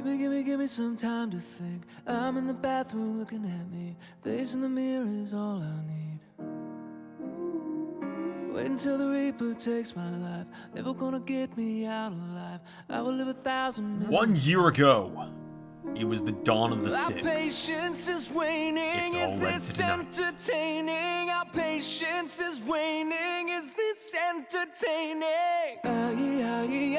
Give me some time to think. I'm in the bathroom looking at me. Face in the mirror is all I need. Wait until the Reaper takes my life. Never gonna get me out alive. I will live 1,000 minutes. 1 year ago, it was the dawn of the Our Six. patience is waning. It's all Is led this to tonight. entertaining? Our patience is waning. Is this entertaining?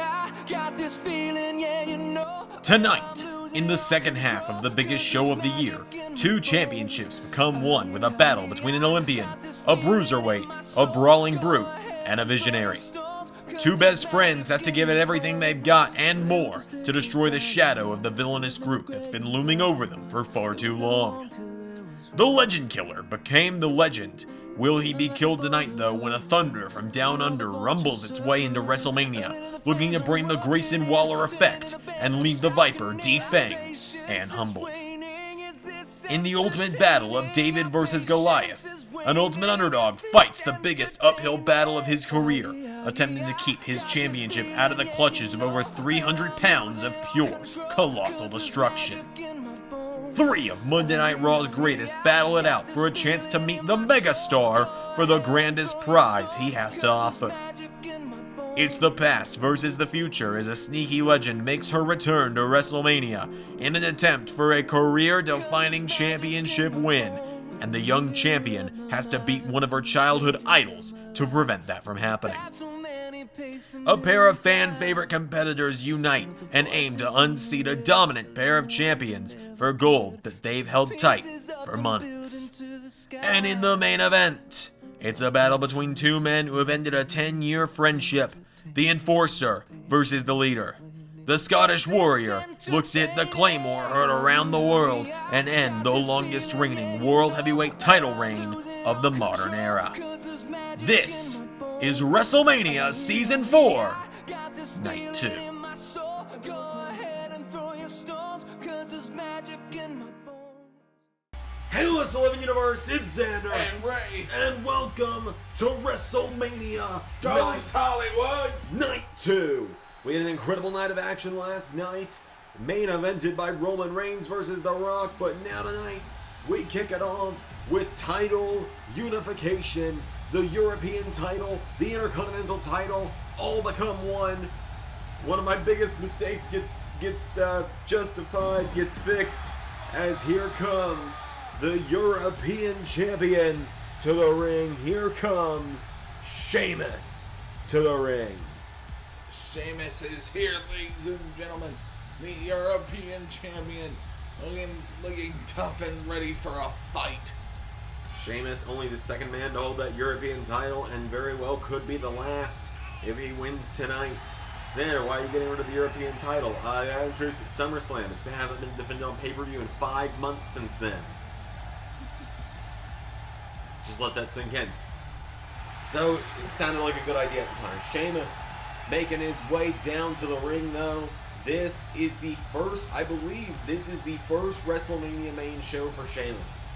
I got this feeling, yeah, you know. Tonight, in the second half of the biggest show of the year, 2 championships become one with a battle between an Olympian, a bruiserweight, a brawling brute, and a visionary. 2 best friends have to give it everything they've got and more to destroy the shadow of the villainous group that's been looming over them for far too long. The Legend Killer became the legend. Will he be killed tonight, though, when a thunder from down under rumbles its way into WrestleMania, looking to bring the Grayson Waller effect and leave the Viper defanged and humbled? In the ultimate battle of David versus Goliath, an ultimate underdog fights the biggest uphill battle of his career, attempting to keep his championship out of the clutches of over 300 pounds of pure, colossal destruction. 3 of Monday Night Raw's greatest battle it out for a chance to meet the megastar for the grandest prize he has to offer. It's the past versus the future as a sneaky legend makes her return to WrestleMania in an attempt for a career-defining championship win, and the young champion has to beat one of her childhood idols to prevent that from happening. A pair of fan-favorite competitors unite and aim to unseat a dominant pair of champions for gold that they've held tight for months. And in the main event, it's a battle between 2 men who have ended a 10-year friendship, the Enforcer versus the Leader. The Scottish Warrior looks to hit the Claymore heard around the world and end the longest reigning World Heavyweight title reign of the modern era. This is WrestleMania Season 4, Night 2. Hey, List 11 Universe, it's Xander. And Ray. And welcome to WrestleMania Ghost Hollywood. Night 2. We had an incredible night of action last night, main evented by Roman Reigns versus The Rock, but now tonight, we kick it off with title unification. The European title, the Intercontinental title, all become one. One of my biggest mistakes gets justified, gets fixed, as here comes the European champion to the ring. Here comes Sheamus to the ring. Sheamus is here, ladies and gentlemen. The European champion, looking tough and ready for a fight. Sheamus, only the second man to hold that European title, and very well could be the last if he wins tonight. Xander, why are you getting rid of the European title? I introduced SummerSlam. It hasn't been defended on pay-per-view in 5 months since then. Just let that sink in. So, it sounded like a good idea at the time. Sheamus making his way down to the ring, though. This is the first, I believe, this is the first WrestleMania main show for Sheamus.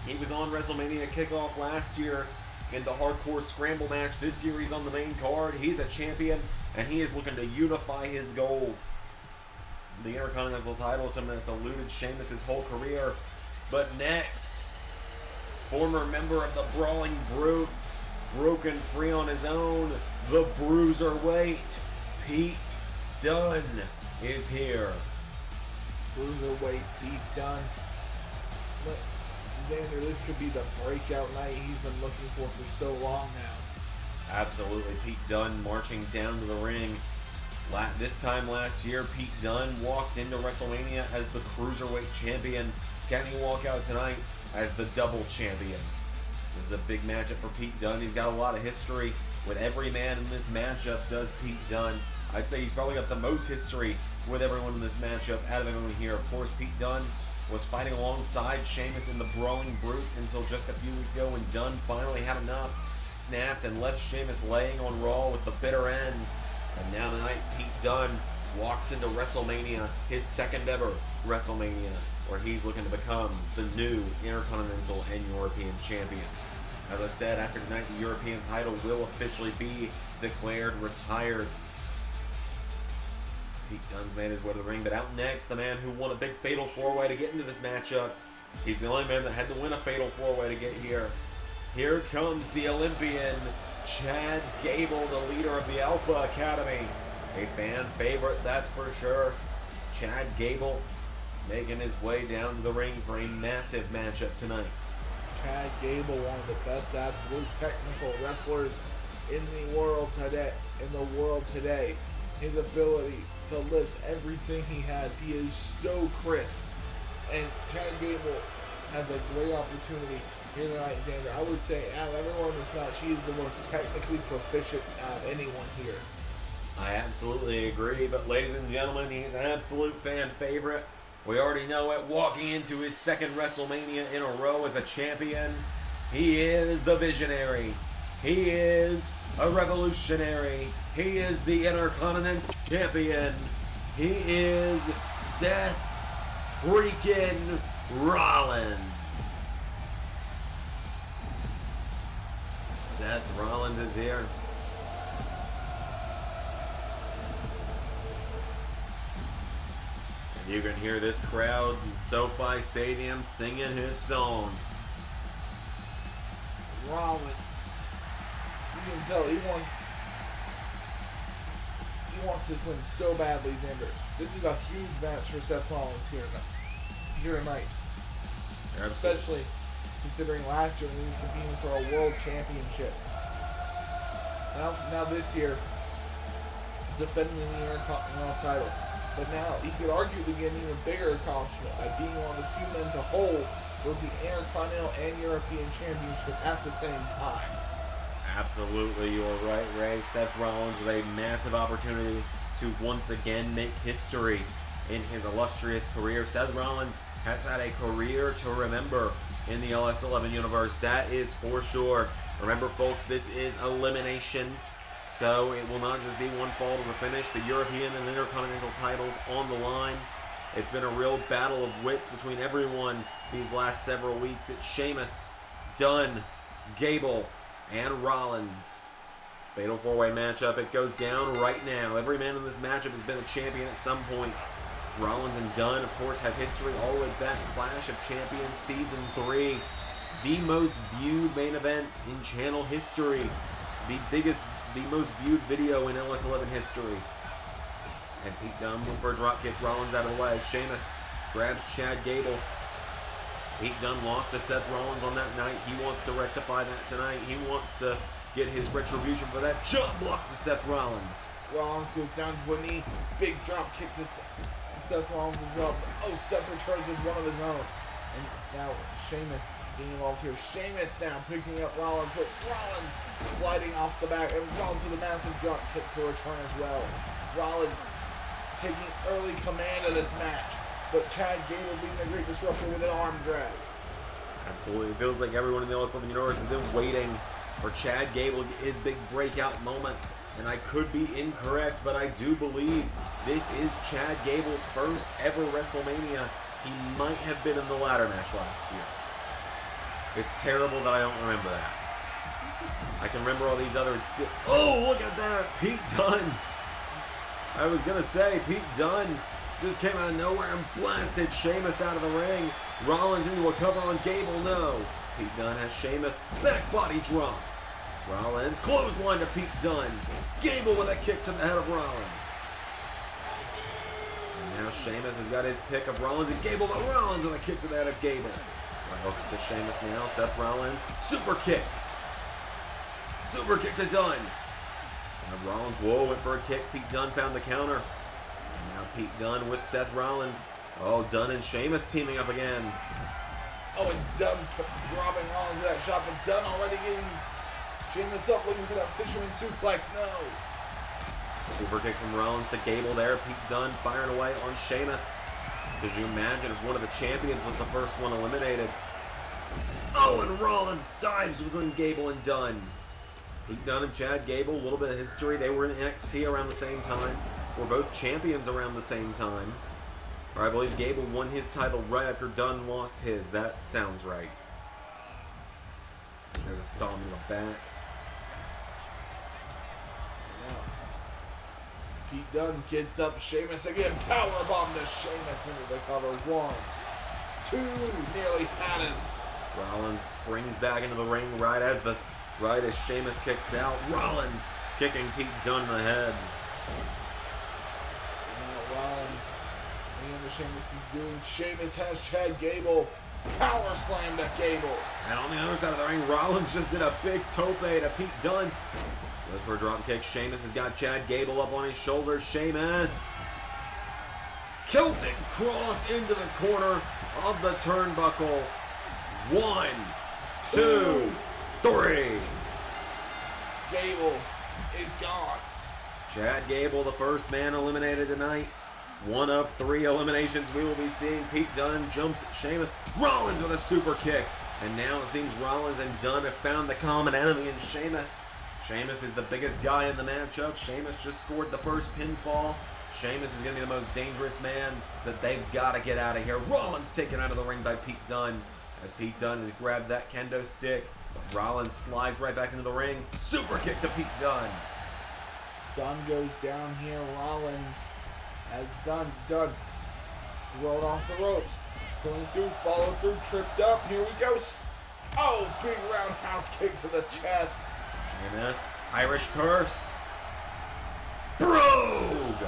He was on WrestleMania kickoff last year in the Hardcore Scramble match. This year he's on the main card. He's a champion, and he is looking to unify his gold. The Intercontinental title is something that's eluded Sheamus his whole career. But next, former member of the Brawling Brutes, broken free on his own, the Bruiserweight, Pete Dunne is here. Bruiserweight Pete Dunne. But Xander, this could be the breakout night he's been looking for so long now. Absolutely. Pete Dunne marching down to the ring. This time last year, Pete Dunne walked into WrestleMania as the Cruiserweight champion. Can he walk out tonight as the double champion? This is a big matchup for Pete Dunne. He's got a lot of history with every man in this matchup, does Pete Dunne. I'd say he's probably got the most history with everyone in this matchup out of everyone here. Of course, Pete Dunne was fighting alongside Sheamus in the Brawling Brutes until just a few weeks ago when Dunne finally had enough, snapped, and left Sheamus laying on Raw with the bitter end. And now tonight, Pete Dunne walks into WrestleMania, his second ever WrestleMania, where he's looking to become the new Intercontinental and European champion. As I said, after tonight, the European title will officially be declared retired. Pete Dunne's made his way to the ring, but out next, the man who won a big fatal 4-way to get into this matchup. He's the only man that had to win a fatal 4-way to get here. Here comes the Olympian, Chad Gable, the leader of the Alpha Academy. A fan favorite, that's for sure. Chad Gable making his way down to the ring for a massive matchup tonight. Chad Gable, one of the best absolute technical wrestlers in the world today. His ability to lift everything he has, he is so crisp. And Chad Gable has a great opportunity here tonight, Xander. I would say out of everyone in this match, he is the most technically proficient out of anyone here. I absolutely agree, but ladies and gentlemen, he's an absolute fan favorite. We already know it. Walking into his second WrestleMania in a row as a champion, he is a visionary. He is a revolutionary. He is the Intercontinental Champion. He is Seth freaking Rollins. Seth Rollins is here. And you can hear this crowd in SoFi Stadium singing his song. Rollins. You can tell he wants this win so badly, Xander. This is a huge match for Seth Rollins here tonight. Especially considering last year when he was competing for a world championship. Now this year, defending the Intercontinental title. But now he could arguably get an even bigger accomplishment by being one of the few men to hold both the Intercontinental and European Championship at the same time. Absolutely, you are right, Ray. Seth Rollins with a massive opportunity to once again make history in his illustrious career. Seth Rollins has had a career to remember in the LS11 universe, that is for sure. Remember, folks, this is elimination, so it will not just be one fall to the finish. The European and Intercontinental titles on the line. It's been a real battle of wits between everyone these last several weeks. It's Sheamus, Dunne, Gable, and Rollins. Fatal 4-way matchup. It goes down right now. Every man in this matchup has been a champion at some point. Rollins and Dunne, of course, have history all the way back. Clash of Champions Season 3. The most viewed main event in channel history. The most viewed video in LS11 history. And Pete Dunne went for a dropkick. Rollins out of the way. Sheamus grabs Chad Gable. Pete Dunne lost to Seth Rollins on that night. He wants to rectify that tonight. He wants to get his retribution for that jump block to Seth Rollins. Rollins goes down to a knee. Big drop kick to Seth Rollins as well. Oh, Seth returns with one of his own. And now Sheamus getting involved here. Sheamus now picking up Rollins, but Rollins sliding off the back. And Rollins with a massive drop kick to return as well. Rollins taking early command of this match. But Chad Gable being a great disruptor with an arm drag. Absolutely. It feels like everyone in the LS11 universe has been waiting for Chad Gable to get his big breakout moment. And I could be incorrect, but I do believe this is Chad Gable's first ever WrestleMania. He might have been in the ladder match last year. It's terrible that I don't remember that. I can remember all these other... Oh, look at that! Pete Dunne! I was going to say, Pete Dunne just came out of nowhere and blasted Sheamus out of the ring. Rollins into a cover on Gable, no. Pete Dunne has Sheamus, back body drop. Rollins, clothesline to Pete Dunne. Gable with a kick to the head of Rollins. And now Sheamus has got his pick of Rollins and Gable, but Rollins with a kick to the head of Gable. Right hooks to Sheamus now, Seth Rollins, super kick. Super kick to Dunne. And Rollins, whoa, went for a kick. Pete Dunne found the counter. And now Pete Dunne with Seth Rollins. Oh, Dunne and Sheamus teaming up again. Oh, and Dunne dropping Rollins with that shot, but Dunne already getting Sheamus up, looking for that fisherman suplex. No. Super kick from Rollins to Gable there. Pete Dunne firing away on Sheamus. Could you imagine if one of the champions was the first one eliminated? Oh, and Rollins dives between Gable and Dunne. Pete Dunne and Chad Gable, a little bit of history. They were in NXT around the same time. Were both champions around the same time. Or I believe Gable won his title right after Dunne lost his. That sounds right. There's a stomp in the back. Pete Dunne gets up Sheamus again. Powerbomb to Sheamus into the cover. 1, 2, nearly had him. Rollins springs back into the ring right as Sheamus kicks out. Rollins kicking Pete Dunne in the head. Now Rollins, and Sheamus is doing. Sheamus has Chad Gable. Power slam to Gable. And on the other side of the ring, Rollins just did a big tope to Pete Dunne. Goes for a drop kick. Sheamus has got Chad Gable up on his shoulders. Sheamus. Celtic cross into the corner of the turnbuckle. 1, 2, 3. Gable is gone. Chad Gable, the first man eliminated tonight. 1 of 3 eliminations we will be seeing. Pete Dunne jumps at Sheamus. Rollins with a super kick. And now it seems Rollins and Dunne have found the common enemy in Sheamus. Sheamus is the biggest guy in the matchup. Sheamus just scored the first pinfall. Sheamus is going to be the most dangerous man that they've got to get out of here. Rollins taken out of the ring by Pete Dunne. As Pete Dunne has grabbed that kendo stick. Rollins slides right back into the ring. Super kick to Pete Dunne. Dunne goes down here. Rollins has Dunne thrown off the ropes. Going through, follow through, tripped up. Here we go. Oh, big roundhouse kick to the chest. Sheamus, Irish curse. Brogue.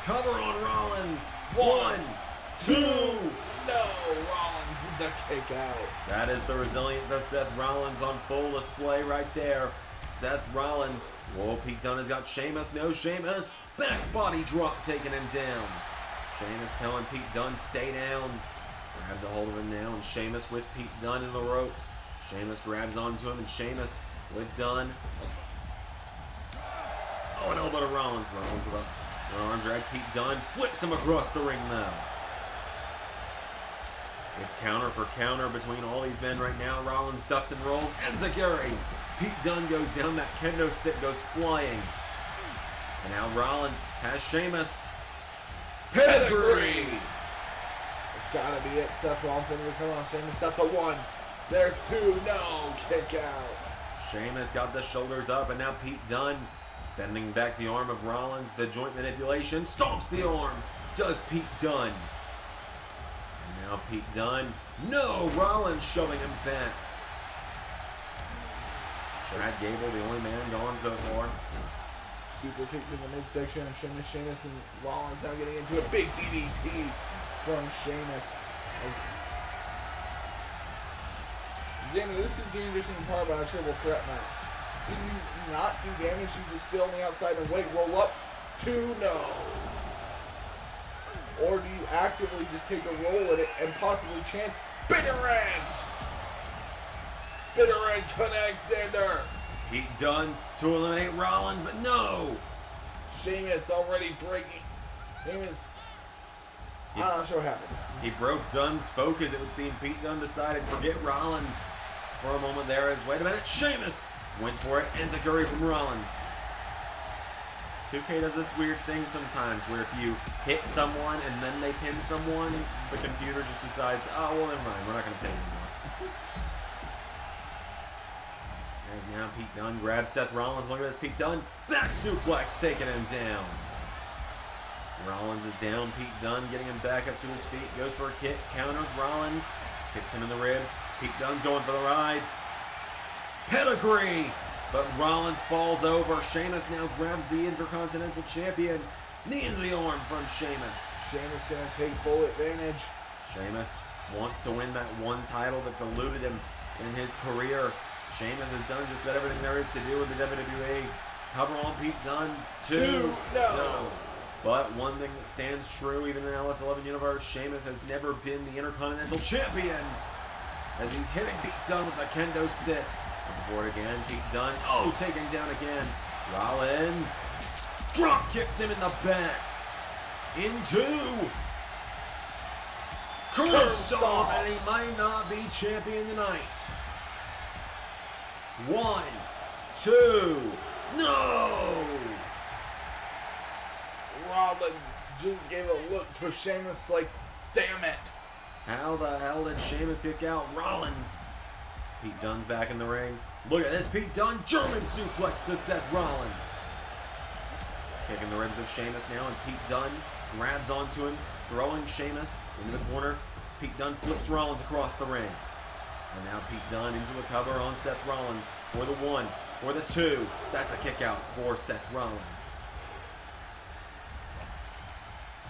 Cover on Rollins. 1, 2. No, Rollins with the kick out. That is the resilience of Seth Rollins on full display right there. Seth Rollins. Whoa, Pete Dunne has got Sheamus. No, Sheamus. Back body drop taking him down. Sheamus telling Pete Dunne, stay down. Grabs a hold of him now, and Sheamus with Pete Dunne in the ropes. Sheamus grabs onto him, and Sheamus with Dunne. Oh, an elbow to Rollins. Rollins with an arm drag. Pete Dunne flips him across the ring now. It's counter for counter between all these men right now. Rollins ducks and rolls. Enziguri. Pete Dunne goes down. That kendo stick goes flying. And now Rollins has Sheamus. Pedigree. It's gotta be it. Seth Rollins into the cover on Sheamus. That's a 1. There's 2. No, kick out. Sheamus got the shoulders up, and now Pete Dunne bending back the arm of Rollins. The joint manipulation stomps the arm. Does Pete Dunne. And now Pete Dunne. No, Rollins shoving him back. Chad Gable, the only man gone so far. Super kick to the midsection of Sheamus and Rollins now getting into a big DDT from Sheamus. Xander, this is the interesting part about a triple threat match. Do you not do damage? You just sit on the outside and wait, roll up? 2, no. Or do you actively just take a roll at it and possibly chance bitter end? Bitter end connects, Xander. Pete Dunne to eliminate Rollins, but no! Sheamus already breaking. Sheamus. I'm not sure what happened. He broke Dunne's focus. It would seem Pete Dunne decided forget Rollins for a moment there. As wait a minute, Sheamus went for it. Enziguri from Rollins. 2K does this weird thing sometimes where if you hit someone and then they pin someone, the computer just decides, oh, well, never mind, we're not going to pin anymore. As now Pete Dunne grabs Seth Rollins. Look at this, Pete Dunne. Back suplex taking him down. Rollins is down. Pete Dunne getting him back up to his feet. Goes for a kick. Counters Rollins. Kicks him in the ribs. Pete Dunne's going for the ride. Pedigree. But Rollins falls over. Sheamus now grabs the Intercontinental Champion. Knee into the arm from Sheamus. Sheamus going to take full advantage. Sheamus wants to win that one title that's eluded him in his career. Sheamus has done just about everything there is to do with the WWE. Cover on Pete Dunne. 2. No. But one thing that stands true even in the LS11 universe, Sheamus has never been the Intercontinental Champion. As he's hitting Pete Dunne with the kendo stick. On the board again, Pete Dunne. Oh, taken down again. Rollins drop kicks him in the back. Into curb stomp, and he might not be champion tonight. 1, 2, no! Rollins just gave a look to Sheamus like, damn it. How the hell did Sheamus kick out Rollins? Pete Dunne's back in the ring. Look at this, Pete Dunne, German suplex to Seth Rollins. Kicking the ribs of Sheamus now, and Pete Dunne grabs onto him, throwing Sheamus into the corner. Pete Dunne flips Rollins across the ring. And now Pete Dunne into a cover on Seth Rollins for the 1, for the 2. That's a kick out for Seth Rollins.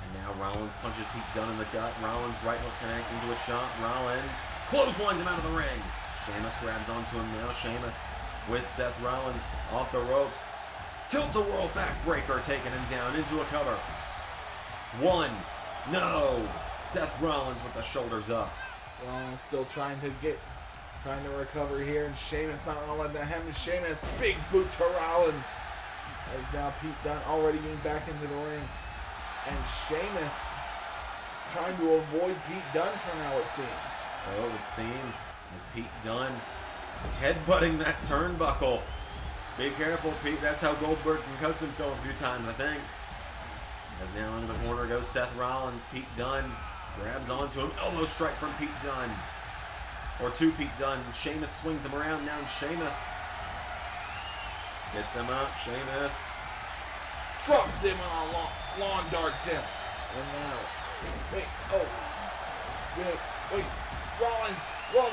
And now Rollins punches Pete Dunne in the gut. Rollins right hook connects into a chop. Rollins clotheslines him out of the ring. Sheamus grabs onto him now. Sheamus with Seth Rollins off the ropes. Tilt-a-whirl backbreaker taking him down into a cover. 1. No. Seth Rollins with the shoulders up. Rollins still trying to recover here, and Sheamus not gonna let that happen. Sheamus, big boot to Rollins. As now Pete Dunne already getting back into the ring. And Sheamus trying to avoid Pete Dunne for now, it seems. So it would seem as Pete Dunne headbutting that turnbuckle. Be careful, Pete. That's how Goldberg concussed himself a few times, I think. As now into the corner goes Seth Rollins. Pete Dunne grabs onto him. Elbow strike from Pete Dunne. Or to Pete Dunne. Sheamus swings him around now. Sheamus gets him up. Sheamus Drops him on a lawn darts him. And now, wait. Rollins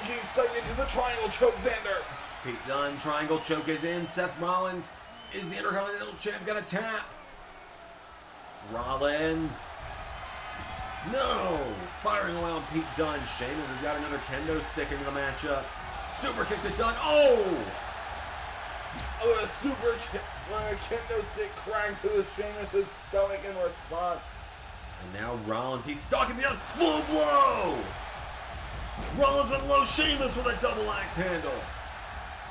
getting sucked into the triangle choke, Xander. Pete Dunne, triangle choke is in. Seth Rollins is the Intercontinental champ. Gonna tap. Rollins. No! Firing away on Pete Dunne. Sheamus has got another kendo stick into the matchup. Super kick to Dunne. Oh! A super kick. A kendo stick cracked to the Sheamus' stomach in response. And now Rollins, he's stalking Dunne. Low blow! Rollins with low, Sheamus with a double axe handle.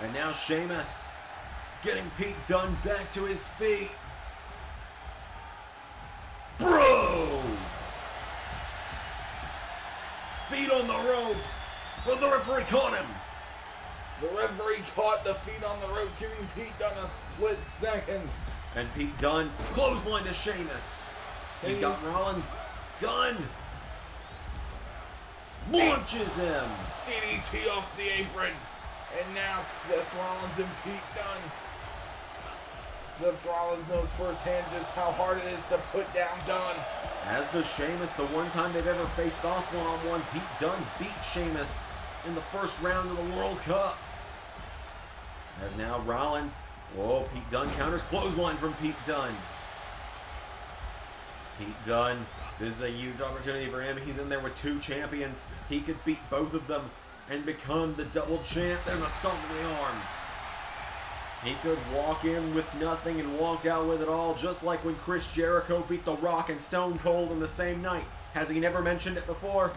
And now Sheamus getting Pete Dunne back to his feet. Bro! Feet on the ropes, but the referee caught him. The referee caught the feet on the ropes, giving Pete Dunne a split second. And Pete Dunne clothesline to Sheamus. He's got Rollins. Dunne launches him. DDT off the apron. And now Seth Rollins and Pete Dunne. Seth Rollins knows firsthand just how hard it is to put down Dunne. As does Sheamus, the one time they've ever faced off one-on-one, Pete Dunne beat Sheamus in the first round of the World Cup. As now Rollins, Pete Dunne counters, clothesline from Pete Dunne. Pete Dunne, this is a huge opportunity for him. He's in there with 2 champions. He could beat both of them and become the double champ. There's a stomp to the arm. He could walk in with nothing and walk out with it all, just like when Chris Jericho beat The Rock and Stone Cold in the same night. Has he never mentioned it before?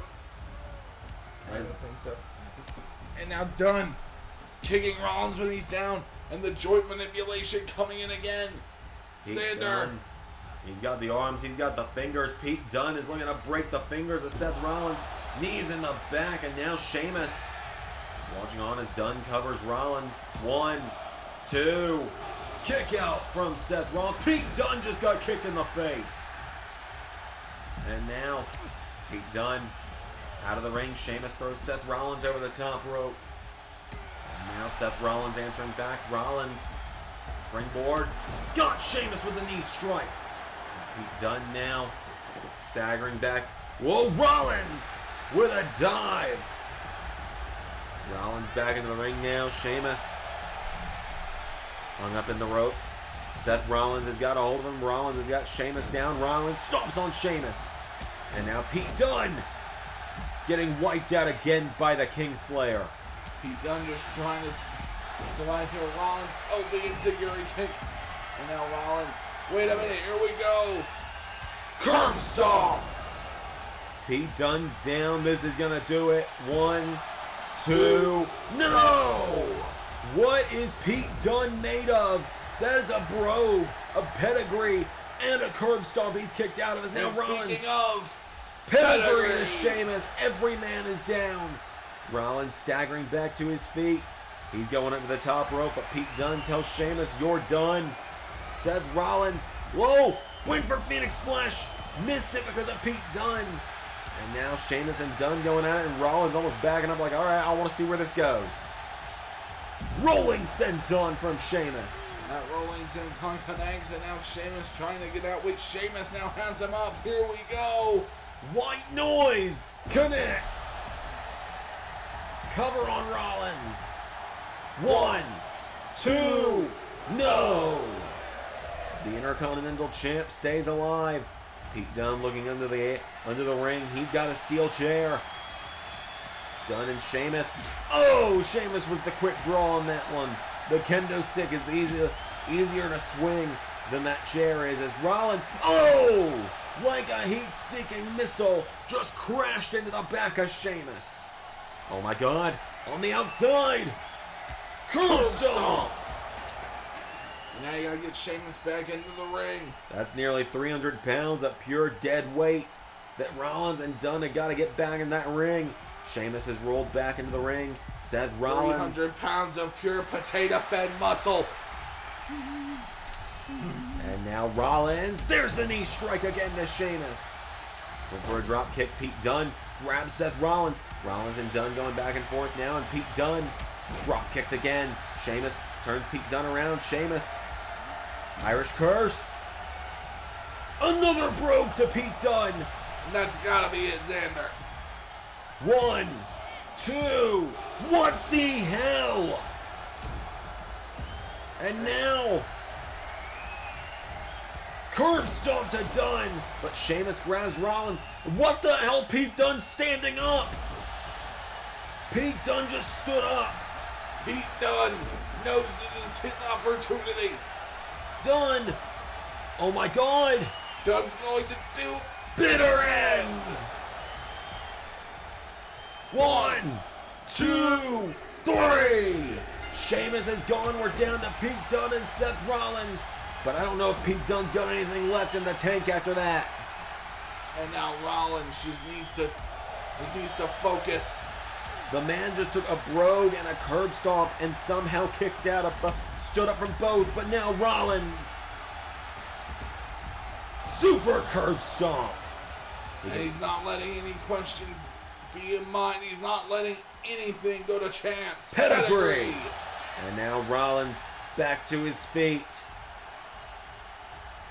I don't think so. And now Dunne kicking Rollins when he's down, and the joint manipulation coming in again. Xander. He's got the arms, he's got the fingers. Pete Dunne is looking to break the fingers of Seth Rollins. Knees in the back, and now Sheamus watching on as Dunne covers Rollins. 1, 2, kick out from Seth Rollins. Pete Dunne just got kicked in the face. And now Pete Dunne out of the ring. Sheamus throws Seth Rollins over the top rope. And now Seth Rollins answering back. Rollins springboard. Got Sheamus with the knee strike. Pete Dunne now staggering back. Whoa, Rollins with a dive. Rollins back into the ring now. Sheamus hung up in the ropes. Seth Rollins has got a hold of him. Rollins has got Sheamus down. Rollins stomps on Sheamus. And now Pete Dunne getting wiped out again by the Kingslayer. Pete Dunne just trying to survive here. Rollins, big enziguri kick. And now Rollins, wait a minute, here we go. Curb stomp. Pete Dunne's down. This is going to do it. 1, 2, no! What is Pete Dunne made of? That is a brogue, a pedigree, and a curb stomp he's kicked out of us. Now Rollins. Speaking of Pedigree to Sheamus. Every man is down. Rollins staggering back to his feet. He's going up to the top rope, but Pete Dunne tells Sheamus, you're done. Seth Rollins, whoa, went for Phoenix Splash. Missed it because of Pete Dunne. And now Sheamus and Dunne going at it, and Rollins almost backing up like, all right, I want to see where this goes. Rolling senton from Sheamus. That rolling senton connects, and now Sheamus trying to get out. Wait, Sheamus now has him up. Here we go. White noise. Connect. Cover on Rollins. 1, 2, no. The Intercontinental Champ stays alive. Pete Dunne looking under the ring. He's got a steel chair. Dunne and Sheamus. Oh, Sheamus was the quick draw on that one. The kendo stick is easier to swing than that chair is, as Rollins, oh, like a heat-seeking missile, just crashed into the back of Sheamus. Oh my God, on the outside. Curb stomp. Now you gotta get Sheamus back into the ring. That's nearly 300 pounds of pure dead weight that Rollins and Dunne have got to get back in that ring. Sheamus has rolled back into the ring. Seth Rollins. 300 pounds of pure potato-fed muscle. And now Rollins. There's the knee strike again to Sheamus. Looking for a drop kick. Pete Dunne grabs Seth Rollins. Rollins and Dunne going back and forth now. And Pete Dunne drop kicked again. Sheamus turns Pete Dunne around. Sheamus. Irish curse. Another brogue to Pete Dunne. And that's gotta be it, Xander. 1, 2, what the hell? And now, curb stomp to Dunne, but Sheamus grabs Rollins. What the hell? Pete Dunne standing up. Pete Dunne just stood up. Pete Dunne knows this is his opportunity. Dunne, oh my God. Dunne's going to do Bitter end. 1, 2, 3. Sheamus is gone. We're down to Pete Dunne and Seth Rollins. But I don't know if Pete Dunne's got anything left in the tank after that. And now Rollins just needs to focus. The man just took a brogue and a curb stomp and somehow stood up from both. But now Rollins. Super curb stomp. And he's not letting any questions be in mind. He's not letting anything go to chance. Pedigree. And now Rollins back to his feet.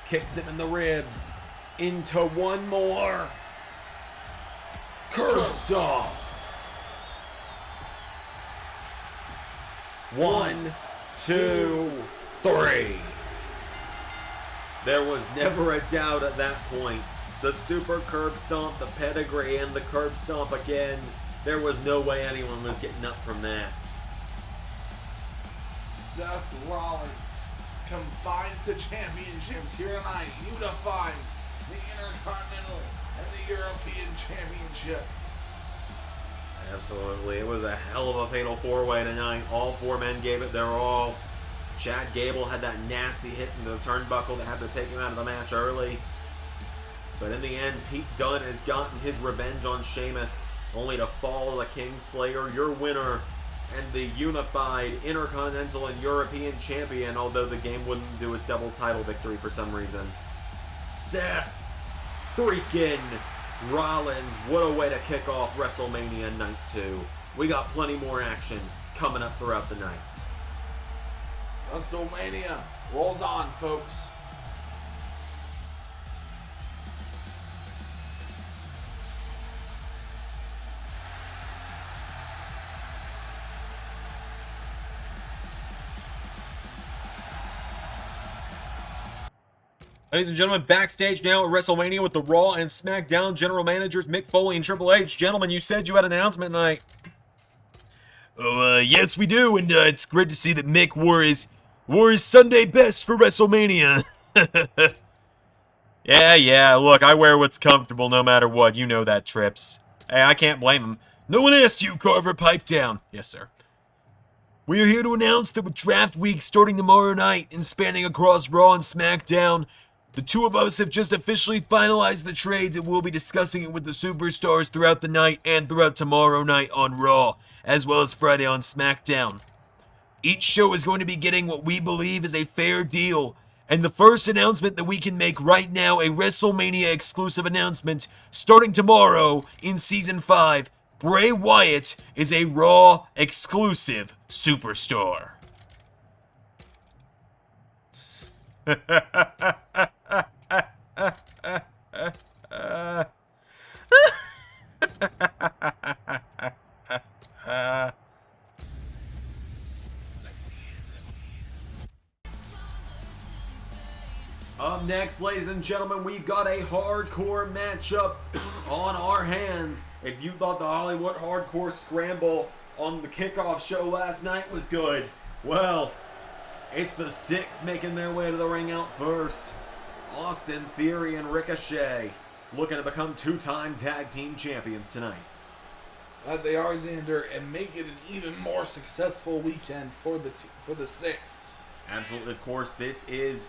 Kicks him in the ribs. Into one more. Curb stomp. 1, 2, 3. There was never a doubt at that point. The super curb stomp, the pedigree, and the curb stomp again. There was no way anyone was getting up from that. Seth Rollins combines the championships here tonight, unifying the Intercontinental and the European Championship. Absolutely. It was a hell of a fatal four-way tonight. All four men gave it their all. Chad Gable had that nasty hit in the turnbuckle that had to take him out of the match early. But in the end, Pete Dunne has gotten his revenge on Sheamus, only to fall the Kingslayer, your winner, and the unified Intercontinental and European Champion, although the game wouldn't do a double title victory for some reason. Seth freaking Rollins, what a way to kick off WrestleMania Night 2. We got plenty more action coming up throughout the night. WrestleMania rolls on, folks. Ladies and gentlemen, backstage now at WrestleMania with the Raw and SmackDown general managers Mick Foley and Triple H. Gentlemen, you said you had an announcement tonight. Oh, yes we do, and it's great to see that Mick wore his Sunday best for WrestleMania. Yeah, look, I wear what's comfortable no matter what. You know that, Trips. Hey, I can't blame him. No one asked you, Carver. Pipe down. Yes, sir. We are here to announce that with Draft Week starting tomorrow night and spanning across Raw and SmackDown, the two of us have just officially finalized the trades, and we'll be discussing it with the superstars throughout the night and throughout tomorrow night on Raw, as well as Friday on SmackDown. Each show is going to be getting what we believe is a fair deal, and the first announcement that we can make right now, a WrestleMania exclusive announcement, starting tomorrow in Season 5, Bray Wyatt is a Raw exclusive Superstore. Up next, ladies and gentlemen, we've got a hardcore matchup on our hands. If you thought the Hollywood Hardcore Scramble on the kickoff show last night was good, well, it's the Six making their way to the ring out first. Austin Theory and Ricochet looking to become two-time tag team champions tonight. That they are, Xander, and make it an even more successful weekend for the Six. Absolutely, of course, this is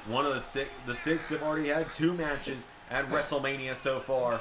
one of the Six. The Six have already had 2 matches at WrestleMania so far.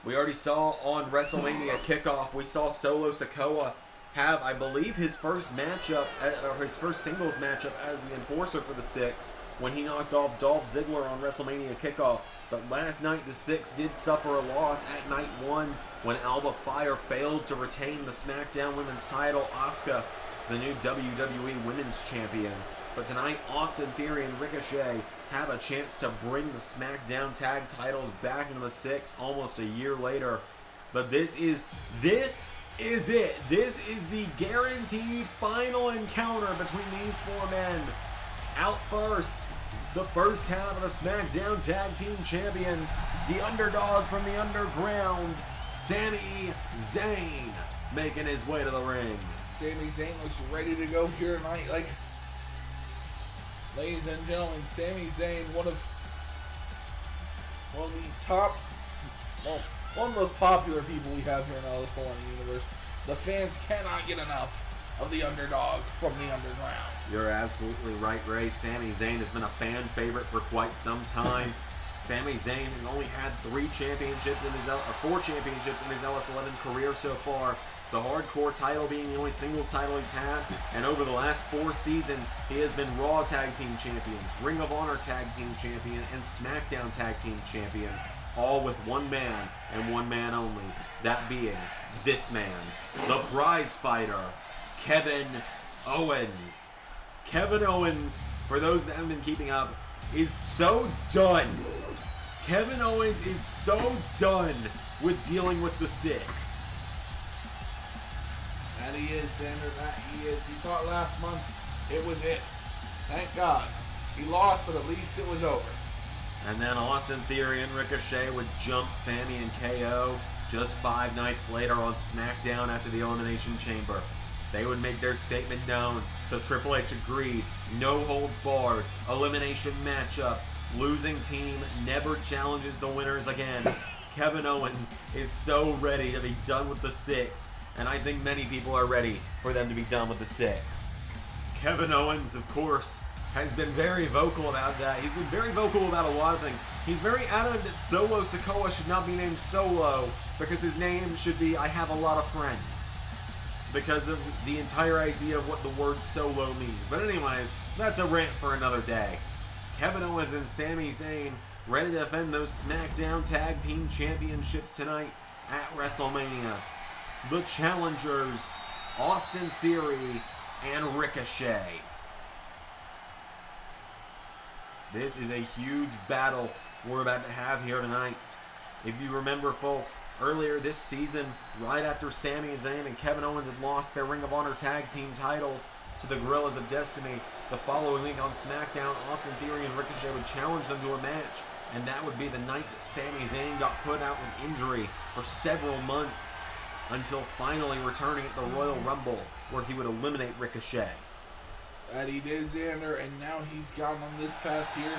We already saw on WrestleMania kickoff, we saw Solo Sikoa have, I believe, his first matchup, or his first singles matchup as the enforcer for the Six when he knocked off Dolph Ziggler on WrestleMania kickoff. But last night, the Six did suffer a loss at night 1 when Alba Fire failed to retain the SmackDown Women's title. Asuka, the new WWE Women's Champion. But tonight, Austin Theory and Ricochet have a chance to bring the SmackDown tag titles back into the Six almost a year later. But this is it. This is the guaranteed final encounter between these 4 men. Out first, the first half of the SmackDown Tag Team Champions, the underdog from the underground, Sami Zayn, making his way to the ring. Sami Zayn looks ready to go here tonight. Ladies and gentlemen, Sami Zayn, one of the top, one of the most popular people we have here in the WrestleMania universe. The fans cannot get enough of the underdog from the underground. You're absolutely right, Ray. Sami Zayn has been a fan favorite for quite some time. Sami Zayn has only had 4 championships in his LS11 career so far. The hardcore title being the only singles title he's had, and over the last 4 seasons, he has been Raw Tag Team Champions, Ring of Honor Tag Team Champion, and SmackDown Tag Team Champion, all with one man and one man only, that being this man, the prize fighter, Kevin Owens. Kevin Owens, for those that haven't been keeping up, is so done. Kevin Owens is so done with dealing with the Six. That he is, Xander. That he is. He thought last month it was it. Thank God. He lost, but at least it was over. And then Austin Theory and Ricochet would jump Sami and KO just 5 nights later on SmackDown after the Elimination Chamber. They would make their statement known, so Triple H agreed. No holds barred, elimination matchup, losing team never challenges the winners again. Kevin Owens is so ready to be done with the Six, and I think many people are ready for them to be done with the Six. Kevin Owens, of course, has been very vocal about that. He's been very vocal about a lot of things. He's very adamant that Solo Sikoa should not be named Solo because his name should be I Have a Lot of Friends, because of the entire idea of what the word solo means. But anyways, that's a rant for another day. Kevin Owens and Sami Zayn ready to defend those SmackDown Tag Team Championships tonight at WrestleMania. The challengers, Austin Theory and Ricochet. This is a huge battle we're about to have here tonight. If you remember, folks, earlier this season, right after Sami Zayn and Kevin Owens had lost their Ring of Honor Tag Team titles to the Guerrillas of Destiny, the following week on SmackDown, Austin Theory and Ricochet would challenge them to a match, and that would be the night that Sami Zayn got put out with injury for several months, until finally returning at the Royal Rumble, where he would eliminate Ricochet. That he did, Xander, and now he's gone on this path here,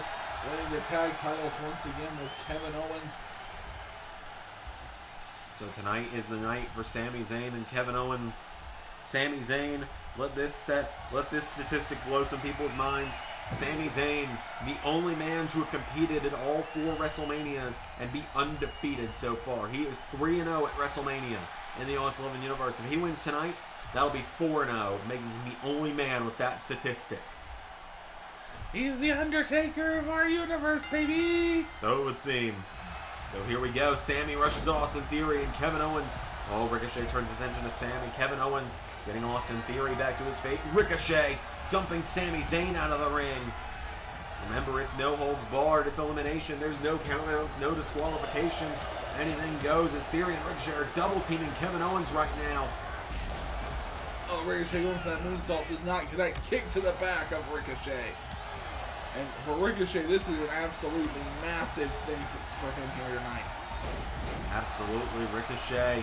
winning the tag titles once again with Kevin Owens. So tonight is the night for Sami Zayn and Kevin Owens. Sami Zayn, let this statistic blow some people's minds. Sami Zayn, the only man to have competed in all 4 WrestleManias and be undefeated so far. He is 3-0 at WrestleMania in the LS11 universe. If he wins tonight, that'll be 4-0, making him the only man with that statistic. He's the Undertaker of our universe, baby! So it would seem. So here we go. Sami rushes Austin Theory and Kevin Owens. Oh, Ricochet turns his attention to Sami. Kevin Owens getting Austin Theory back to his fate. Ricochet dumping Sami Zayn out of the ring. Remember, it's no holds barred, it's elimination. There's no countouts, no disqualifications. Anything goes as Theory and Ricochet are double teaming Kevin Owens right now. Oh, Ricochet going for that moonsault does not connect. Kick to the back of Ricochet. And for Ricochet, this is an absolutely massive thing for him here tonight. Absolutely, Ricochet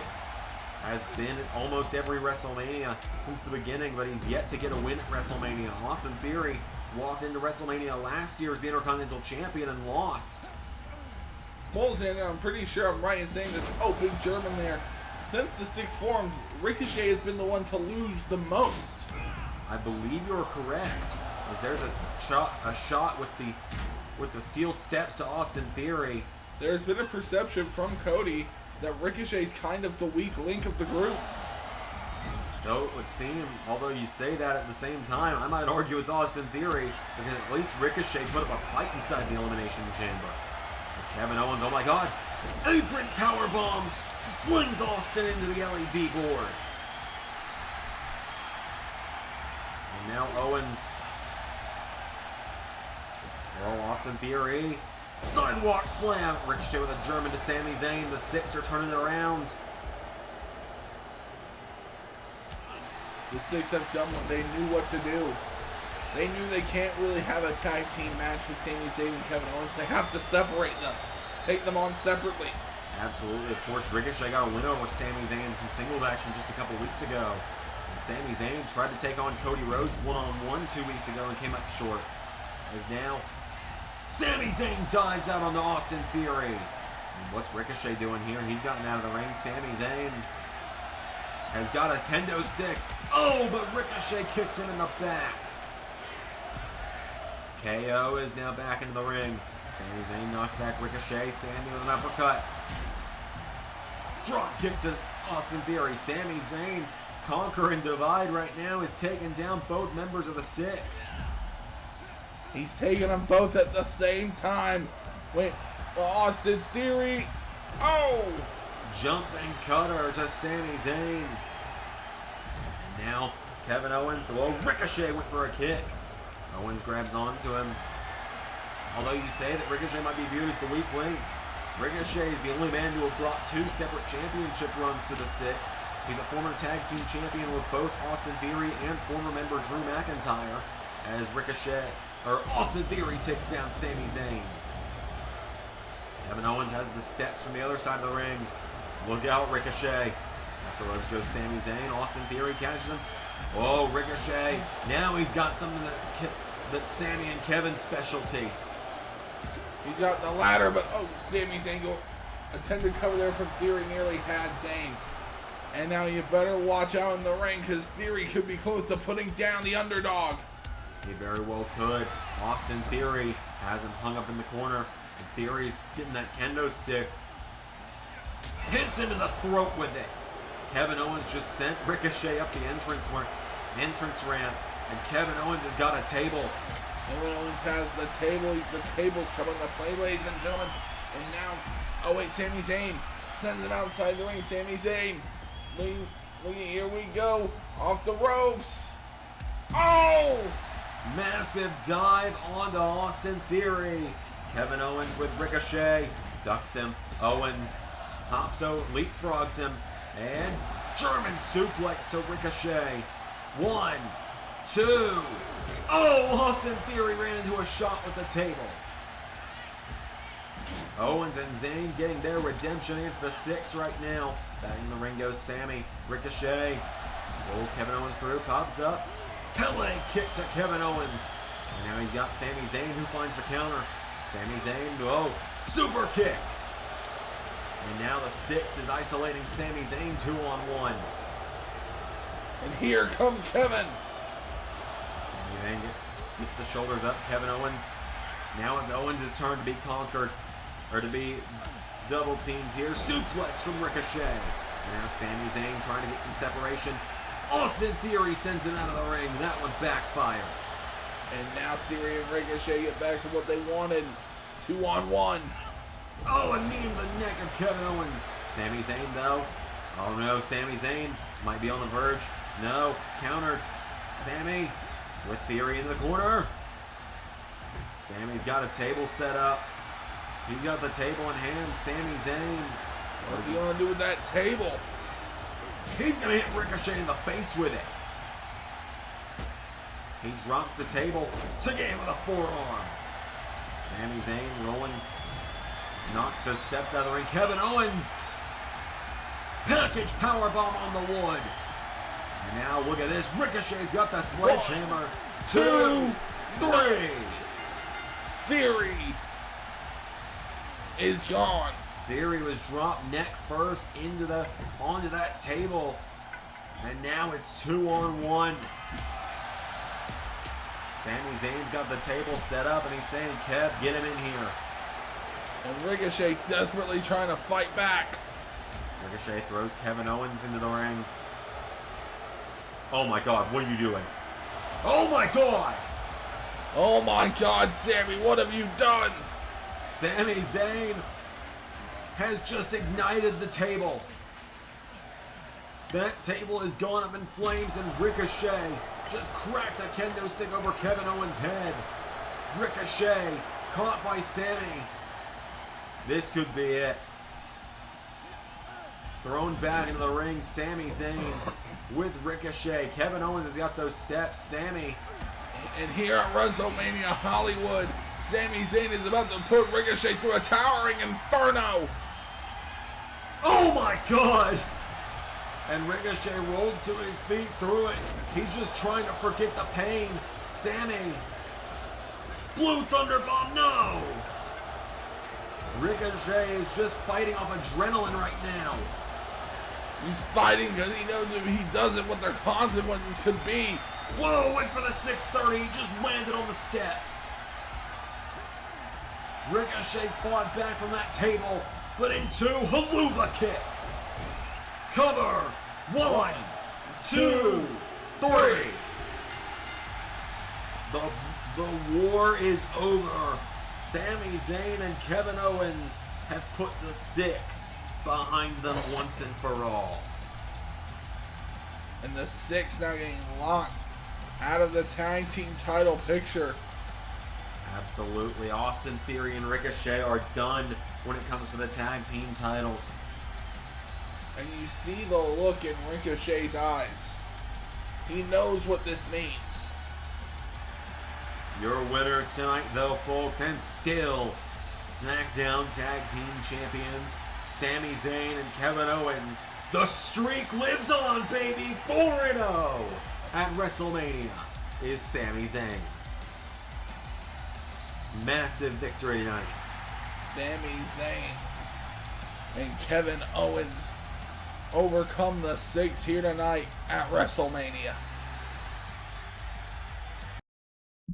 has been at almost every WrestleMania since the beginning, but he's yet to get a win at WrestleMania. Austin Theory walked into WrestleMania last year as the Intercontinental Champion and lost. Well, Xander, I'm pretty sure I'm right in saying this. Oh, big German there. Since the 6 forms, Ricochet has been the one to lose the most. I believe you're correct, as there's a shot with the steel steps to Austin Theory. There's been a perception from Cody that Ricochet's kind of the weak link of the group. So it would seem, although you say that at the same time, I might argue it's Austin Theory, because at least Ricochet put up a fight inside the Elimination Chamber. As Kevin Owens, oh my god, apron powerbomb, slings Austin into the LED board. And now Owens, well, Austin Theory, sidewalk slam, Ricochet with a German to Sami Zayn, the 6 are turning it around. The 6 have done what they knew what to do. They knew they can't really have a tag team match with Sami Zayn and Kevin Owens. They have to separate them. Take them on separately. Absolutely. Of course, Ricochet got a win over Sami Zayn in some singles action just a couple weeks ago. And Sami Zayn tried to take on Cody Rhodes one-on-one 2 weeks ago and came up short. As now, Sami Zayn dives out onto Austin Theory. And what's Ricochet doing here? He's gotten out of the ring. Sami Zayn has got a kendo stick. Oh, but Ricochet kicks him in the back. KO is now back into the ring. Sami Zayn knocks back Ricochet. Sami with an uppercut. Drop kick to Austin Theory. Sami Zayn, conquer and divide right now, is taking down both members of the 6. He's taking them both at the same time. Wait, Austin Theory. Oh! Jumping cutter to Sami Zayn. And now Kevin Owens. Well, Ricochet went for a kick. Owens grabs onto him. Although you say that Ricochet might be viewed as the weak link, Ricochet is the only man to have brought 2 separate championship runs to the 6. He's a former tag team champion with both Austin Theory and former member Drew McIntyre, as Austin Theory takes down Sami Zayn. Kevin Owens has the steps from the other side of the ring. Look out, Ricochet. Afterwards goes Sami Zayn. Austin Theory catches him. Oh, Ricochet. Now he's got something that's Sami and Kevin's specialty. He's got the ladder, but oh, Sami Zayn attempted cover there from Theory, nearly had Zayn. And now you better watch out in the ring, because Theory could be close to putting down the underdog. He very well could. Austin Theory has him hung up in the corner. And Theory's getting that kendo stick. Hits him in the throat with it. Kevin Owens just sent Ricochet up the entrance ramp. And Kevin Owens has got a table. Kevin Owens has the table's coming to play, ladies and gentlemen. And now, oh wait, Sami Zayn sends him outside the ring. Sami Zayn, look, here we go, off the ropes. Oh! Massive dive onto Austin Theory. Kevin Owens with Ricochet. Ducks him. Owens hops over, leapfrogs him. And German suplex to Ricochet. 1, 2. Oh, Austin Theory ran into a shot with the table. Owens and Zayn getting their redemption against the 6 right now. Back in the ring goes Sami. Ricochet rolls Kevin Owens through, pops up. Pele kick to Kevin Owens. And now he's got Sami Zayn who finds the counter. Sami Zayn, oh, super kick. And now the 6 is isolating Sami Zayn 2-on-1. And here comes Kevin. Sami Zayn gets the shoulders up. Kevin Owens. Now it's Owens' turn to be conquered, or to be double teamed here. Suplex from Ricochet. And now Sami Zayn trying to get some separation. Austin Theory sends him out of the ring. That one backfired. And now Theory and Ricochet get back to what they wanted. 2-on-1. Oh, a knee in the neck of Kevin Owens. Sami Zayn, though. Oh no, Sami Zayn might be on the verge No, countered. Sami with Theory in the corner. Sami's got a table set up. He's got the table in hand. Sami Zayn. What's he gonna do with that table? He's gonna hit Ricochet in the face with it. He drops the table to Gable with a forearm. Sami Zayn rolling. Knocks those steps out of the ring. Kevin Owens. Package powerbomb on the wood. And now look at this. Ricochet's got the sledgehammer. 2, 3. Theory is gone. Theory was dropped neck first onto that table. And now it's 2-on-1. Sami Zayn's got the table set up and he's saying, Kev, get him in here. And Ricochet desperately trying to fight back. Ricochet throws Kevin Owens into the ring. Oh my God, what are you doing? Oh my God! Oh my God, Sami, what have you done? Sami Zayn has just ignited the table. That table has gone up in flames and Ricochet just cracked a kendo stick over Kevin Owens' head. Ricochet caught by Sami. This could be it. Thrown back into the ring, Sami Zayn with Ricochet. Kevin Owens has got those steps. Sami. And here at WrestleMania Hollywood, Sami Zayn is about to put Ricochet through a towering inferno. Oh my God! And Ricochet rolled to his feet through it. He's just trying to forget the pain. Sami. Blue Thunder Bomb, no! Ricochet is just fighting off adrenaline right now. He's fighting because he knows if he doesn't, what the consequences could be. Whoa, went for the 630. He just landed on the steps. Ricochet fought back from that table, but into Haluva kick. Cover. 1, 2, 3. The war is over. Sami Zayn and Kevin Owens have put the 6 behind them once and for all. And the 6 now getting locked out of the tag team title picture. Absolutely. Austin Theory and Ricochet are done when it comes to the tag team titles. And you see the look in Ricochet's eyes. He knows what this means. Your winners tonight, though, folks, and still SmackDown Tag Team Champions, Sami Zayn and Kevin Owens. The streak lives on, baby! 4-0 at WrestleMania is Sami Zayn. Massive victory tonight. Sami Zayn and Kevin Owens overcome the 6 here tonight at WrestleMania.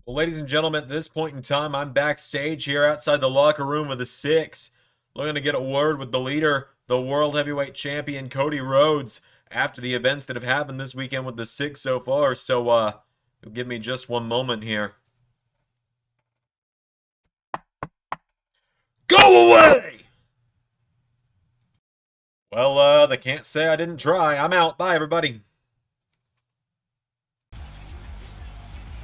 Well, ladies and gentlemen, at this point in time, I'm backstage here outside the locker room with the 6. Looking to get a word with the leader, the World Heavyweight Champion, Cody Rhodes, after the events that have happened this weekend with the 6 so far. So, give me just one moment here. Go away! Well, they can't say I didn't try. I'm out. Bye, everybody.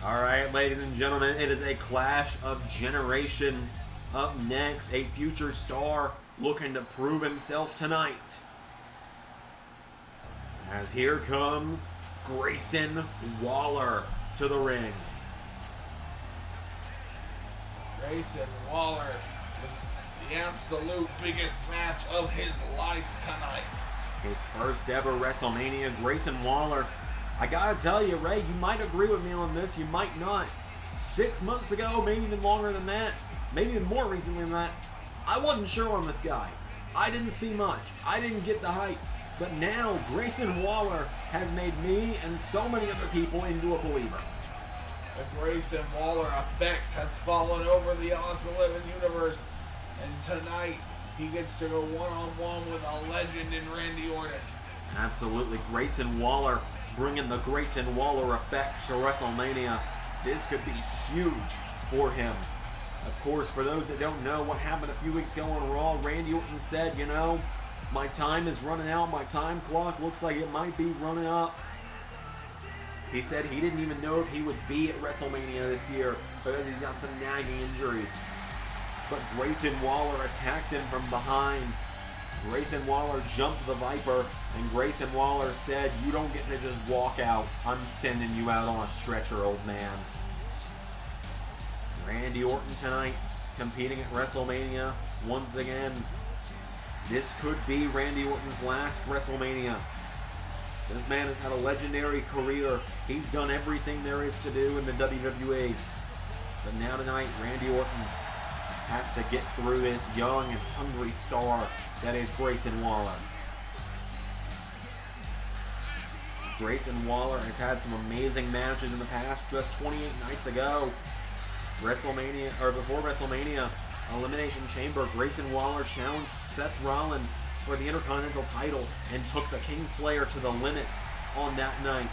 All right, ladies and gentlemen, it is a clash of generations. Up next, a future star looking to prove himself tonight. As here comes Grayson Waller to the ring. Grayson Waller with the absolute biggest match of his life tonight. His first ever WrestleMania, Grayson Waller. I gotta tell you, Ray, you might agree with me on this, you might not. 6 months ago, maybe even longer than that, maybe even more recently than that, I wasn't sure on this guy. I didn't see much. I didn't get the hype. But now, Grayson Waller has made me and so many other people into a believer. The Grayson Waller effect has fallen over the Awesome 11 universe. And tonight, he gets to go one-on-one with a legend in Randy Orton. Absolutely. Grayson Waller bringing the Grayson Waller effect to WrestleMania. This could be huge for him. Of course, for those that don't know what happened a few weeks ago on Raw, Randy Orton said, you know, my time is running out. My time clock looks like it might be running up. He said he didn't even know if he would be at WrestleMania this year because he's got some nagging injuries. But Grayson Waller attacked him from behind. Grayson Waller jumped the Viper, and Grayson Waller said, "You don't get to just walk out. I'm sending you out on a stretcher, old man." Randy Orton tonight, competing at WrestleMania once again. This could be Randy Orton's last WrestleMania. This man has had a legendary career. He's done everything there is to do in the WWE. But now tonight, Randy Orton has to get through this young and hungry star that is Grayson Waller. Grayson Waller has had some amazing matches in the past. Just 28 nights ago, before WrestleMania Elimination Chamber, Grayson Waller challenged Seth Rollins for the Intercontinental title and took the Kingslayer to the limit on that night.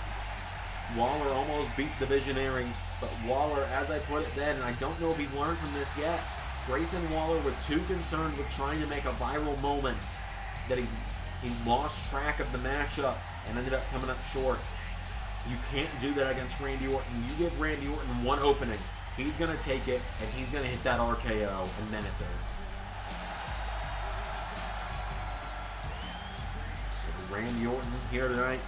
Waller almost beat the Visionary, but Waller, as I put it then, and I don't know if he's learned from this yet, Grayson Waller was too concerned with trying to make a viral moment that he lost track of the matchup and ended up coming up short. You can't do that against Randy Orton. You give Randy Orton one opening, he's going to take it, and he's going to hit that RKO, and then it's over. So Randy Orton here tonight.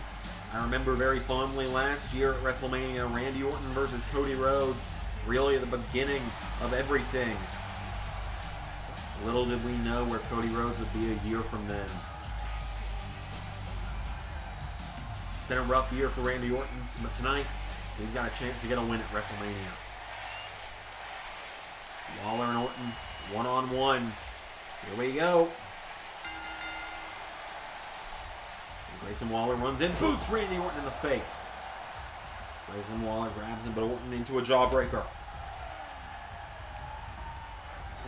I remember very fondly last year at WrestleMania, Randy Orton versus Cody Rhodes, really the beginning of everything. Little did we know where Cody Rhodes would be a year from then. It's been a rough year for Randy Orton, but tonight he's got a chance to get a win at WrestleMania. Waller and Orton, one-on-one. Here we go. And Grayson Waller runs in, boots Randy Orton in the face. Grayson Waller grabs him, but Orton into a jawbreaker.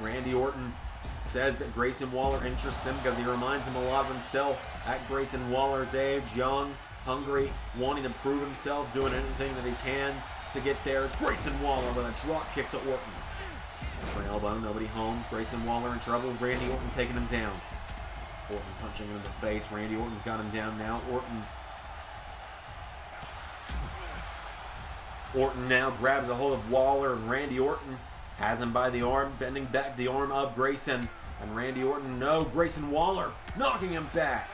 Randy Orton says that Grayson Waller interests him because he reminds him a lot of himself at Grayson Waller's age, young, hungry, wanting to prove himself, doing anything that he can to get there. As Grayson Waller with a drop kick to Orton. For an elbow, nobody home. Grayson Waller in trouble. Randy Orton taking him down. Orton punching him in the face. Randy Orton's got him down now. Orton now grabs a hold of Waller, and Randy Orton has him by the arm, bending back the arm of Grayson. And Randy Orton, no, Grayson Waller knocking him back.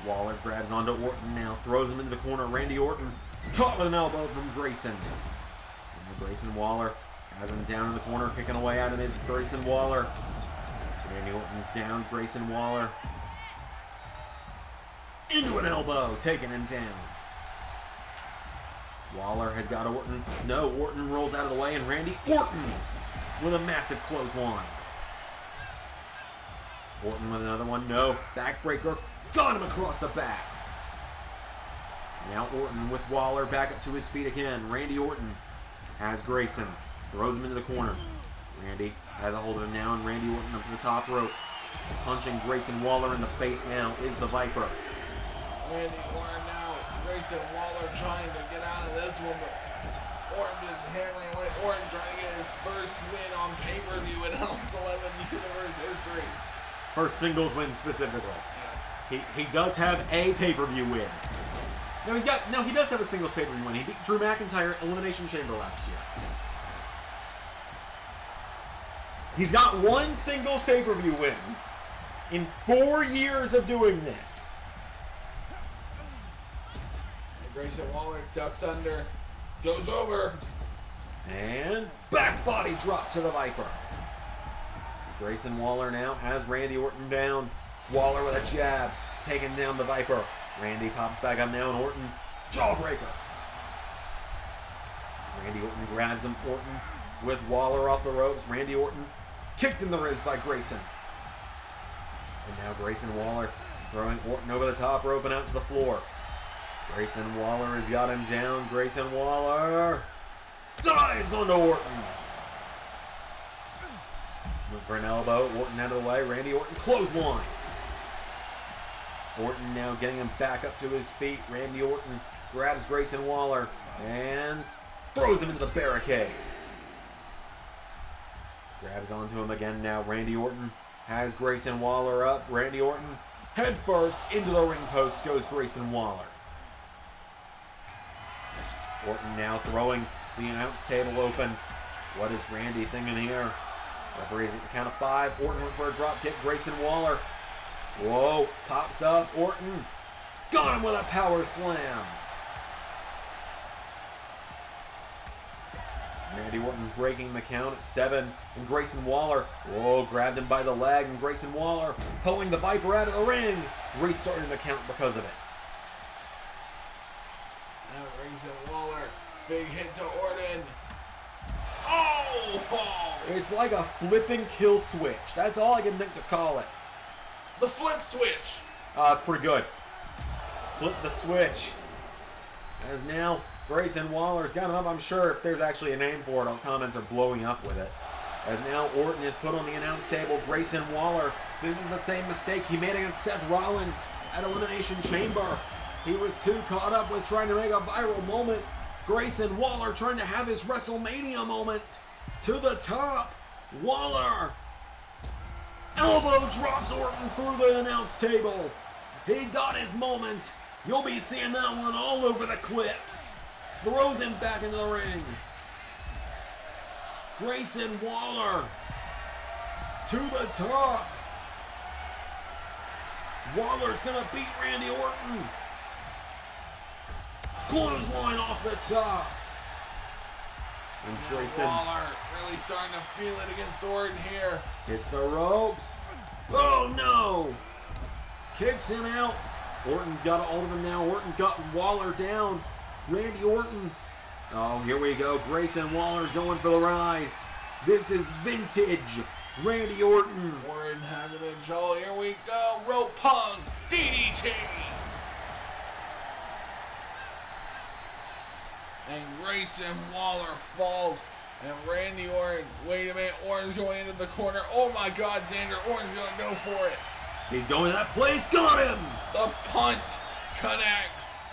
Waller grabs onto Orton now, throws him into the corner. Randy Orton caught with an elbow from Grayson. And Grayson Waller has him down in the corner, kicking away at him is Grayson Waller. Randy Orton's down, Grayson Waller into an elbow, taking him down. Waller has got Orton. No, Orton rolls out of the way, and Randy Orton with a massive clothesline. Orton with another one. No, backbreaker. Got him across the back. Now Orton with Waller back up to his feet again. Randy Orton has Grayson. Throws him into the corner. Randy has a hold of him now, and Randy Orton up to the top rope. Punching Grayson Waller in the face now is the Viper. Randy Orton now. Grayson Waller trying to get out of this one, but Orton just hammering away. Orton trying to get his first win on pay-per-view in House 11 Universe history. First singles win specifically. He does have a pay-per-view win. No, he does have a singles pay-per-view win. He beat Drew McIntyre at Elimination Chamber last year. He's got one singles pay-per-view win in 4 years of doing this. And Grayson Waller ducks under, goes over. And back body drop to the Viper. Grayson Waller now has Randy Orton down. Waller with a jab, taking down the Viper. Randy pops back up now, and Orton, jawbreaker. Randy Orton grabs him. Orton with Waller off the ropes. Randy Orton kicked in the ribs by Grayson. And now Grayson Waller throwing Orton over the top rope and out to the floor. Grayson Waller has got him down. Grayson Waller dives onto Orton. For an elbow, Orton out of the way. Randy Orton clothesline. Orton now getting him back up to his feet. Randy Orton grabs Grayson Waller and throws him into the barricade. Grabs onto him again now. Randy Orton has Grayson Waller up. Randy Orton head first into the ring post goes Grayson Waller. Orton now throwing the announce table open. What is Randy thinking here? Referee's at the count of 5. Orton went for a drop kick. Grayson Waller. Whoa, pops up. Orton got him with a power slam. Randy Orton breaking the count at 7. And Grayson Waller, whoa, grabbed him by the leg. And Grayson Waller pulling the Viper out of the ring. Restarting the count because of it. Now Grayson Waller, big hit to Orton. Oh! It's like a flipping kill switch. That's all I can think to call it. The flip switch. It's pretty good. Flip the switch. As now Grayson Waller's got him up. I'm sure if there's actually a name for it, our comments are blowing up with it. As now Orton is put on the announce table. Grayson Waller. This is the same mistake he made against Seth Rollins at Elimination Chamber. He was too caught up with trying to make a viral moment. Grayson Waller trying to have his WrestleMania moment. To the top. Waller. Elbow drops Orton through the announce table. He got his moment. You'll be seeing that one all over the clips. Throws him back into the ring. Grayson Waller to the top. Waller's gonna beat Randy Orton. Clothesline off the top. And Grayson Waller really starting to feel it against Orton here. hits the ropes. Oh no! Kicks him out. Orton's got a hold of him now. Orton's got Waller down. Randy Orton. Oh, here we go. Grayson Waller's going for the ride. This is vintage Randy Orton. Orton has a big show. Here we go. Rope punk. DDT. And Grayson Waller falls. And Randy Orton. Wait a minute. Orton's going into the corner. Oh my God, Xander. Orton's going to go for it. He's going to that place. Got him. The punt connects.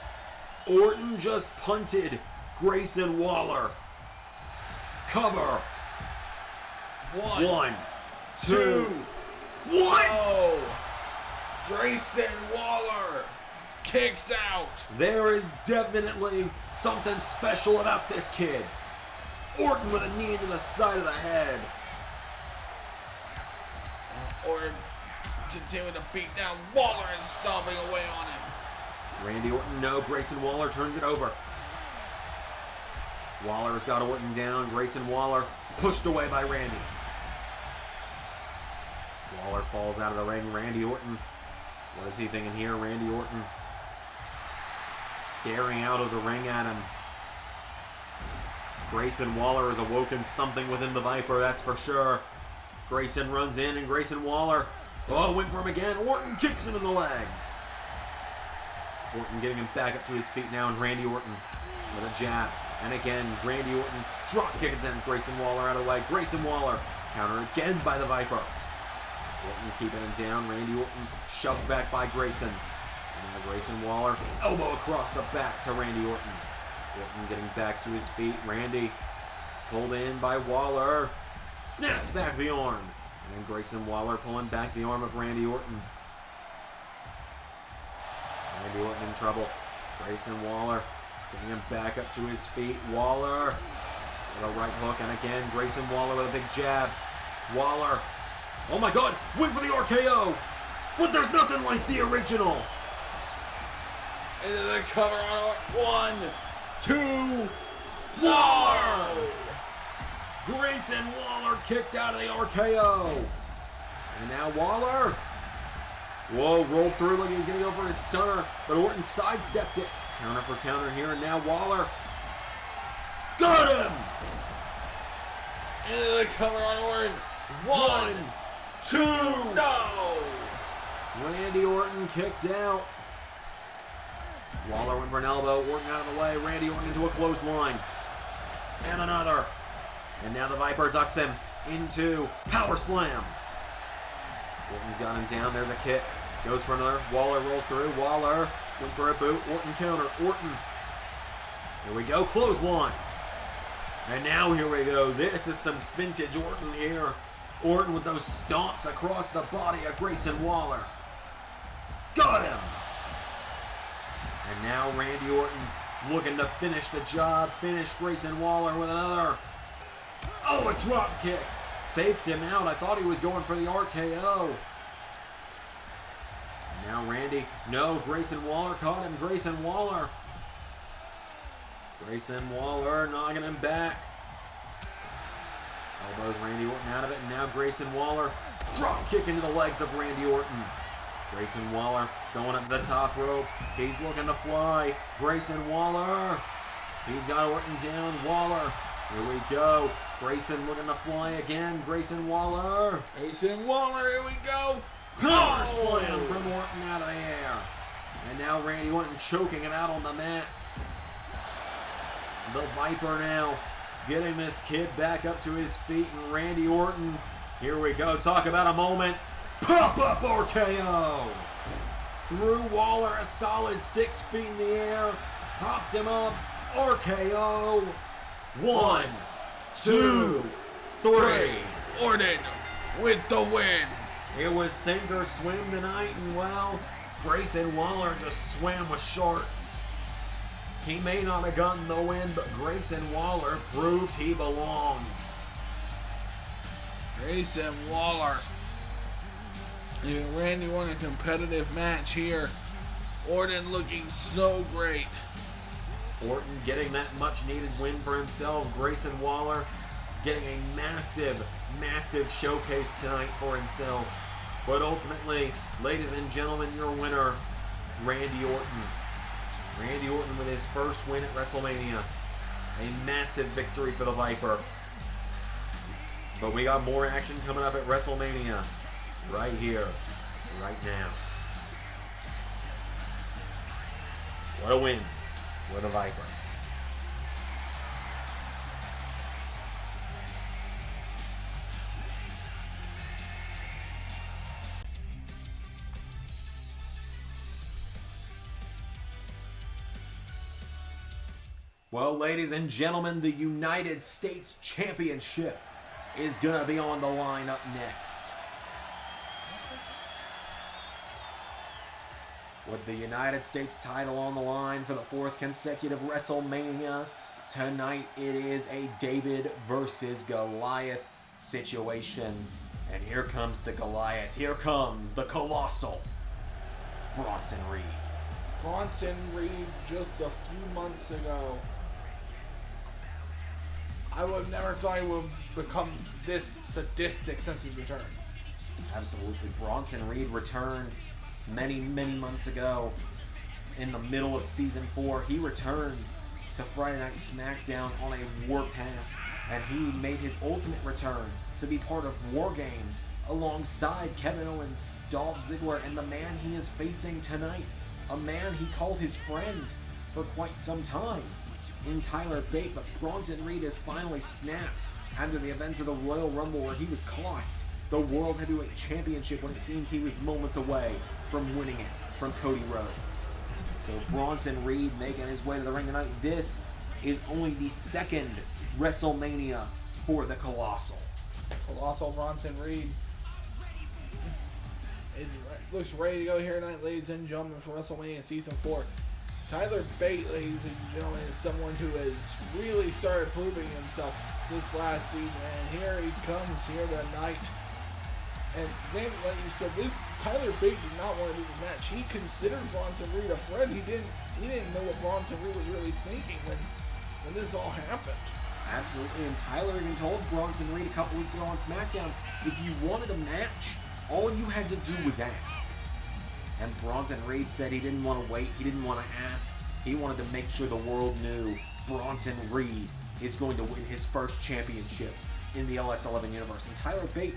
Orton just punted Grayson Waller. Cover. One, two. What? Oh. Grayson Waller kicks out. There is definitely something special about this kid. Orton with a knee to the side of the head. Orton continuing to beat down Waller and stomping away on him. Randy Orton, no. Grayson Waller turns it over. Waller's got Orton down. Grayson Waller pushed away by Randy. Waller falls out of the ring. Randy Orton. What is he thinking here? Randy Orton staring out of the ring at him. Grayson Waller has awoken something within the Viper, that's for sure. Grayson runs in and Grayson Waller, oh, went for him again. Orton kicks him in the legs. Orton getting him back up to his feet now, and Randy Orton with a jab. And again, Randy Orton drop kick against Grayson Waller out of the way. Grayson Waller counter again by the Viper. Orton keeping him down. Randy Orton shoved back by Grayson. And now Grayson Waller elbow across the back to Randy Orton. Orton getting back to his feet. Randy pulled in by Waller. Snaps back the arm. And then Grayson Waller pulling back the arm of Randy Orton. Randy Orton in trouble. Grayson Waller getting him back up to his feet. Waller with a right hook. And again, Grayson Waller with a big jab. Waller. Oh my God. Went for the RKO. But there's nothing like the original. Into the cover on 1, 2, Waller! Grayson Waller kicked out of the RKO. And now Waller. Whoa, rolled through like he was going to go for his stunner. But Orton sidestepped it. Counter for counter here. And now Waller. Got him! Into the cover on Orton. 1, 2, no! Randy Orton kicked out. Waller went for an elbow. Orton out of the way. Randy Orton into a clothesline. And another. And now the Viper ducks him into power slam. Orton's got him down. There's a kick. Goes for another. Waller rolls through. Waller went for a boot. Orton counter. Orton. Here we go. Clothesline. And now here we go. This is some vintage Orton here. Orton with those stomps across the body of Grayson Waller. Got him. And now Randy Orton looking to finish the job, finish Grayson Waller with another. Oh, a drop kick. Faked him out. I thought he was going for the RKO. Now Randy. No, Grayson Waller caught him. Grayson Waller. Grayson Waller knocking him back. Elbows Randy Orton out of it, and now Grayson Waller. Drop kick into the legs of Randy Orton. Grayson Waller going up the top rope. He's looking to fly. Grayson Waller. He's got Orton down. Waller. Here we go. Grayson looking to fly again. Grayson Waller. Grayson Waller, here we go. Power slam from Orton out of the air. And now Randy Orton choking it out on the mat. The Viper now getting this kid back up to his feet. And Randy Orton, here we go. Talk about a moment. Pop-up RKO. Threw Waller a solid 6 feet in the air. Popped him up. RKO. 1, 2, 3. Orton with the win. It was sink or swim tonight, and well, Grayson Waller just swam with sharks. He may not have gotten the win, but Grayson Waller proved he belongs. Grayson Waller. Randy won a competitive match here. Orton looking so great. Orton getting that much needed win for himself. Grayson Waller getting a massive, massive showcase tonight for himself. But ultimately, ladies and gentlemen, your winner, Randy Orton. Randy Orton with his first win at WrestleMania. A massive victory for the Viper. But we got more action coming up at WrestleMania. Right here, right now. What a win for the Viper. Well, ladies and gentlemen, the United States Championship is going to be on the line up next. With the United States title on the line for the 4th consecutive WrestleMania, tonight it is a David versus Goliath situation. And here comes the Goliath. Here comes the colossal Bronson Reed. Bronson Reed just a few months ago. I would have never thought he would become this sadistic since his return. Absolutely. Bronson Reed returned many months ago in the middle of season 4. He returned to Friday Night SmackDown on a warpath, and he made his ultimate return to be part of War Games alongside Kevin Owens, Dolph Ziggler, and the man he is facing tonight, a man he called his friend for quite some time in Tyler Bate. But Bronson Reed has finally snapped after the events of the Royal Rumble, where he was cost the World Heavyweight Championship when it seemed he was moments away from winning it from Cody Rhodes. So Bronson Reed making his way to the ring tonight. This is only the 2nd WrestleMania for the Colossal. Colossal Bronson Reed looks ready to go here tonight, ladies and gentlemen, for WrestleMania Season 4. Tyler Bate, ladies and gentlemen, is someone who has really started proving himself this last season, and here he comes here tonight. And Zayn, like you said, Tyler Bate did not want to do this match. He considered Bronson Reed a friend. He didn't know what Bronson Reed was really thinking when this all happened. Absolutely, and Tyler even told Bronson Reed a couple weeks ago on SmackDown, if you wanted a match, all you had to do was ask. And Bronson Reed said he didn't want to wait, he didn't want to ask. He wanted to make sure the world knew Bronson Reed is going to win his first championship in the LS11 universe. And Tyler Bate,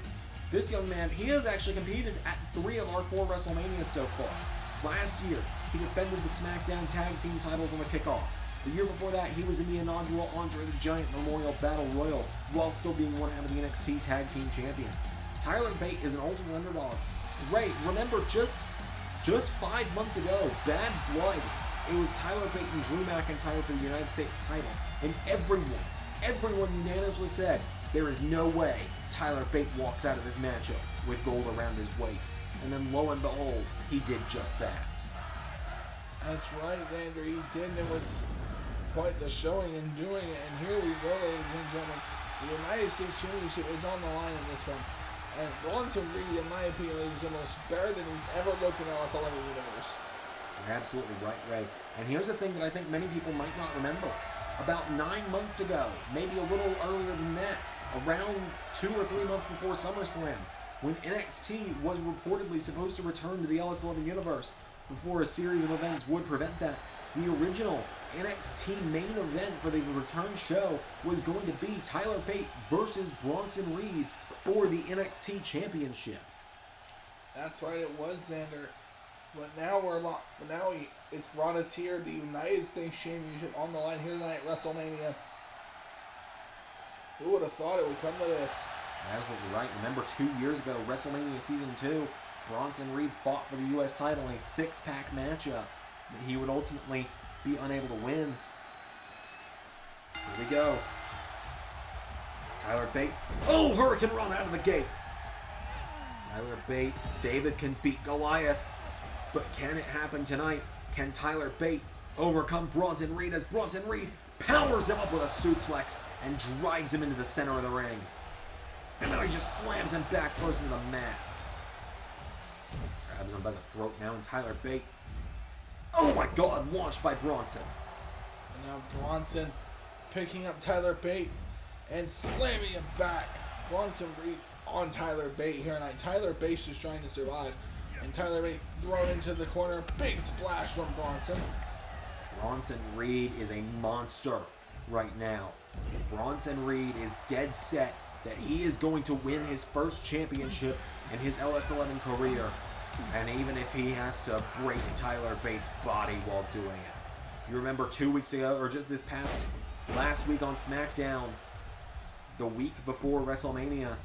this young man, he has actually competed at 3 of our 4 WrestleManias so far. Last year, he defended the SmackDown Tag Team titles on the kickoff. The year before that, he was in the inaugural Andre the Giant Memorial Battle Royal while still being one half of the NXT Tag Team Champions. Tyler Bate is an ultimate underdog. Ray, remember just 5 months ago, Bad Blood, it was Tyler Bate and Drew McIntyre for the United States title. And everyone unanimously said, there is no way Tyler Bate walks out of this matchup with gold around his waist. And then lo and behold, he did just that. That's right, Xander, he did. quite the showing in doing it. And here we go, ladies and gentlemen. The United States Championship is on the line in this one. And Bronson Reed, in my opinion, ladies and gentlemen, is better than he's ever looked in the last 11 universe. You're absolutely right, Ray. And here's the thing that I think many people might not remember. About 9 months ago, maybe a little earlier than that, around 2 or 3 months before SummerSlam, when NXT was reportedly supposed to return to the LS11 universe before a series of events would prevent that, the original NXT main event for the return show was going to be Tyler Bate versus Bronson Reed for the NXT Championship. That's right, it was, Xander. But now it's brought us here, the United States Championship on the line here tonight at WrestleMania. Who would have thought it would come to this? Absolutely right. Remember 2 years ago, WrestleMania Season 2, Bronson Reed fought for the U.S. title in a six-pack matchup that he would ultimately be unable to win. Here we go. Tyler Bate. Oh, Hurricane Run out of the gate. Tyler Bate. David can beat Goliath. But can it happen tonight? Can Tyler Bate overcome Bronson Reed as Bronson Reed powers him up with a suplex and drives him into the center of the ring? And now he just slams him back first into the mat. Grabs him by the throat now, and Tyler Bate. Oh my God, launched by Bronson. And now Bronson picking up Tyler Bate and slamming him back. Bronson Reed on Tyler Bate here tonight. Tyler Bate's just trying to survive. And Tyler Bate thrown into the corner. Big splash from Bronson. Bronson Reed is a monster right now. Bronson Reed is dead set that he is going to win his first championship in his LS11 career. And even if he has to break Tyler Bate's body while doing it. You remember 2 weeks ago, or just last week on SmackDown, the week before WrestleMania,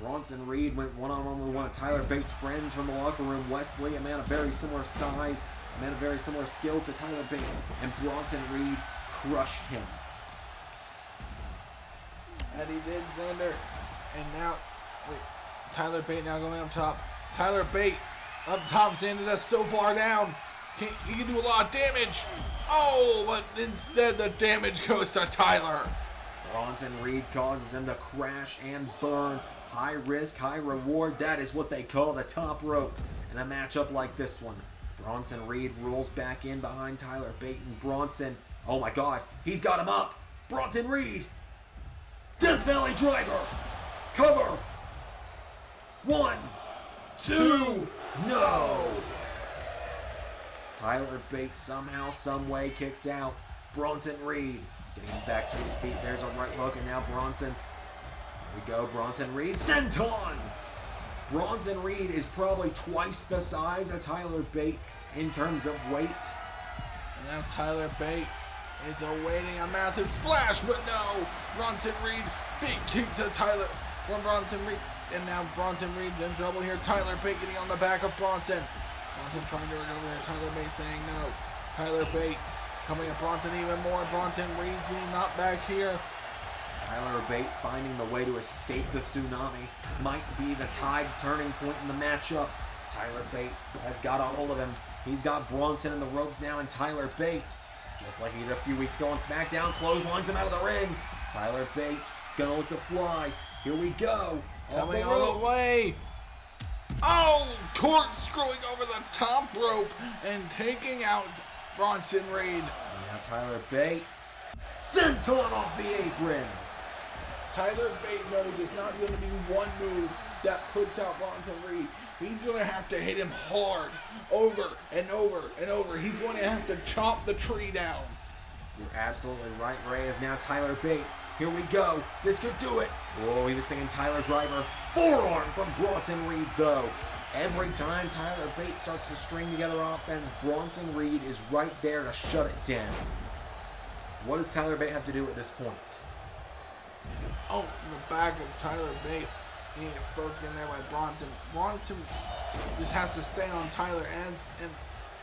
Bronson Reed went one-on-one with one of Tyler Bate's friends from the locker room, Wesley, a man of very similar size, a man of very similar skills to Tyler Bate, and Bronson Reed crushed him. And he did, Xander. And now, Tyler Bate now going up top. Tyler Bate up top, Xander, that's so far down. He can do a lot of damage. Oh, but instead the damage goes to Tyler. Bronson Reed causes him to crash and burn. High risk, high reward. That is what they call the top rope in a matchup like this one. Bronson Reed rolls back in behind Tyler Bate, and Bronson, oh my God, he's got him up. Bronson Reed. Death Valley Driver. Cover. 1, 2, no. Tyler Bate somehow, someway kicked out. Bronson Reed getting back to his feet. There's a right hook, and now Bronson. Here we go, Bronson Reed. Senton! Bronson Reed is probably twice the size of Tyler Bate in terms of weight. And now Tyler Bate is awaiting a massive splash, but no! Bronson Reed, big kick to Tyler from Bronson Reed. And now Bronson Reed's in trouble here. Tyler Bate getting on the back of Bronson. Bronson trying to run over there. Tyler Bate saying no. Tyler Bate coming at Bronson even more. Bronson Reed's being knocked back here. Tyler Bate finding the way to escape the tsunami might be the tide turning point in the matchup. Tyler Bate has got a hold of him. He's got Bronson in the ropes now, and Tyler Bate, just like he did a few weeks ago on SmackDown, clotheslines him out of the ring. Tyler Bate gonna look to fly. Here we go. Coming all the way. Oh, corkscrewing over the top rope and taking out Bronson Reed. And now Tyler Bate. Senton off the apron. Tyler Bate knows it's not going to be one move that puts out Bronson Reed. He's going to have to hit him hard over and over and over. He's going to have to chop the tree down. You're absolutely right, Ray. Is now Tyler Bate. Here we go. This could do it. Oh, he was thinking Tyler Driver. Forearm from Bronson Reed, though. Every time Tyler Bate starts to string together offense, Bronson Reed is right there to shut it down. What does Tyler Bate have to do at this point? Oh, the back of Tyler Bate being exposed again there by Bronson. Bronson just has to stay on Tyler. And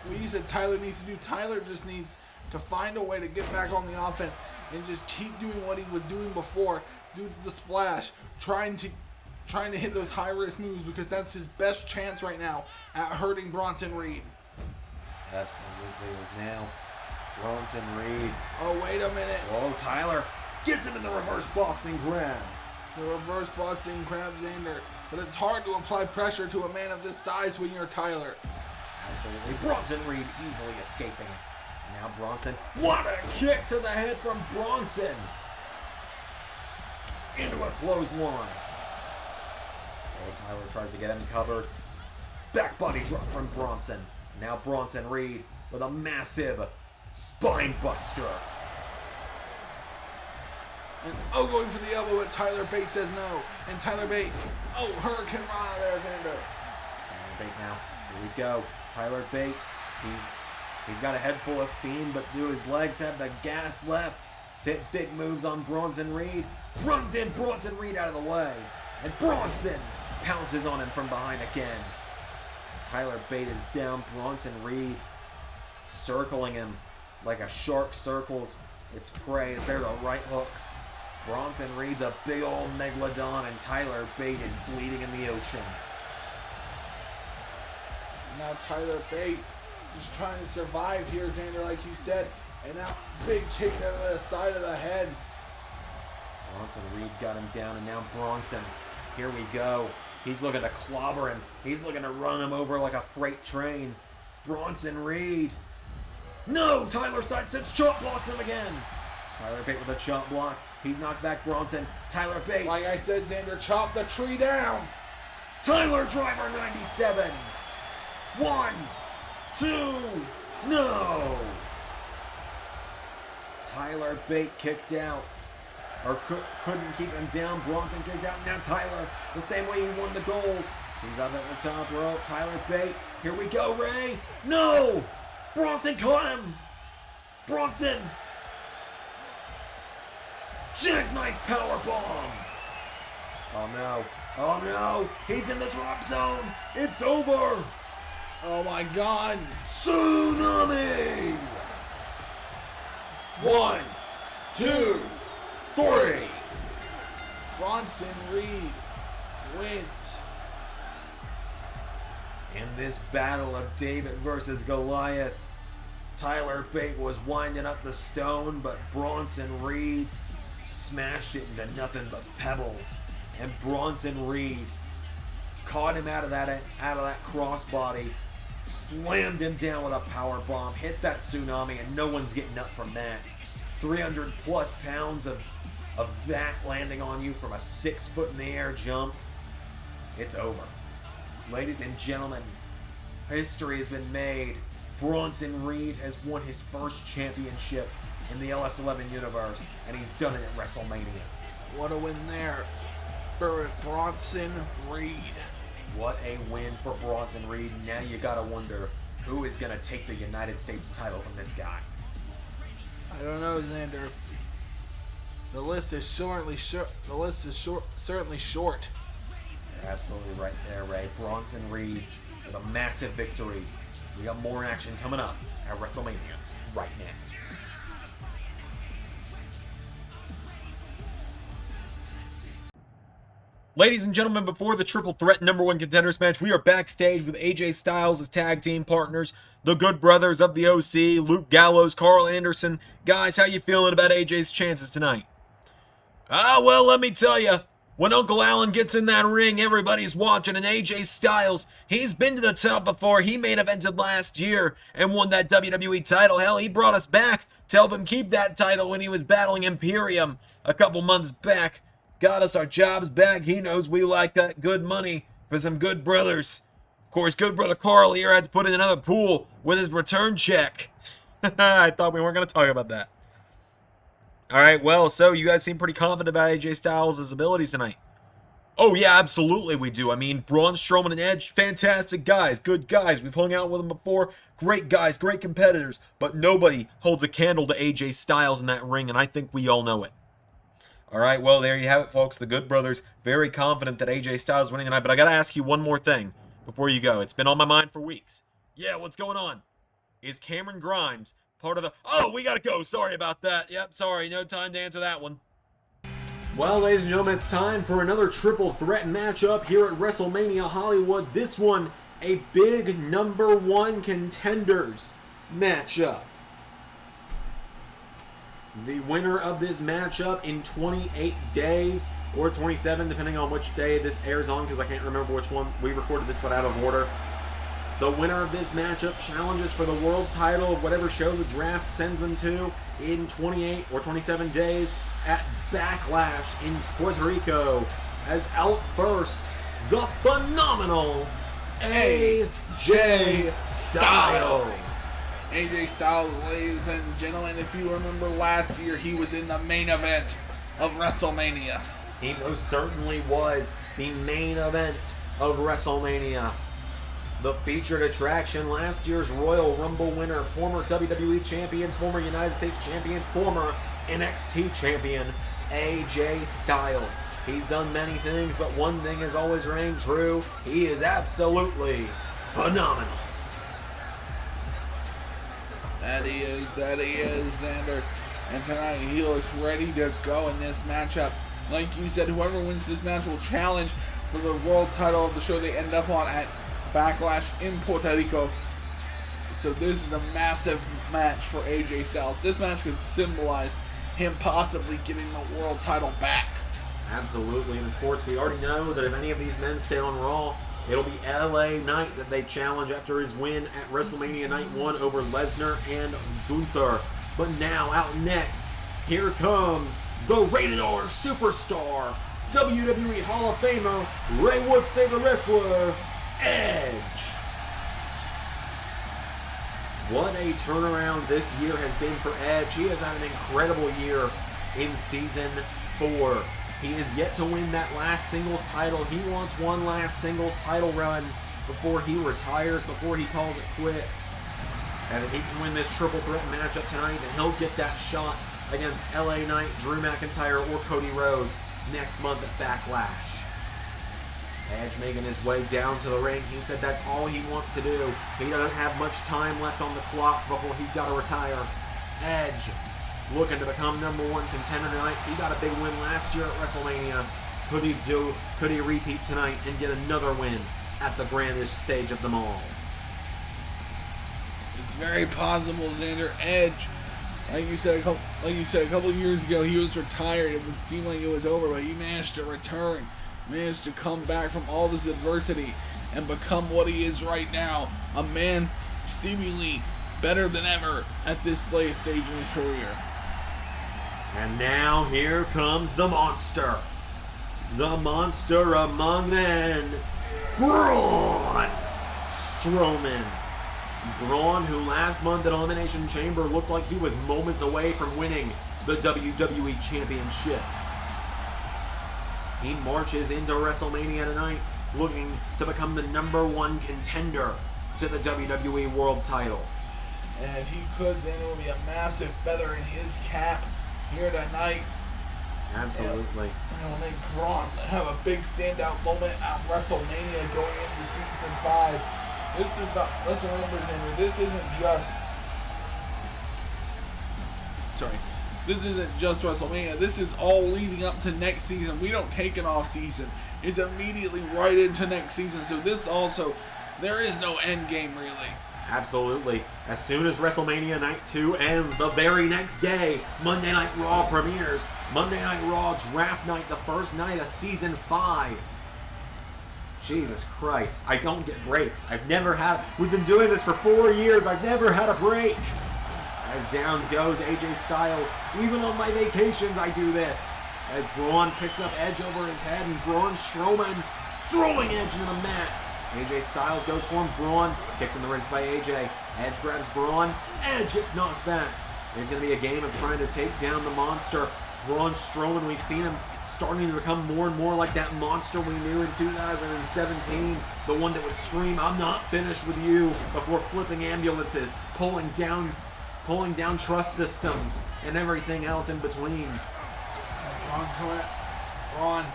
what you said Tyler needs to do, Tyler just needs to find a way to get back on the offense and just keep doing what he was doing before. Do the splash, trying to hit those high-risk moves, because that's his best chance right now at hurting Bronson Reed. Absolutely is now Bronson Reed. Oh, wait a minute. Whoa, Tyler gets him in the reverse Boston grab. The reverse Boston grabs Xander, but it's hard to apply pressure to a man of this size when you're Tyler. Absolutely. Bronson Reed easily escaping. Now Bronson. What a kick to the head from Bronson. Into a clothesline. Oh, Tyler tries to get him covered. Back body drop from Bronson. Now Bronson Reed with a massive spine buster. And going for the elbow, but Tyler Bate says no. And Tyler Bate, Hurricane Rana there, Xander. Tyler Bate now. Here we go. Tyler Bate. He's got a head full of steam, but do his legs have the gas left to hit big moves on Bronson Reed? Runs in Bronson Reed out of the way. And Bronson pounces on him from behind again. Tyler Bate is down. Bronson Reed circling him like a shark circles its prey. Is there a right hook? Bronson Reed's a big old megalodon, and Tyler Bate is bleeding in the ocean. Now Tyler Bate just trying to survive here, Xander, like you said. And now big kick to the side of the head. Bronson Reed's got him down, and now Bronson. Here we go. He's looking to clobber him. He's looking to run him over like a freight train. Bronson Reed. No! Tyler sidesteps, chop blocks him again. Tyler Bate with a chop block. He's knocked back Bronson. Tyler Bate. Like I said, Xander, chop the tree down. Tyler Driver 97. 1, 2, no! Tyler Bate kicked out. Or couldn't keep him down. Bronson kicked out. Now Tyler, the same way he won the gold. He's up at the top rope. Tyler Bate. Here we go, Ray. No! Bronson caught him. Bronson. Jackknife powerbomb. Oh no. Oh no. He's in the drop zone. It's over. Oh my God. Tsunami. 1, 2, 3. Bronson Reed wins. In this battle of David versus Goliath, Tyler Bate was winding up the stone, but Bronson Reed smashed it into nothing but pebbles. And Bronson Reed caught him out of that crossbody, slammed him down with a power bomb, hit that tsunami, and no one's getting up from that. 300 plus pounds of that landing on you from a 6 foot in the air jump. It's over. Ladies and gentlemen, history has been made. Bronson Reed has won his first championship in the LS11 universe, and he's done it at WrestleMania. What a win there for Bronson Reed. What a win for Bronson Reed. Now you gotta wonder who is gonna take the United States title from this guy. I don't know, Xander. The list is certainly short. You're absolutely right there, Ray. Bronson Reed with a massive victory. We got more action coming up at WrestleMania right now. Ladies and gentlemen, before the Triple Threat #1 Contenders match, we are backstage with AJ Styles as tag team partners, the Good Brothers of the OC, Luke Gallows, Carl Anderson. Guys, how you feeling about AJ's chances tonight? Well, let me tell you, when Uncle Allen gets in that ring, everybody's watching, and AJ Styles, he's been to the top before. He main evented last year and won that WWE title. Hell, he brought us back to help him keep that title when he was battling Imperium a couple months back. Got us our jobs back. He knows we like that good money for some good brothers. Of course, good brother Carl here had to put in another pool with his return check. I thought we weren't going to talk about that. All right, well, so you guys seem pretty confident about AJ Styles' abilities tonight. Oh, yeah, absolutely we do. I mean, Braun, Strowman, and Edge, fantastic guys, good guys. We've hung out with them before. Great guys, great competitors. But nobody holds a candle to AJ Styles in that ring, and I think we all know it. All right, well, there you have it, folks. The Good Brothers, very confident that AJ Styles is winning tonight. But I got to ask you one more thing before you go. It's been on my mind for weeks. Yeah, what's going on? Is Cameron Grimes part of the... Oh, we got to go. Sorry about that. Yep, sorry. No time to answer that one. Well, ladies and gentlemen, it's time for another triple threat matchup here at WrestleMania Hollywood. This one, a big #1 contenders matchup. The winner of this matchup in 28 days, or 27, depending on which day this airs on, because I can't remember which one. We recorded this one out of order. The winner of this matchup challenges for the world title of whatever show the draft sends them to in 28 or 27 days at Backlash in Puerto Rico. As out first, the phenomenal AJ Styles. AJ Styles, ladies and gentlemen, if you remember last year, he was in the main event of WrestleMania. He most certainly was the main event of WrestleMania. The featured attraction, last year's Royal Rumble winner, former WWE Champion, former United States Champion, former NXT Champion, AJ Styles. He's done many things, but one thing has always remained true. He is absolutely phenomenal. That he is, Xander. And tonight he looks ready to go in this matchup. Like you said, whoever wins this match will challenge for the world title of the show they end up on at Backlash in Puerto Rico. So this is a massive match for AJ Styles. This match could symbolize him possibly getting the world title back. Absolutely, and of course we already know that if any of these men stay on Raw, it'll be LA Knight that they challenge after his win at WrestleMania Night 1 over Lesnar and Gunther. But now, out next, here comes the Rated R Superstar, WWE Hall of Famer, Ray Wood's favorite wrestler, Edge. What a turnaround this year has been for Edge. He has had an incredible year in Season 4. He is yet to win that last singles title. He wants one last singles title run before he retires, before he calls it quits. And if he can win this triple threat matchup tonight, then he'll get that shot against LA Knight, Drew McIntyre, or Cody Rhodes next month at Backlash. Edge making his way down to the ring. He said that's all he wants to do. He doesn't have much time left on the clock before he's got to retire. Edge looking to become #1 contender tonight. He got a big win last year at WrestleMania. Could he repeat tonight and get another win at the grandest stage of them all? It's very possible, Xander. Edge, like you said a couple of years ago, he was retired. It would seem like it was over, but he managed to return, managed to come back from all this adversity and become what he is right now, a man seemingly better than ever at this late stage in his career. And now here comes the monster. The monster among men, Braun Strowman. Braun, who last month at Elimination Chamber looked like he was moments away from winning the WWE Championship. He marches into WrestleMania tonight looking to become the #1 contender to the WWE World title. And if he could, then it would be a massive feather in his cap here tonight. Absolutely. And it'll make Braun have a big standout moment at WrestleMania going into Season 5. This is not, let's remember, Xander, this isn't just WrestleMania. This is all leading up to next season. We don't take an off season. It's immediately right into next season. So this also, there is no end game really. Absolutely. As soon as WrestleMania Night 2 ends, the very next day, Monday Night Raw premieres. Monday Night Raw Draft Night, the first night of Season 5. Jesus Christ, I don't get breaks. We've been doing this for 4 years, I've never had a break. As down goes AJ Styles. Even on my vacations, I do this. As Braun picks up Edge over his head, and Braun Strowman throwing Edge into the mat. AJ Styles goes for him. Braun kicked in the ribs by AJ. Edge grabs Braun. Edge gets knocked back. It's going to be a game of trying to take down the monster. Braun Strowman, we've seen him starting to become more and more like that monster we knew in 2017. The one that would scream, "I'm not finished with you," before flipping ambulances, pulling down trust systems, and everything else in between. Braun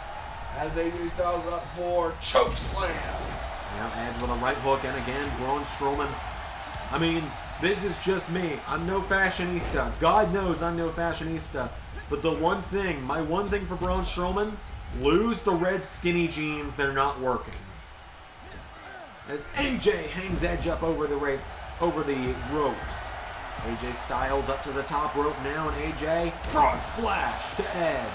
has AJ Styles up for choke slam. Now Edge with a right hook, and again, Braun Strowman. I mean, this is just me. I'm no fashionista. God knows I'm no fashionista. But my one thing for Braun Strowman, lose the red skinny jeans, they're not working. As AJ hangs Edge up over the ropes. AJ Styles up to the top rope now, and AJ frog splash to Edge.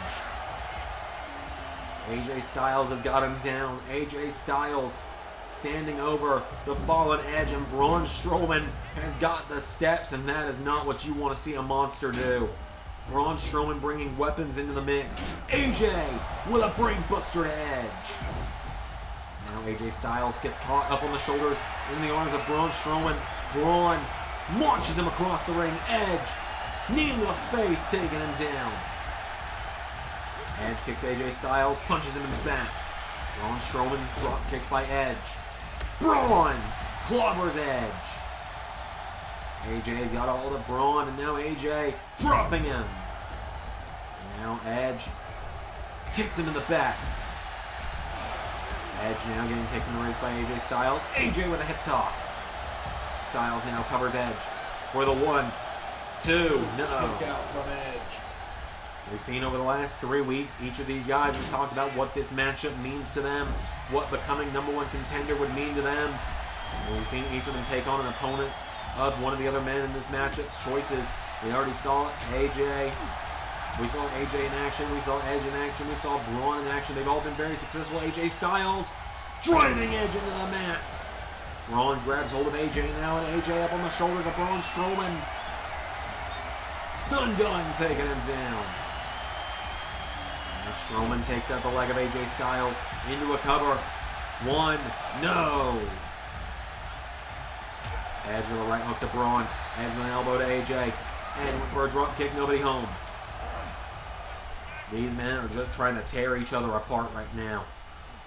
AJ Styles has got him down. AJ Styles standing over the fallen Edge, and Braun Strowman has got the steps, and that is not what you want to see a monster do. Braun Strowman bringing weapons into the mix. AJ with a brainbuster to Edge. Now AJ Styles gets caught up on the shoulders in the arms of Braun Strowman. Braun launches him across the ring. Edge, knee to the face, taking him down. Edge kicks AJ Styles, punches him in the back. Braun Strowman drop kicked by Edge. Braun clobbers Edge. AJ's got a hold of Braun, and now AJ dropping him. And now Edge kicks him in the back. Edge now getting kicked in the ribs by AJ Styles. AJ with a hip toss. Styles now covers Edge for the 1, 2, no. Kick out from Edge. We've seen over the last 3 weeks, each of these guys has talked about what this matchup means to them, what becoming #1 contender would mean to them. And we've seen each of them take on an opponent of one of the other men in this matchup's choices. We already saw AJ. We saw AJ in action. We saw Edge in action. We saw Braun in action. They've all been very successful. AJ Styles driving Edge into the mat. Braun grabs hold of AJ now, and AJ up on the shoulders of Braun Strowman. Stun gun taking him down. Now Strowman takes out the leg of AJ Styles into a cover. 1, no. Edge with a right hook to Braun. Edge with an elbow to AJ. Edge went for a drop kick, nobody home. These men are just trying to tear each other apart right now.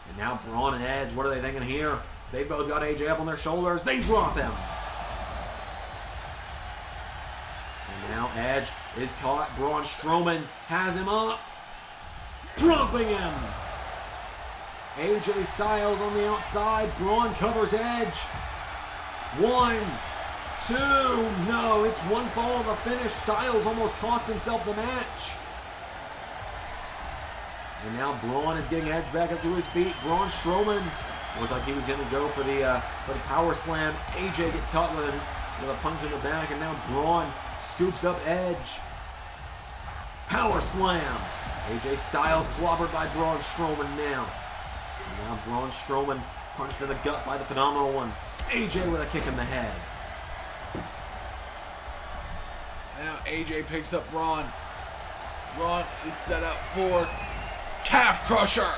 And now Braun and Edge, what are they thinking here? They've both got AJ up on their shoulders. They drop him. And now Edge is caught. Braun Strowman has him up. Dropping him. AJ Styles on the outside. Braun covers Edge. 1, 2, no. It's one fall of the finish. Styles almost cost himself the match. And now Braun is getting Edge back up to his feet. Braun Strowman looked like he was going to go for the power slam. AJ gets caught with a punch in the back, and now Braun scoops up Edge. Power slam. AJ Styles clobbered by Braun Strowman now. And now Braun Strowman punched in the gut by the Phenomenal One. AJ with a kick in the head. Now AJ picks up Braun. Braun is set up for Calf Crusher.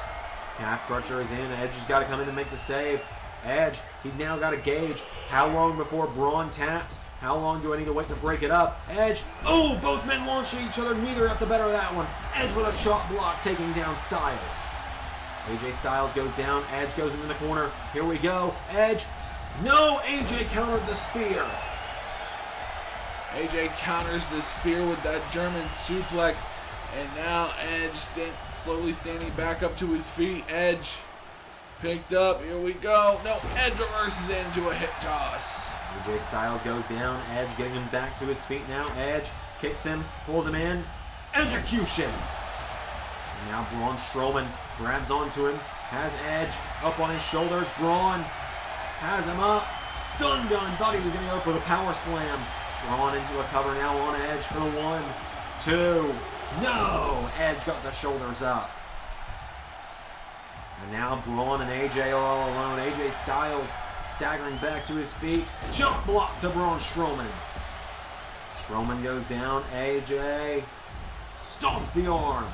Calf Crusher is in. Edge has got to come in and make the save. Edge, he's now got to gauge how long before Braun taps. How long do I need to wait to break it up? Edge, oh, both men launch at each other. Neither got the better of that one. Edge with a chop block taking down Styles. AJ Styles goes down. Edge goes into the corner. Here we go. Edge, no, AJ countered the spear. AJ counters the spear with that German suplex. And now Edge slowly standing back up to his feet. Edge picked up. Here we go. No, Edge reverses into a hip toss. AJ Styles goes down. Edge getting him back to his feet now. Edge kicks him, pulls him in. Execution. And now Braun Strowman grabs onto him. Has Edge up on his shoulders. Braun has him up. Stun gun. Thought he was going to go for the power slam. Braun into a cover now on Edge for the 1, 2. No! Edge got the shoulders up. And now Braun and AJ are all alone. AJ Styles staggering back to his feet. Jump block to Braun Strowman. Strowman goes down. AJ stomps the arm.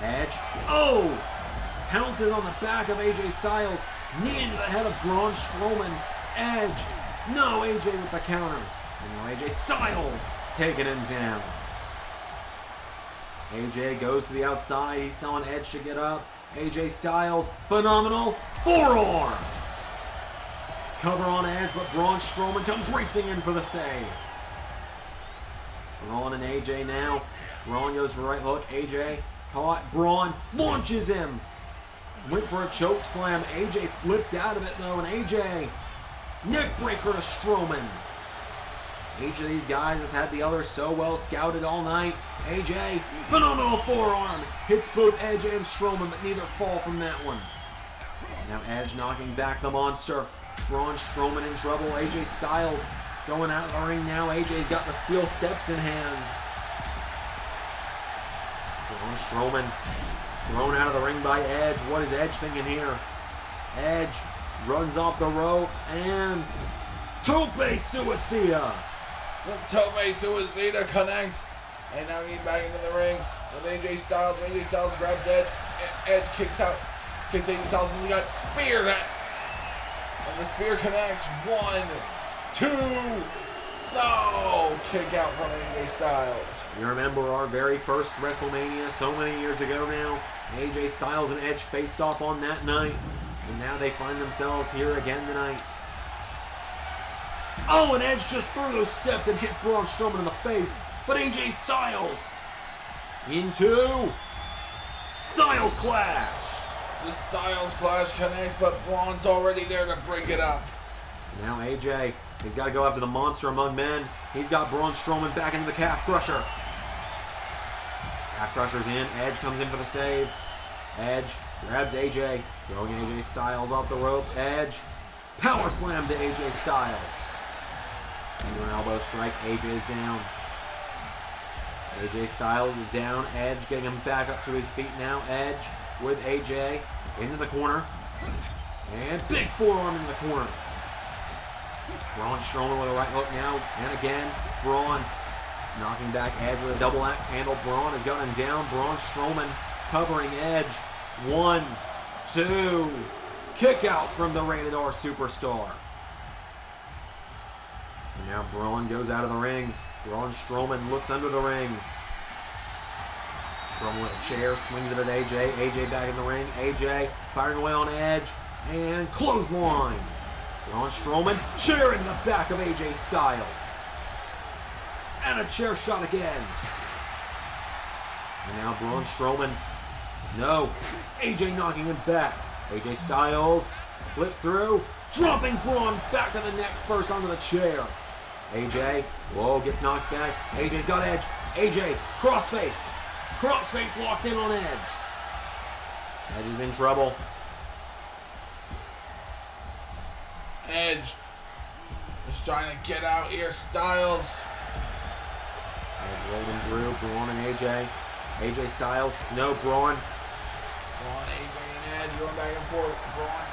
Edge, oh! Pounces on the back of AJ Styles. Knee into the head of Braun Strowman. Edge, no, AJ with the counter. And now AJ Styles taking him down. AJ goes to the outside. He's telling Edge to get up. AJ Styles, phenomenal forearm. Cover on Edge, but Braun Strowman comes racing in for the save. Braun and AJ now. Braun goes for a right hook. AJ caught. Braun launches him. Went for a choke slam. AJ flipped out of it though, and AJ neck breaker to Strowman. Each of these guys has had the other so well scouted all night. AJ, phenomenal forearm. Hits both Edge and Strowman, but neither fall from that one. Now Edge knocking back the monster. Braun Strowman in trouble. AJ Styles going out of the ring now. AJ's got the steel steps in hand. Braun Strowman thrown out of the ring by Edge. What is Edge thinking here? Edge runs off the ropes and Tope Suicida. The Tope Suicida connects. And now he's back into the ring with AJ Styles. AJ Styles grabs Edge. Edge kicks AJ Styles, and he got speared. And the spear connects. 1, 2, no! Kick out from AJ Styles. You remember our very first WrestleMania so many years ago now? AJ Styles and Edge faced off on that night. And now they find themselves here again tonight. Oh, and Edge just threw those steps and hit Braun Strowman in the face. But AJ Styles into Styles Clash. The Styles Clash connects, but Braun's already there to break it up. Now AJ, he's got to go after the monster among men. He's got Braun Strowman back into the calf crusher. Calf crusher's in. Edge comes in for the save. Edge grabs AJ, throwing AJ Styles off the ropes. Edge power slam to AJ Styles. Into an elbow strike. AJ's down. AJ Styles is down. Edge getting him back up to his feet now. Edge with AJ into the corner. And big forearm in the corner. Braun Strowman with a right hook now. And again, Braun knocking back Edge with a double axe handle. Braun has got him down. Braun Strowman covering Edge. 1, 2. Kick out from the Rated R Superstar. And now Braun goes out of the ring. Braun Strowman looks under the ring. Strowman with a chair, swings it at AJ. AJ back in the ring. AJ firing away on Edge. And clothesline. Braun Strowman, chair into the back of AJ Styles. And a chair shot again. And now Braun Strowman. No. AJ knocking him back. AJ Styles flips through. Dropping Braun back of the neck first onto the chair. AJ, whoa, gets knocked back. AJ's got Edge. AJ, crossface. Crossface locked in on Edge. Edge is in trouble. Edge is trying to get out here. Styles. Edge rolled him through. Braun and AJ. AJ Styles. No, Braun. Braun, AJ, and Edge going back and forth. Braun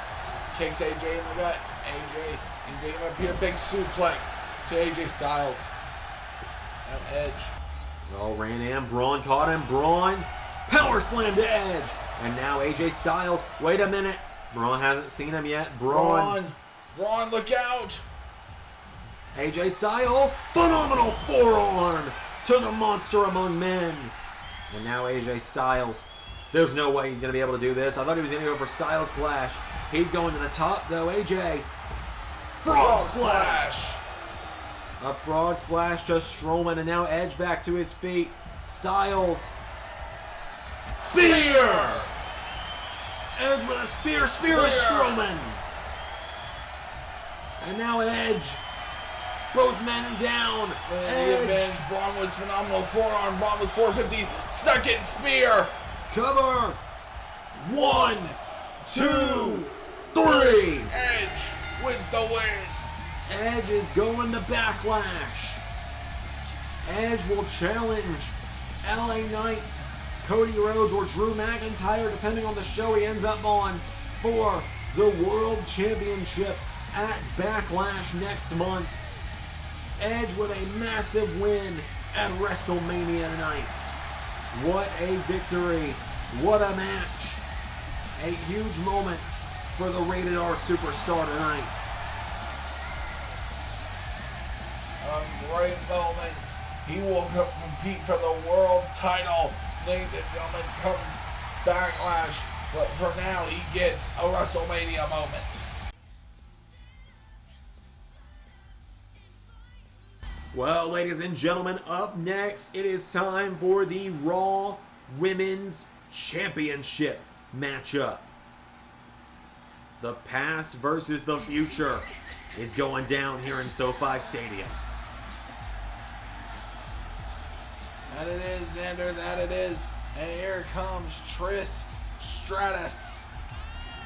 kicks AJ in the gut. AJ, he's taking him up here. Big suplex to AJ Styles. Now Edge. Oh, ran in. Braun caught him. Braun power slam to Edge. And now AJ Styles. Wait a minute. Braun hasn't seen him yet. Braun, look out. AJ Styles. Phenomenal forearm to the monster among men. And now AJ Styles. There's no way he's going to be able to do this. I thought he was going to go for Styles Clash. He's going to the top, though. AJ. Frog Splash. A frog splash to Strowman, and now Edge back to his feet. Styles. Spear! Edge with a spear. Spear is Strowman. And now Edge. Both men down. Edge. Braun was phenomenal. Forearm. Braun with 450. Second spear. Cover. 1, 2, 3. Edge with the win. Edge is going to Backlash. Edge will challenge LA Knight, Cody Rhodes, or Drew McIntyre, depending on the show he ends up on, for the World Championship at Backlash next month. Edge with a massive win at WrestleMania Night. What a victory. What a match. A huge moment for the Rated R Superstar tonight. A great moment. He will compete for the world title. Ladies and gentlemen, come Backlash. But for now, he gets a WrestleMania moment. Well, ladies and gentlemen, up next, it is time for the Raw Women's Championship matchup. The past versus the future is going down here in SoFi Stadium. That it is, Xander, that it is. And here comes Trish Stratus.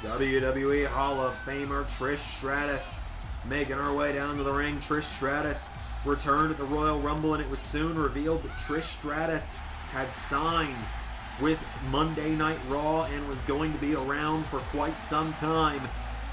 WWE Hall of Famer Trish Stratus Making her way down to the ring, Trish Stratus returned at the Royal Rumble, and it was soon revealed that Trish Stratus had signed with Monday Night Raw and was going to be around for quite some time.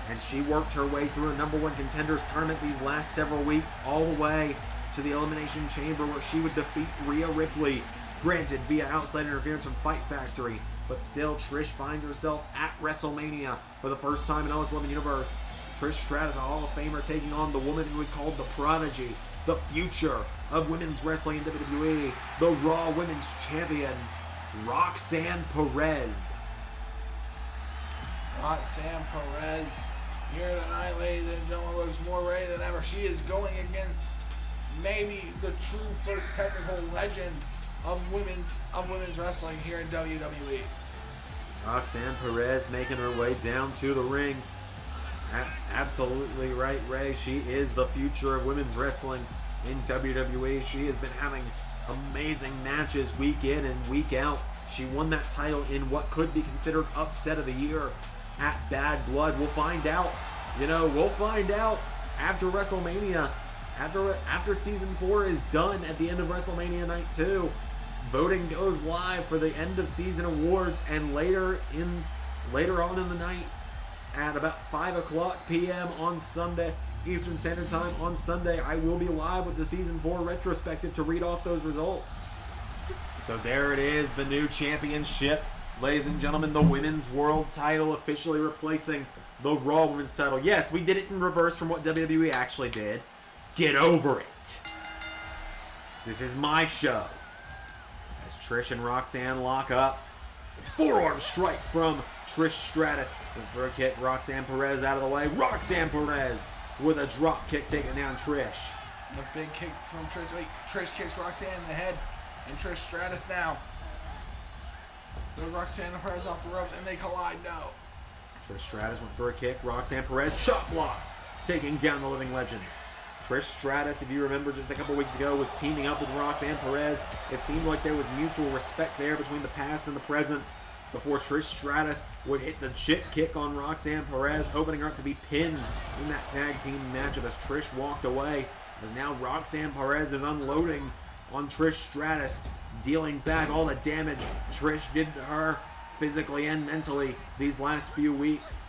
And she worked her way through a #1 Contenders tournament these last several weeks, all the way to the Elimination Chamber, where she would defeat Rhea Ripley, granted via outside interference from Fight Factory. But still, Trish finds herself at WrestleMania for the first time in LS11 Universe. Trish Stratus, a Hall of Famer, taking on the woman who is called the Prodigy, the future of women's wrestling in WWE, the Raw Women's Champion, Roxanne Perez. Roxanne Perez here tonight, ladies and gentlemen, looks more ready than ever. She is going against maybe the true first technical legend of women's wrestling here in WWE. Roxanne Perez making her way down to the ring. Absolutely right, Ray. She is the future of women's wrestling in WWE. She has been having amazing matches week in and week out. She won that title in what could be considered upset of the year at Bad Blood. We'll find out. We'll find out after WrestleMania. After season 4 is done at the end of WrestleMania Night 2. Voting goes live for the end of season awards, and later on in the night at about 5 p.m. on Sunday, Eastern Standard Time on Sunday, I will be live with the season 4 retrospective to read off those results. So there it is, the new championship. Ladies and gentlemen, the women's world title officially replacing the Raw women's title. Yes, we did it in reverse from what WWE actually did. Get over it. This is my show. As Trish and Roxanne lock up. Forearm strike from Trish Stratus. For a kick, Roxanne Perez out of the way. Roxanne Perez with a drop kick taking down Trish. The big kick from Trish. Wait, Trish kicks Roxanne in the head. And Trish Stratus now. Throws Roxanne Perez off the ropes and they collide now. Trish Stratus went for a kick. Roxanne Perez chop block. Taking down the living legend. Trish Stratus, if you remember just a couple weeks ago, was teaming up with Roxanne Perez. It seemed like there was mutual respect there between the past and the present before Trish Stratus would hit the chip kick on Roxanne Perez, opening her up to be pinned in that tag team matchup as Trish walked away. As now Roxanne Perez is unloading on Trish Stratus, dealing back all the damage Trish did to her physically and mentally these last few weeks.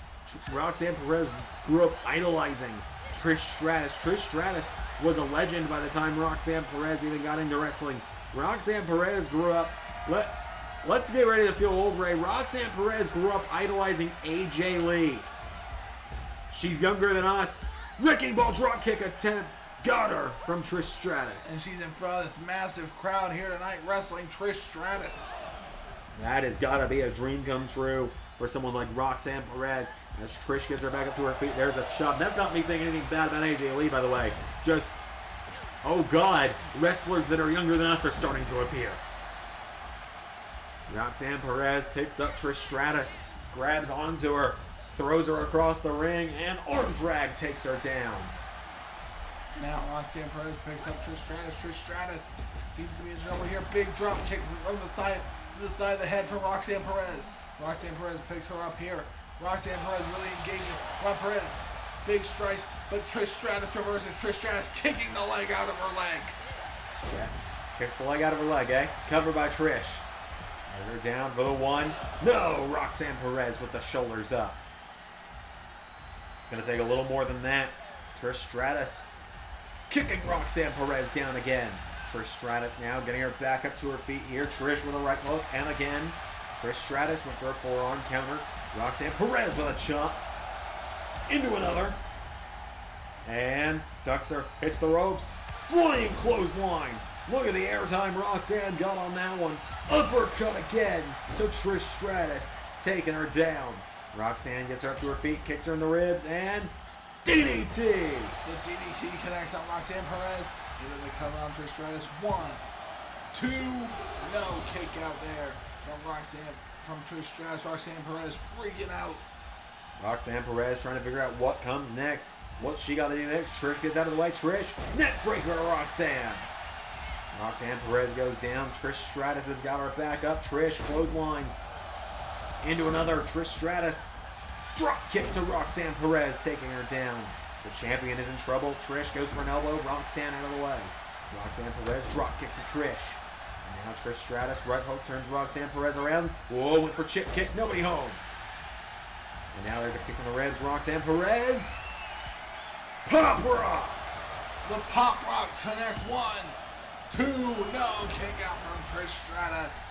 Roxanne Perez grew up idolizing Trish Stratus. Trish Stratus was a legend by the time Roxanne Perez even got into wrestling. Roxanne Perez grew up... Let's get ready to feel old, Ray. Roxanne Perez grew up idolizing AJ Lee. She's younger than us. Wrecking ball drop kick attempt. Got her from Trish Stratus. And she's in front of this massive crowd here tonight wrestling Trish Stratus. That has got to be a dream come true for someone like Roxanne Perez. As Trish gets her back up to her feet, there's a chop. That's not me saying anything bad about AJ Lee, by the way. Just, oh God, wrestlers that are younger than us are starting to appear. Roxanne Perez picks up Trish Stratus, grabs onto her, throws her across the ring, and arm drag takes her down. Now Roxanne Perez picks up Trish Stratus. Trish Stratus seems to be in trouble here. Big drop kick from the side of the head from Roxanne Perez. Roxanne Perez picks her up here. Roxanne Perez really engaging. Perez, big strikes, but Trish Stratus reverses. Trish Stratus kicking the leg out of her leg. Kicks the leg out of her leg, eh? Covered by Trish. Has her down for the one. No! Roxanne Perez with the shoulders up. It's going to take a little more than that. Trish Stratus kicking Roxanne Perez down again. Trish Stratus now getting her back up to her feet here. Trish with a right hook, and again. Trish Stratus went for a forearm counter. Roxanne Perez with a chop. Into another. And ducks her, hits the ropes. Flying clothesline. Look at the airtime Roxanne got on that one. Uppercut again to Trish Stratus, taking her down. Roxanne gets her up to her feet, kicks her in the ribs, and DDT. The DDT connects on Roxanne Perez. Into the cover on Trish Stratus. 1, 2, no kick out there from Trish Stratus. Roxanne Perez freaking out. Roxanne Perez trying to figure out what comes next. What's she got to do next? Trish gets out of the way. Trish, neck breaker to Roxanne. Roxanne Perez goes down. Trish Stratus has got her back up. Trish, clothesline. Into another. Trish Stratus. Drop kick to Roxanne Perez, taking her down. The champion is in trouble. Trish goes for an elbow. Roxanne out of the way. Roxanne Perez drop kick to Trish. And now Trish Stratus right hook turns Roxanne Perez around. Whoa, went for chip kick. Nobody home. And now there's a kick in the ribs. Roxanne Perez. Pop Rocks. The Pop Rocks connect. 1, 2, no. Kick out from Trish Stratus.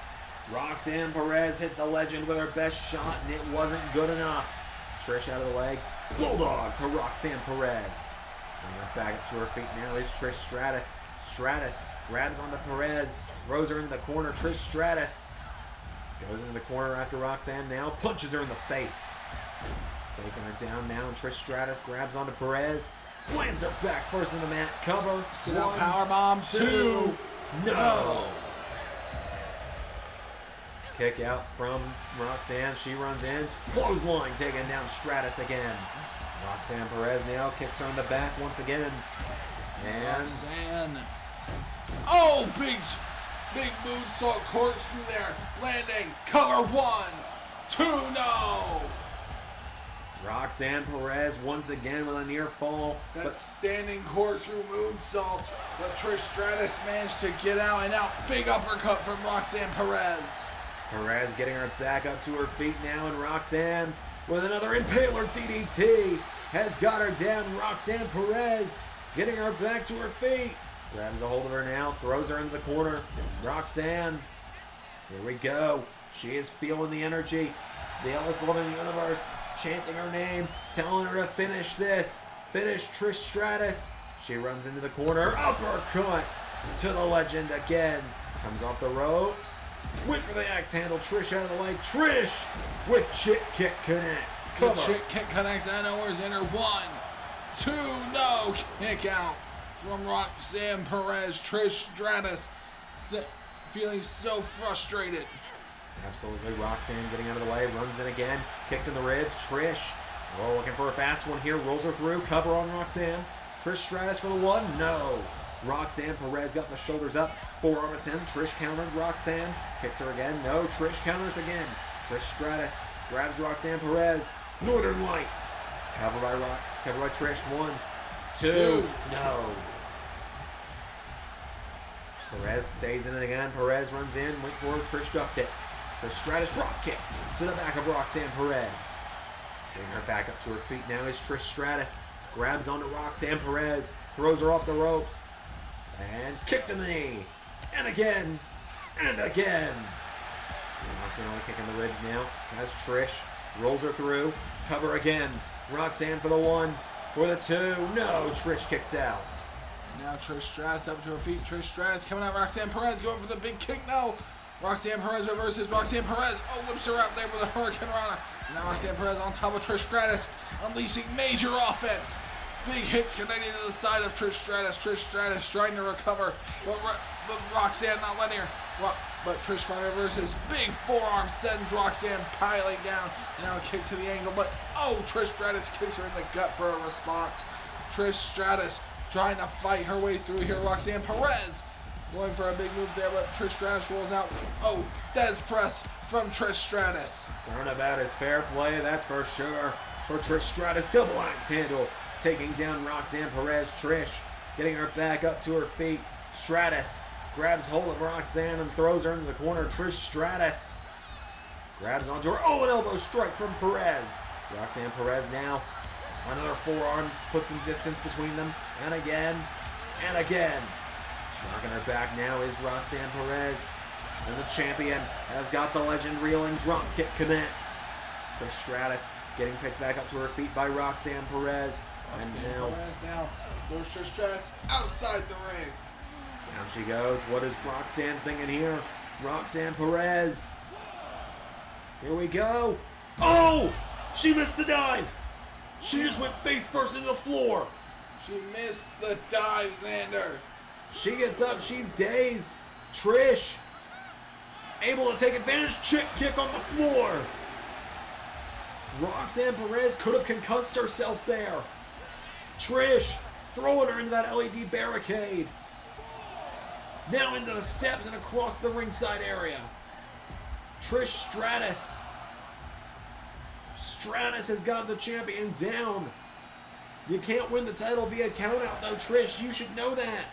Roxanne Perez hit the legend with her best shot, and it wasn't good enough. Trish out of the way. Bulldog to Roxanne Perez. Bring her back up to her feet now is Trish Stratus. Stratus grabs onto Perez, throws her into the corner. Trish Stratus goes into the corner after Roxanne now, punches her in the face. Taking her down now, and Trish Stratus grabs onto Perez, slams her back first in the mat, cover. Sit out powerbomb. 2, no. Kick out from Roxanne. She runs in. Clothesline taking down Stratus again. Roxanne Perez now kicks her in the back once again. And Roxanne. Oh, big moonsault corkscrew there. Landing. Cover. 1, 2, no. Roxanne Perez once again with a near fall. That standing corkscrew moonsault. But Trish Stratus managed to get out, and now big uppercut from Roxanne Perez. Perez getting her back up to her feet now, and Roxanne with another Impaler DDT has got her down. Roxanne Perez getting her back to her feet. Grabs a hold of her now, throws her into the corner. Roxanne, here we go. She is feeling the energy. The Ellis Loving Universe chanting her name, telling her to finish this. Finish Trish Stratus. She runs into the corner. Uppercut to the legend again. Comes off the ropes. Went for the axe handle. Trish out of the way. Trish with chip kick connects. The chip kick connects. I know where's in her. 1, 2, no. Kick out from Roxanne Perez. Trish Stratus feeling so frustrated. Absolutely. Roxanne getting out of the way. Runs in again. Kicked in the ribs. Trish looking for a fast one here. Rolls her through. Cover on Roxanne. Trish Stratus for the 1. No. Roxanne Perez got the shoulders up. Forearm attempt. Trish countered Roxanne. Kicks her again. No. Trish counters again. Trish Stratus grabs Roxanne Perez. Northern Lights. Cover by Trish. 1, 2. No. Perez stays in it again. Perez runs in. Went for Trish ducked it. Trish Stratus drop kick to the back of Roxanne Perez. Getting her back up to her feet now is Trish Stratus. Grabs onto Roxanne Perez. Throws her off the ropes. And kick to the knee. And again. And again. Roxanne only kicking the ribs now. Has Trish. Rolls her through. Cover again. Roxanne for the 1. For the 2. No. Trish kicks out. Now Trish Stratus up to her feet. Trish Stratus coming out. Roxanne Perez going for the big kick. No. Roxanne Perez reverses. Roxanne Perez. Oh, whips her out there with a Hurricane Rana. Now Roxanne Perez on top of Trish Stratus. Unleashing major offense. Big hits connecting to the side of Trish Stratus. Trish Stratus trying to recover. But Roxanne not letting her. But Trish finally reverses. Big forearm sends Roxanne piling down. Now a kick to the ankle. But oh, Trish Stratus kicks her in the gut for a response. Trish Stratus trying to fight her way through here. Roxanne Perez going for a big move there, but Trish Stratus rolls out. Oh, Des press from Trish Stratus. Turnabout is fair play, that's for sure. For Trish Stratus, double axe handle. Taking down Roxanne Perez. Trish getting her back up to her feet. Stratus grabs hold of Roxanne and throws her into the corner. Trish Stratus grabs onto her. Oh, an elbow strike from Perez. Roxanne Perez now. Another forearm, puts some distance between them. And again. And again. Knocking her back now is Roxanne Perez. And the champion has got the legend reeling. Drop kick connects. Trish Stratus getting picked back up to her feet by Roxanne Perez. And now Perez now goes Trish Stratus outside the ring. Down she goes. What is Roxanne thinking here? Roxanne Perez. Here we go. Oh! She missed the dive. She just went face first into the floor. She missed the dive, Xander. She gets up. She's dazed. Trish able to take advantage. Chip kick on the floor. Roxanne Perez could have concussed herself there. Trish throwing her into that LED barricade. Now into the steps and across the ringside area. Trish Stratus. Stratus has got the champion down. You can't win the title via countout, though, Trish. You should know that.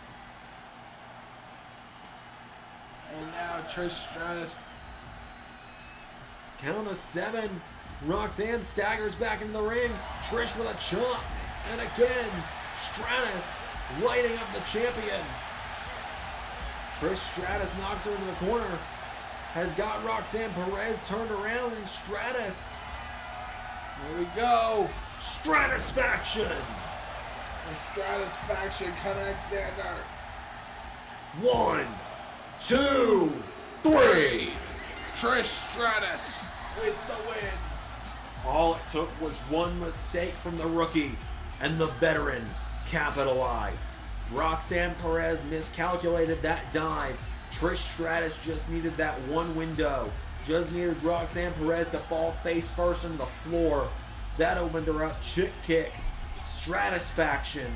And now Trish Stratus. Count of 7. Roxanne staggers back into the ring. Trish with a chop. And again, Stratus lighting up the champion. Trish Stratus knocks her into the corner. Has got Roxanne Perez turned around, and Stratus. Here we go. Stratusfaction. The Stratus faction connects Xander. 1, 2, 3. Trish Stratus with the win. All it took was one mistake from the rookie, and the veteran capitalized. Roxanne Perez miscalculated that dive. Trish Stratus just needed that one window. Just needed Roxanne Perez to fall face first on the floor. That opened her up. Chick kick. Stratusfaction.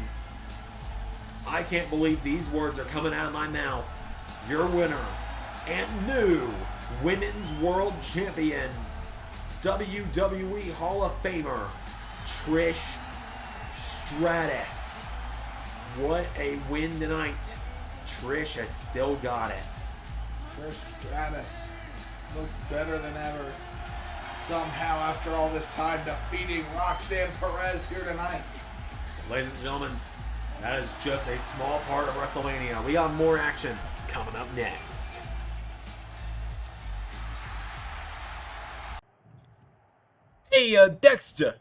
I can't believe these words are coming out of my mouth. Your winner and new Women's World Champion, WWE Hall of Famer, Trish Stratus. What a win tonight. Trish has still got it. Trish Stratus looks better than ever. Somehow, after all this time, defeating Roxanne Perez here tonight. Ladies and gentlemen, that is just a small part of WrestleMania. We got more action coming up next. Hey, Dexter.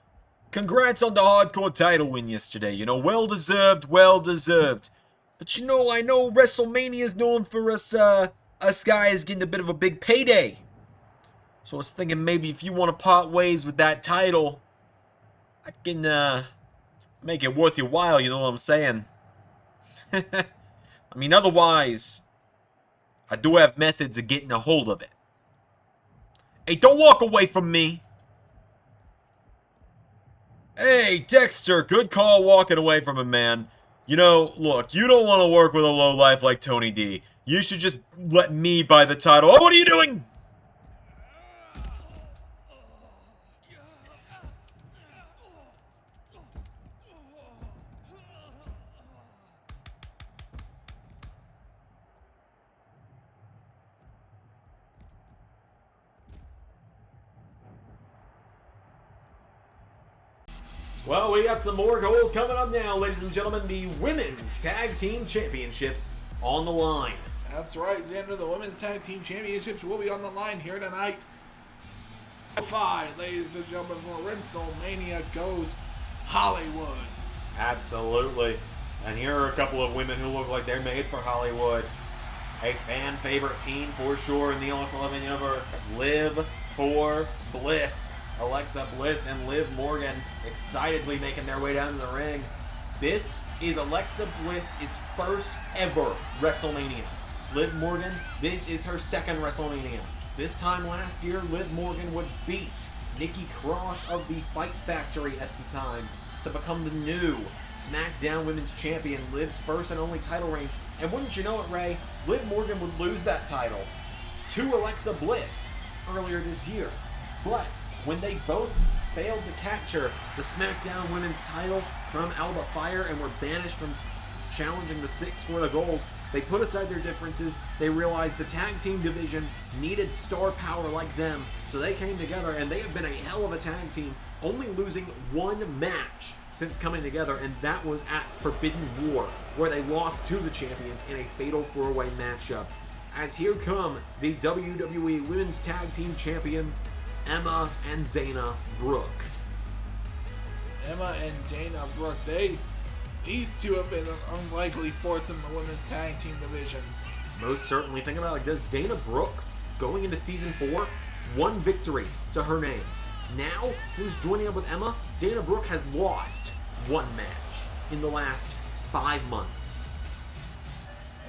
Congrats on the hardcore title win yesterday. You know, well deserved, well deserved. But you know, I know WrestleMania is known for us guys getting a bit of a big payday. So I was thinking maybe if you want to part ways with that title, I can make it worth your while, you know what I'm saying? I mean, otherwise, I do have methods of getting a hold of it. Hey, don't walk away from me. Hey, Dexter, good call walking away from him, man. You know, look, you don't want to work with a lowlife like Tony D. You should just let me buy the title. Oh, what are you doing? Well, we got some more gold coming up now, ladies and gentlemen. The Women's Tag Team Championships on the line. That's right, Xander. The Women's Tag Team Championships will be on the line here tonight. 5, ladies and gentlemen, for WrestleMania goes Hollywood. Absolutely. And here are a couple of women who look like they're made for Hollywood. A fan favorite team for sure in the Awesome 11 universe. Liv for Bliss. Alexa Bliss and Liv Morgan excitedly making their way down to the ring. This is Alexa Bliss's first ever WrestleMania. Liv Morgan, this is her second WrestleMania. This time last year, Liv Morgan would beat Nikki Cross of the Fight Factory at the time to become the new SmackDown Women's Champion, Liv's first and only title reign. And wouldn't you know it, Ray, Liv Morgan would lose that title to Alexa Bliss earlier this year. But when they both failed to capture the SmackDown Women's title from Alba Fire and were banished from challenging the Six for the gold, they put aside their differences. They realized the tag team division needed star power like them, so they came together, and they have been a hell of a tag team, only losing one match since coming together, and that was at Forbidden War, where they lost to the champions in a fatal 4-way matchup. As here come the WWE Women's Tag Team Champions, Emma and Dana Brooke. Emma and Dana Brooke, these two have been an unlikely force in the women's tag team division. Most certainly. Think about it like this. Dana Brooke, going into season 4, one victory to her name. Now, since joining up with Emma, Dana Brooke has lost one match in the last 5 months.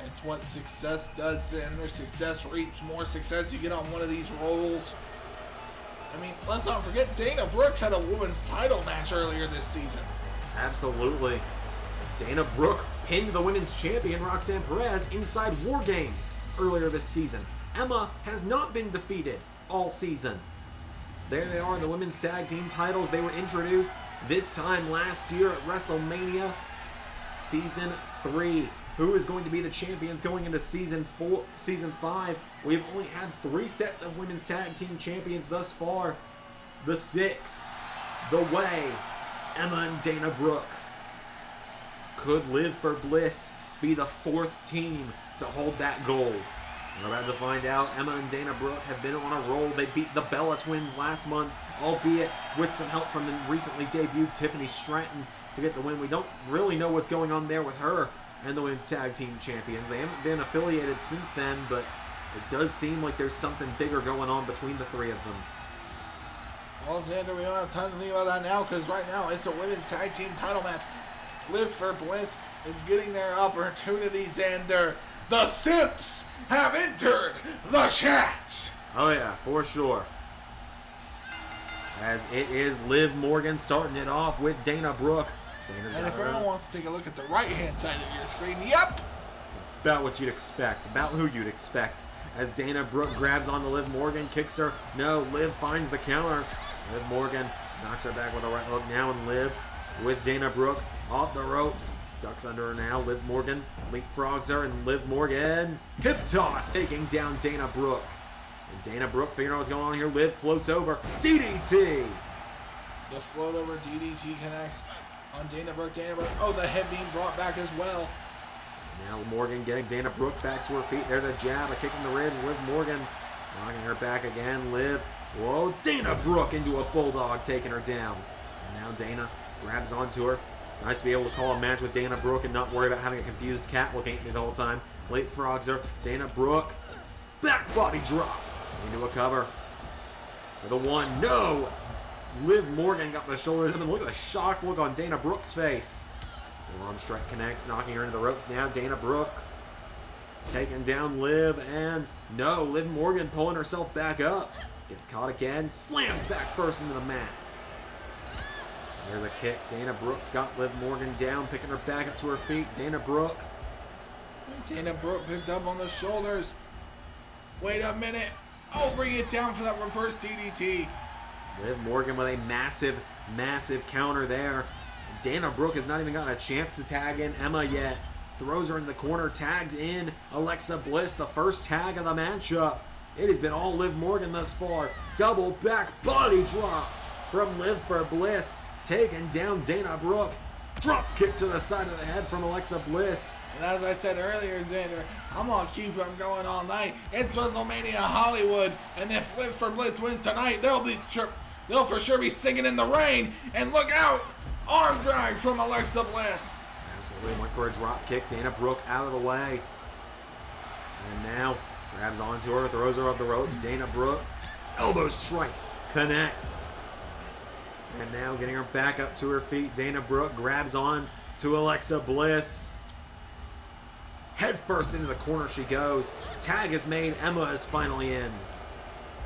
That's what success does, Xander. Success reaps more success. You get on one of these rolls. I mean, let's not forget, Dana Brooke had a women's title match earlier this season. Absolutely. Dana Brooke pinned the women's champion, Roxanne Perez, inside War Games earlier this season. Emma has not been defeated all season. There they are, the women's tag team titles. They were introduced this time last year at WrestleMania Season 3. Who is going to be the champions going into Season 5? We've only had 3 sets of women's tag team champions thus far. The 6, The Way, Emma and Dana Brooke. Could Liv for Bliss be the 4th team to hold that gold? We're about to find out. Emma and Dana Brooke have been on a roll. They beat the Bella Twins last month, albeit with some help from the recently debuted Tiffany Stratton to get the win. We don't really know what's going on there with her and the women's tag team champions. They haven't been affiliated since then, but it does seem like there's something bigger going on between the 3 of them. Well, Xander, we don't have time to think about that now because right now it's a women's tag team title match. Liv for Bliss is getting their opportunity, Xander. The Simps have entered the chat. Oh yeah, for sure. As it is Liv Morgan starting it off with Dana Brooke. Dana's And got if her everyone wants to take a look at the right-hand side of your screen, yep. about what you'd expect, about who you'd expect. As Dana Brooke grabs onto Liv Morgan, kicks her. No, Liv finds the counter. Liv Morgan knocks her back with a right hook now, and Liv with Dana Brooke off the ropes. Ducks under her now. Liv Morgan leapfrogs her, and Liv Morgan hip toss, taking down Dana Brooke. And Dana Brooke figuring out what's going on here. Liv floats over. DDT! The float over DDT connects on Dana Brooke. Oh, the head being brought back as well. Now Morgan getting Dana Brooke back to her feet. There's a jab, a kick in the ribs. Liv Morgan knocking her back again. Liv. Whoa, Dana Brooke into a bulldog, taking her down. And now Dana grabs onto her. It's nice to be able to call a match with Dana Brooke and not worry about having a confused cat looking at me the whole time. Leapfrogs her. Dana Brooke. Back body drop. Into a cover. For the 1. No! Liv Morgan got the shoulders up, and look at the shocked look on Dana Brooke's face. The arm strike connects, knocking her into the ropes now. Dana Brooke taking down Liv, and no, Liv Morgan pulling herself back up. Gets caught again, slammed back first into the mat. There's a kick. Dana Brooke's got Liv Morgan down, picking her back up to her feet. Dana Brooke. Dana Brooke picked up on the shoulders. Wait a minute. Oh, bring it down for that reverse DDT. Liv Morgan with a massive, massive counter there. Dana Brooke has not even gotten a chance to tag in Emma yet. Throws her in the corner, tags in Alexa Bliss, the first tag of the matchup. It has been all Liv Morgan thus far. Double back body drop from Liv for Bliss. Taking down Dana Brooke. Drop kick to the side of the head from Alexa Bliss. And as I said earlier, Xander, I'm going to keep them going all night. It's WrestleMania Hollywood, and if Liv for Bliss wins tonight, they'll for sure be singing in the rain. And look out! Arm drag from Alexa Bliss. Absolutely went for a drop kick. Dana Brooke out of the way. And now grabs onto her, throws her off the ropes. Dana Brooke, elbow strike, connects. And now getting her back up to her feet. Dana Brooke grabs on to Alexa Bliss. Head first into the corner she goes. Tag is made. Emma is finally in.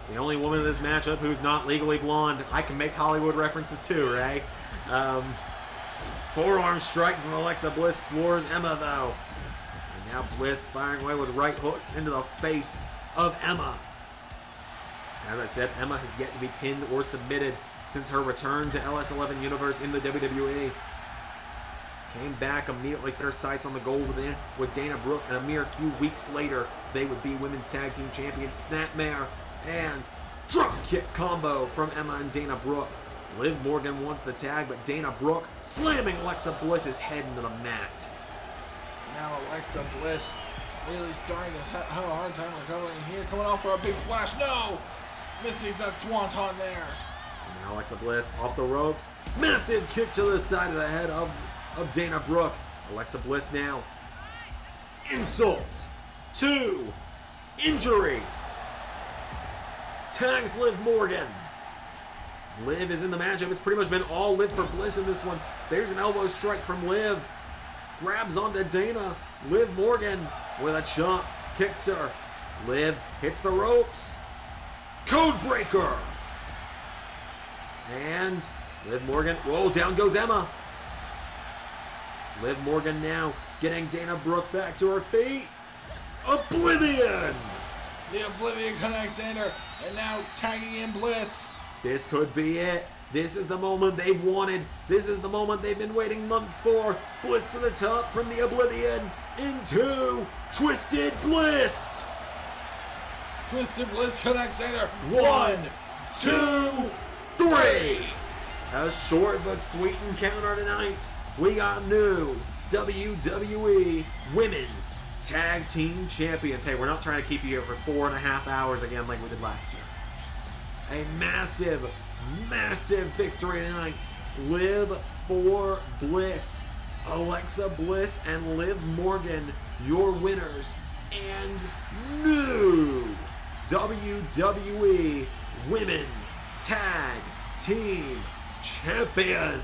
The only woman in this matchup who's not legally blonde. I can make Hollywood references too, Ray. Forearm strike from Alexa Bliss floors Emma though. And now Bliss firing away with right hooks into the face of Emma. As I said, Emma has yet to be pinned or submitted since her return to LS11 Universe in the WWE. Came back, immediately set her sights on the gold with Dana Brooke, and a mere few weeks later, they would be Women's Tag Team Champions. Snapmare and drop kick combo from Emma and Dana Brooke. Liv Morgan wants the tag, but Dana Brooke slamming Alexa Bliss's head into the mat. Now Alexa Bliss really starting to have a hard time recovering here. Coming off for a big splash. No! Missing that swanton there. And now Alexa Bliss off the ropes. Massive kick to the side of the head of Dana Brooke. Alexa Bliss now. Insult. 2. Injury. Tags Liv Morgan. Liv is in the matchup. It's pretty much been all Liv for Bliss in this one. There's an elbow strike from Liv. Grabs onto Dana. Liv Morgan with a chop. Kicks her. Liv hits the ropes. Code breaker. And Liv Morgan. Whoa, down goes Emma. Liv Morgan now getting Dana Brooke back to her feet. Oblivion. The Oblivion connects Xander, and now tagging in Bliss. This could be it. This is the moment they've wanted. This is the moment they've been waiting months for. Bliss to the top from the Oblivion into Twisted Bliss. Twisted Bliss connects later. 1, 2, 3. A short but sweet encounter tonight. We got new WWE Women's Tag Team Champions. Hey, we're not trying to keep you here for 4.5 hours again like we did last year. A massive victory tonight. Liv for Bliss. Alexa Bliss and Liv Morgan, your winners. And new WWE Women's Tag Team Champions.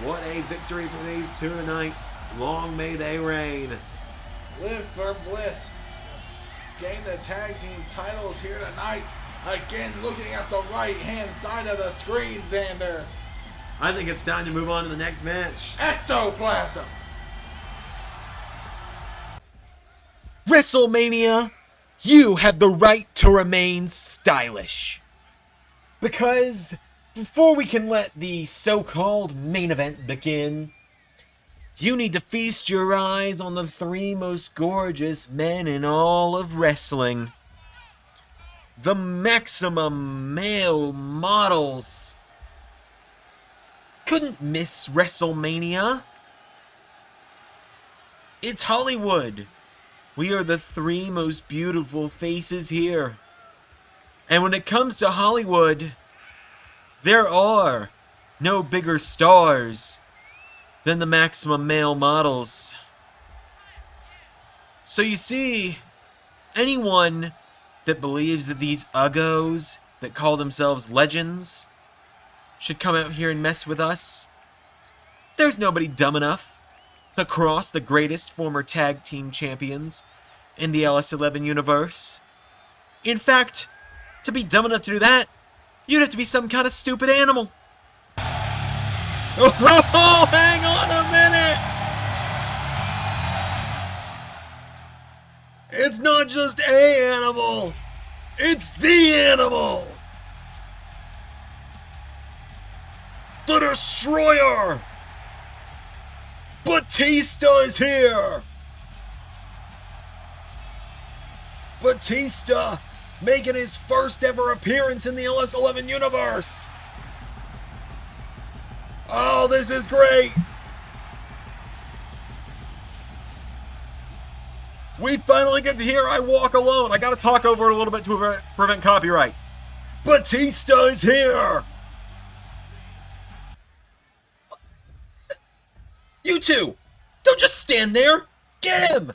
What a victory for these two tonight. Long may they reign. Liv for Bliss. Gain the tag team titles here tonight. Again, looking at the right-hand side of the screen, Xander. I think it's time to move on to the next match. Ectoplasm. WrestleMania, you have the right to remain stylish. Because before we can let the so-called main event begin, you need to feast your eyes on the 3 most gorgeous men in all of wrestling. The maximum male models. Couldn't miss WrestleMania. It's Hollywood. We are the 3 most beautiful faces here. And when it comes to Hollywood, there are no bigger stars than the maximum male models. So you see, anyone that believes that these uggos that call themselves legends should come out here and mess with us, there's nobody dumb enough to cross the greatest former tag team champions in the LS11 universe. In fact, to be dumb enough to do that, you'd have to be some kind of stupid animal. Oh, hang on a minute! It's not just a animal, it's the animal! The Destroyer! Batista is here! Batista making his first ever appearance in the LS11 universe! Oh, this is great! We finally get to hear I Walk Alone. I gotta talk over it a little bit to prevent copyright. Batista is here! You two! Don't just stand there! Get him!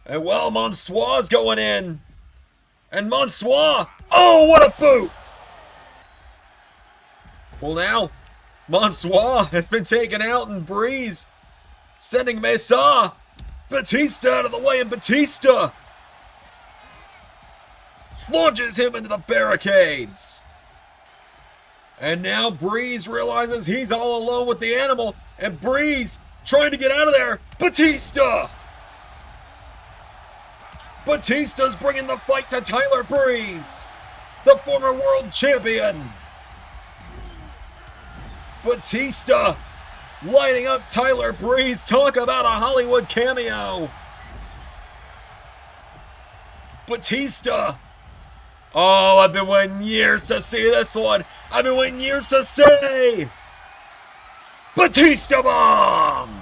And well, Monsoir's going in. And Monsoir! Oh, what a boot! Well now, Monsoir has been taken out and Breeze sending Mesa. Batista out of the way, and Batista launches him into the barricades. And now Breeze realizes he's all alone with the animal, and Breeze trying to get out of there. Batista! Batista's bringing the fight to Tyler Breeze, the former world champion. Batista lighting up Tyler Breeze. Talk about a Hollywood cameo. Batista. Oh, I've been waiting years to see this one. I've been waiting years to say Batista Bomb.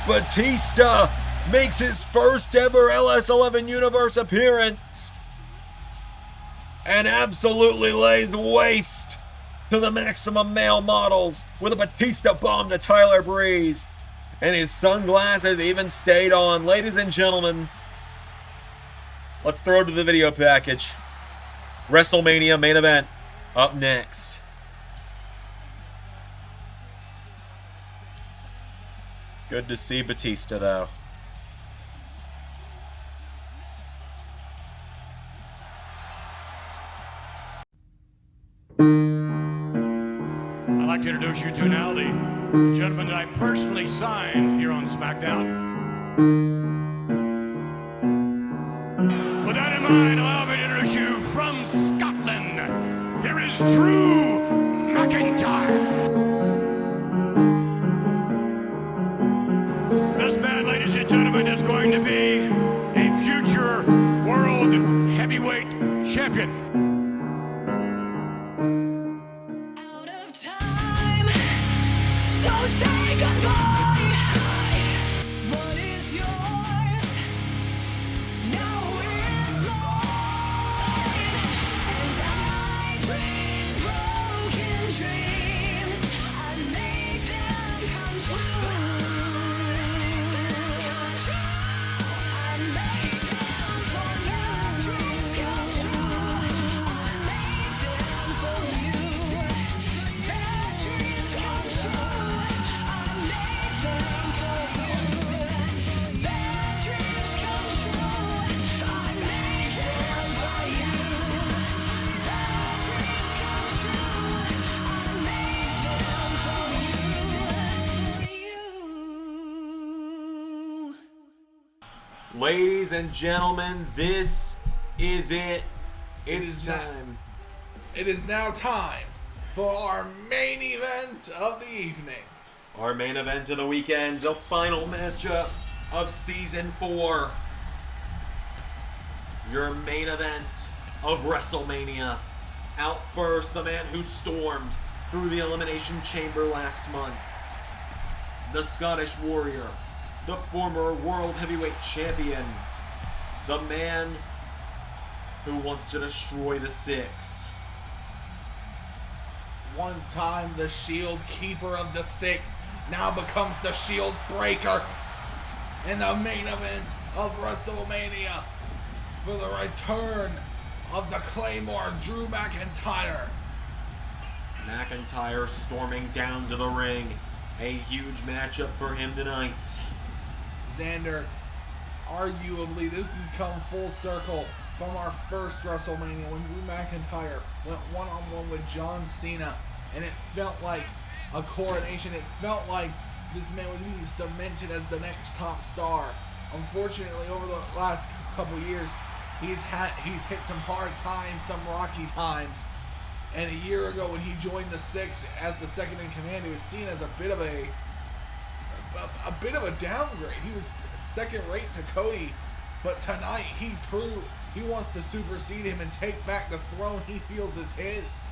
Batista makes his first ever LS11 Universe appearance and absolutely lays waste to the maximum male models with a Batista Bomb to Tyler Breeze. And his sunglasses even stayed on. Ladies and gentlemen, let's throw to the video package. WrestleMania main event up next. Good to see Batista, though. I'd like to introduce you to now the gentleman that I personally signed here on SmackDown. With that in mind, allow me to introduce you from Scotland, Drew McIntyre. This man, ladies and gentlemen, is going to be a future world heavyweight champion. Out of time, so say goodbye. What is yours? Now it's mine. And I dream broken dreams. I make them come true. I make them for you. Dreams come true. I make them for you. Bad dreams come true. I make them for you. Bad dreams come true. I make them for you. Bad dreams come true. I make them for you. Ladies and gentlemen, this is it. It's is now- time. It is now time for our main event of the evening. Our main event of the weekend, the final matchup of Season 4. Your main event of WrestleMania. Out first, the man who stormed through the Elimination Chamber last month. The Scottish Warrior. The former World Heavyweight Champion. The man who wants to destroy the Six. One time the Shield Keeper of the Six now becomes the Shield Breaker in the main event of WrestleMania for the return of the Claymore, Drew McIntyre. McIntyre storming down to the ring. A huge matchup for him tonight. Xander, arguably this has come full circle from our first WrestleMania when Drew McIntyre went one-on-one with John Cena, and it felt like a coronation. It felt like this man was being cemented as the next top star. Unfortunately, over the last couple years, he's hit some hard times, some rocky times. And a year ago, when he joined the Six as the second in command, he was seen as a bit of a downgrade. He was second rate to Cody, but tonight he proved he wants to supersede him and take back the throne he feels is his.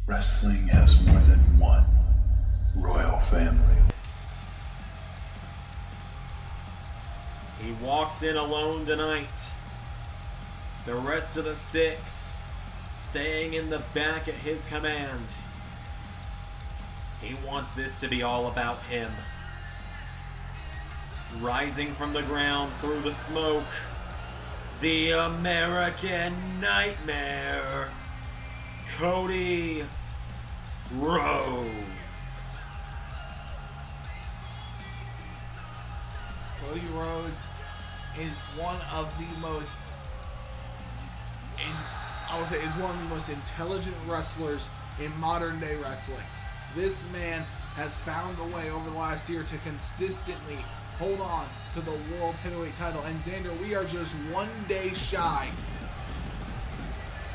Wrestling has more than one royal family. He walks in alone tonight. The rest of the Six staying in the back at his command. He wants this to be all about him. Rising from the ground through the smoke, the American Nightmare, Cody Rhodes. Cody Rhodes is one of the most, is one of the most intelligent wrestlers in modern day wrestling. This man has found a way over the last year to consistently hold on to the World Heavyweight title. And Xander, we are just one day shy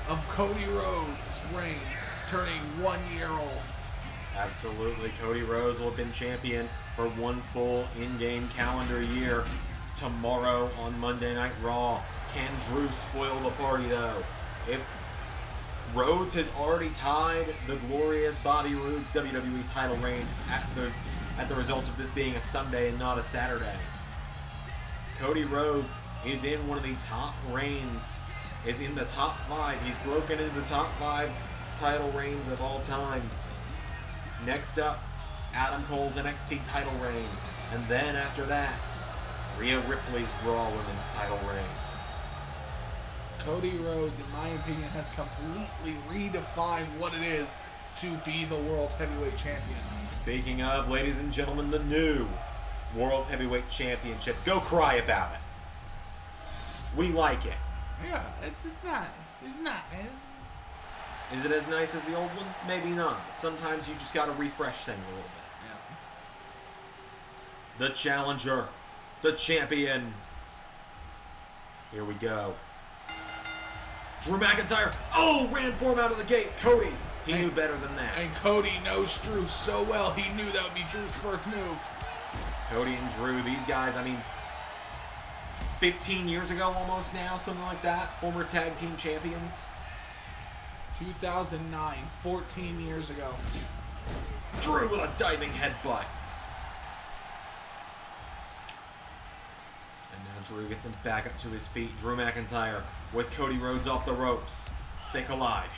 of Cody Rhodes' reign turning 1 year old. Absolutely, Cody Rhodes will have been champion for one full in-game calendar year. tomorrow on Monday Night Raw. Can Drew spoil the party, though? If Rhodes has already tied the glorious Bobby Roode's WWE title reign at the result of this being a Sunday and not a Saturday. Cody Rhodes is in one of the top reigns, is in the top 5. He's broken into the top 5 title reigns of all time. Next up, Adam Cole's NXT title reign. And then after that, Rhea Ripley's Raw Women's title reign. Cody Rhodes, in my opinion, has completely redefined what it is to be the World Heavyweight Champion. Speaking of, ladies and gentlemen, the new World Heavyweight Championship. Go cry about it. We like it. Yeah, it's nice. It's nice. Is it as nice as the old one? Maybe not. But sometimes you just gotta refresh things a little bit. Yeah. The challenger. The champion. Here we go. Drew McIntyre. Oh, ran for him out of the gate. Cody. He knew better than that. And Cody knows Drew so well, he knew that would be Drew's first move. Cody and Drew, these guys, I mean, 15 years ago almost now, something like that. Former tag team champions. 2009, 14 years ago. Drew with a diving headbutt. And now Drew gets him back up to his feet. Drew McIntyre with Cody Rhodes off the ropes. They collide.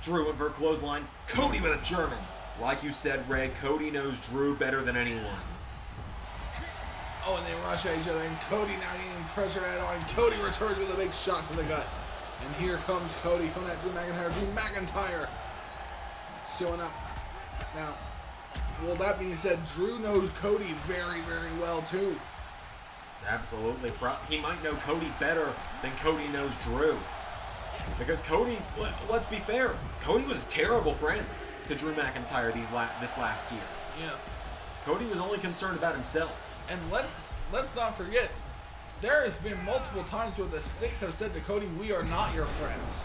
Drew went for a clothesline. Cody with a German. Like you said, Ray, Cody knows Drew better than anyone. Oh, and they rush at each other, and Cody now getting pressure head on. Cody returns with a big shot to the guts. And here comes Cody coming at Drew McIntyre. Drew McIntyre showing up. Now, well, that being said, Drew knows Cody very, very well, too. Absolutely. He might know Cody better than Cody knows Drew. Because Cody, let's be fair, Cody was a terrible friend to Drew McIntyre this last year. Yeah. Cody was only concerned about himself. And let's not forget, there has been multiple times where the Six have said to Cody, we are not your friends.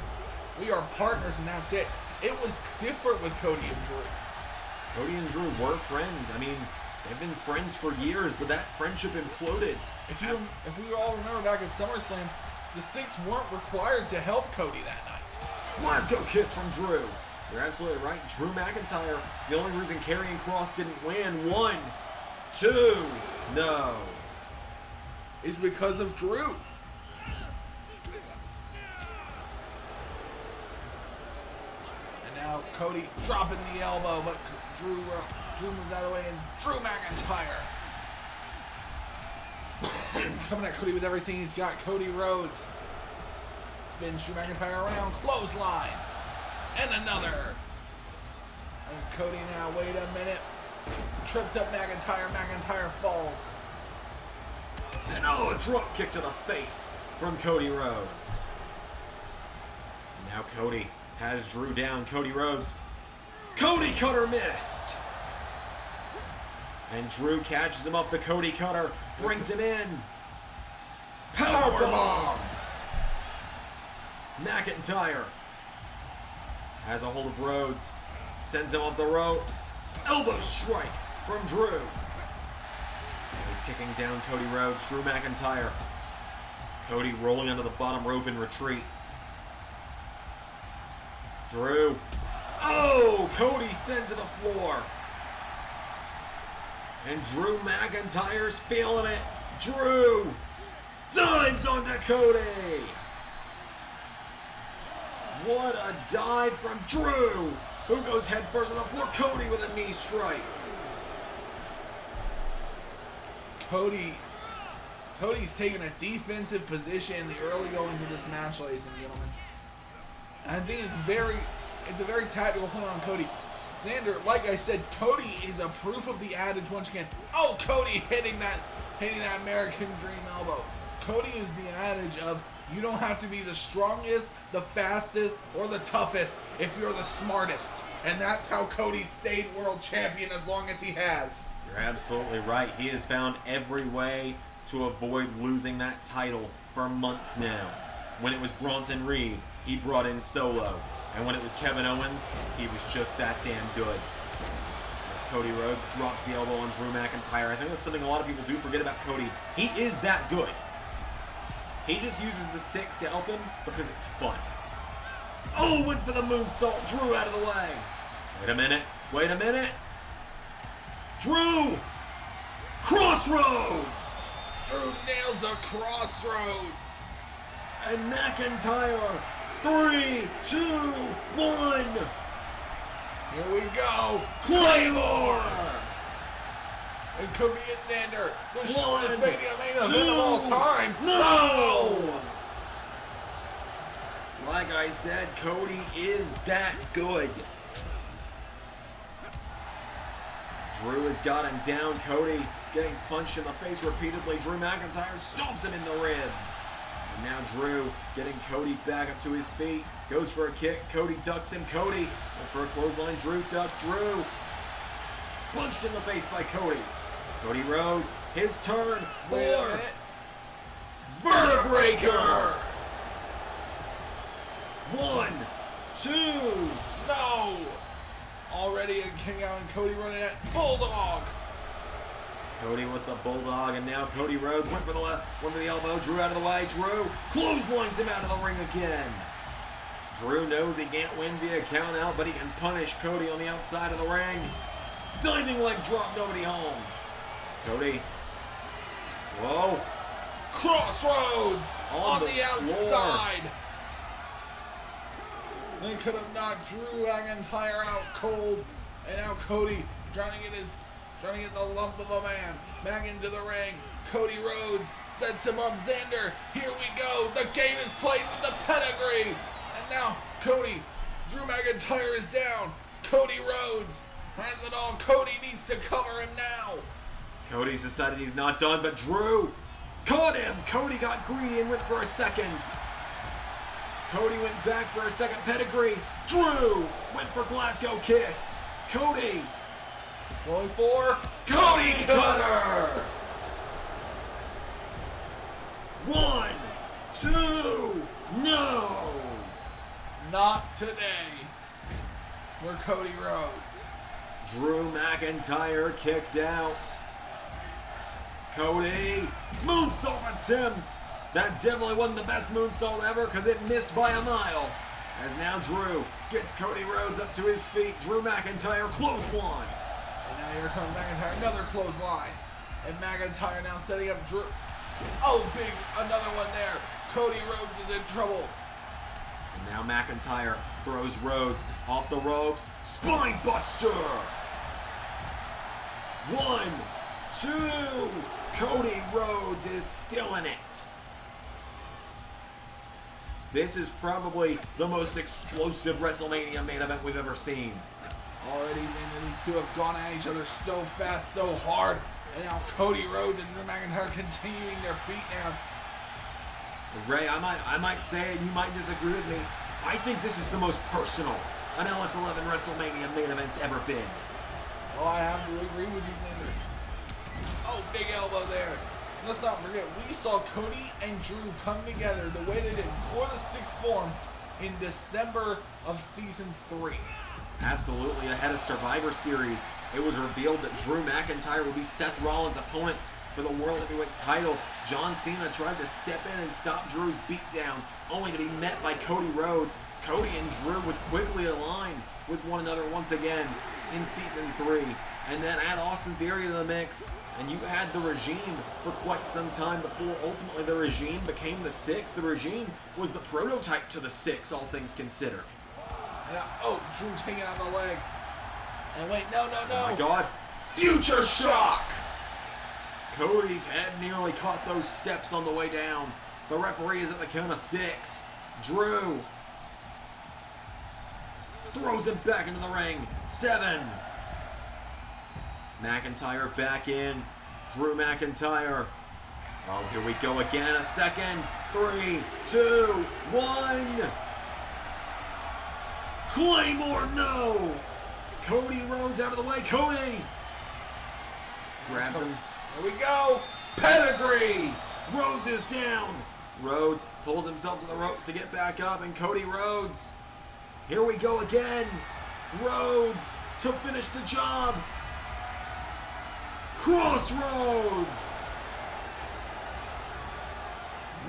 We are partners, and that's it. It was different with Cody and Drew. Cody and Drew were friends. I mean, they've been friends for years, but that friendship imploded. If we all remember back at SummerSlam, the Six weren't required to help Cody that night. Let's go kiss from Drew. You're absolutely right. Drew McIntyre, the only reason Karrion Kross didn't win 1, 2, no. Is because of Drew. And now Cody dropping the elbow, but Drew moves out of the way, and Drew McIntyre coming at Cody with everything he's got. Cody Rhodes spins Drew McIntyre around, clothesline, and another. And Cody now, wait a minute, trips up McIntyre. McIntyre falls. And a drop kick to the face from Cody Rhodes. Now Cody has Drew down. Cody Rhodes. Cody Cutter missed. And Drew catches him off the Cody Cutter. Brings him in. Powerbomb. McIntyre has a hold of Rhodes. Sends him off the ropes. Elbow strike from Drew. He's kicking down Cody Rhodes. Drew McIntyre. Cody rolling onto the bottom rope in retreat. Drew. Oh! Cody sent to the floor. And Drew McIntyre's feeling it. Drew dives onto Cody. What a dive from Drew, who goes head first on the floor. Cody with a knee strike. Cody's taking a defensive position in the early goings of this match, ladies and gentlemen. And I think it's a very tactical play on Cody. Xander, like I said, Cody is a proof of the adage once again. Oh, Cody hitting that American Dream elbow. Cody is the adage of you don't have to be the strongest, the fastest, or the toughest if you're the smartest. And that's how Cody stayed world champion as long as he has. You're absolutely right. He has found every way to avoid losing that title for months now. When it was Bronson Reed, he brought in Solo. And when it was Kevin Owens, he was just that damn good. As Cody Rhodes drops the elbow on Drew McIntyre. I think that's something a lot of people do forget about Cody. He is that good. He just uses the 6 to help him because it's fun. Oh, went for the moonsault. Drew out of the way. Wait a minute. Wait a minute. Drew! Crossroads! Drew nails a crossroads. And McIntyre. 3, 2, 1. Here we go. Claymore! It could be it, Xander. The One, shortest Mania main event two, of all time. No! Like I said, Cody is that good. Drew has got him down. Cody getting punched in the face repeatedly. Drew McIntyre stomps him in the ribs. And now Drew getting Cody back up to his feet. Goes for a kick. Cody ducks him. Cody went for a clothesline. Drew ducked. Drew punched in the face by Cody. Cody Rhodes, his turn. Wait a More. minute. Vertebreaker. 1, 2. No. Already a king out and Cody running at Bulldog. Cody with the Bulldog, and now Cody Rhodes went for the elbow. Drew out of the way. Drew clotheslines him out of the ring again. Drew knows he can't win via count out, but he can punish Cody on the outside of the ring. Diving leg drop, nobody home. Cody. Whoa. Crossroads on the floor. outside. They could have knocked Drew McIntyre out cold, and now Cody trying to get the lump of a man back into the ring. Cody Rhodes sets him up. Xander, here we go. The game is played with the pedigree, and now Cody, Drew McIntyre is down. Cody Rhodes has it all. Cody needs to cover him now. Cody's decided he's not done, but Drew caught him. Cody got greedy and went for a second. Cody went back for a second pedigree. Drew went for Glasgow Kiss. Cody Going for Cody Cutter. 1, 2, no. not today for Cody Rhodes. Drew McIntyre kicked out. Cody, moonsault attempt. That definitely wasn't the best moonsault ever because it missed by a mile. As now Drew gets Cody Rhodes up to his feet. Drew McIntyre clothesline. And now here comes McIntyre, another clothesline. And McIntyre now setting up Drew. Oh, big, another one there. Cody Rhodes is in trouble. And now McIntyre throws Rhodes off the ropes. Spine buster. 1, 2. Cody Rhodes is still in it. This is probably the most explosive WrestleMania main event we've ever seen. Already, these two have gone at each other so fast, so hard. And now Cody Rhodes and Drew McIntyre continuing their beatdown. Ray, I might say, you might disagree with me. I think this is the most personal an LS11 WrestleMania main event's ever been. Oh, I have to agree with you, Linder. Oh, big elbow there. Let's not forget, we saw Cody and Drew come together the way they did before the sixth form in December of Season 3. Absolutely, ahead of Survivor Series, it was revealed that Drew McIntyre would be Seth Rollins' opponent for the World Heavyweight title. John Cena tried to step in and stop Drew's beatdown, only to be met by Cody Rhodes. Cody and Drew would quickly align with one another once again in Season 3. And then add Austin Theory to the mix, and you had the Regime for quite some time before ultimately the Regime became the Six. The Regime was the prototype to the Six, all things considered. And now, Drew taking out the leg. And wait, no. Oh my God. Future shock! Cody's head nearly caught those steps on the way down. The referee is at the count of 6. Drew throws him back into the ring. 7. McIntyre back in. Drew McIntyre. Oh, here we go again. A second. 3, 2, 1. Claymore, no! Cody Rhodes out of the way. Cody! Grabs him. Here we go! Pedigree! Rhodes is down. Rhodes pulls himself to the ropes to get back up, and Cody Rhodes. Here we go again. Rhodes to finish the job. Crossroads!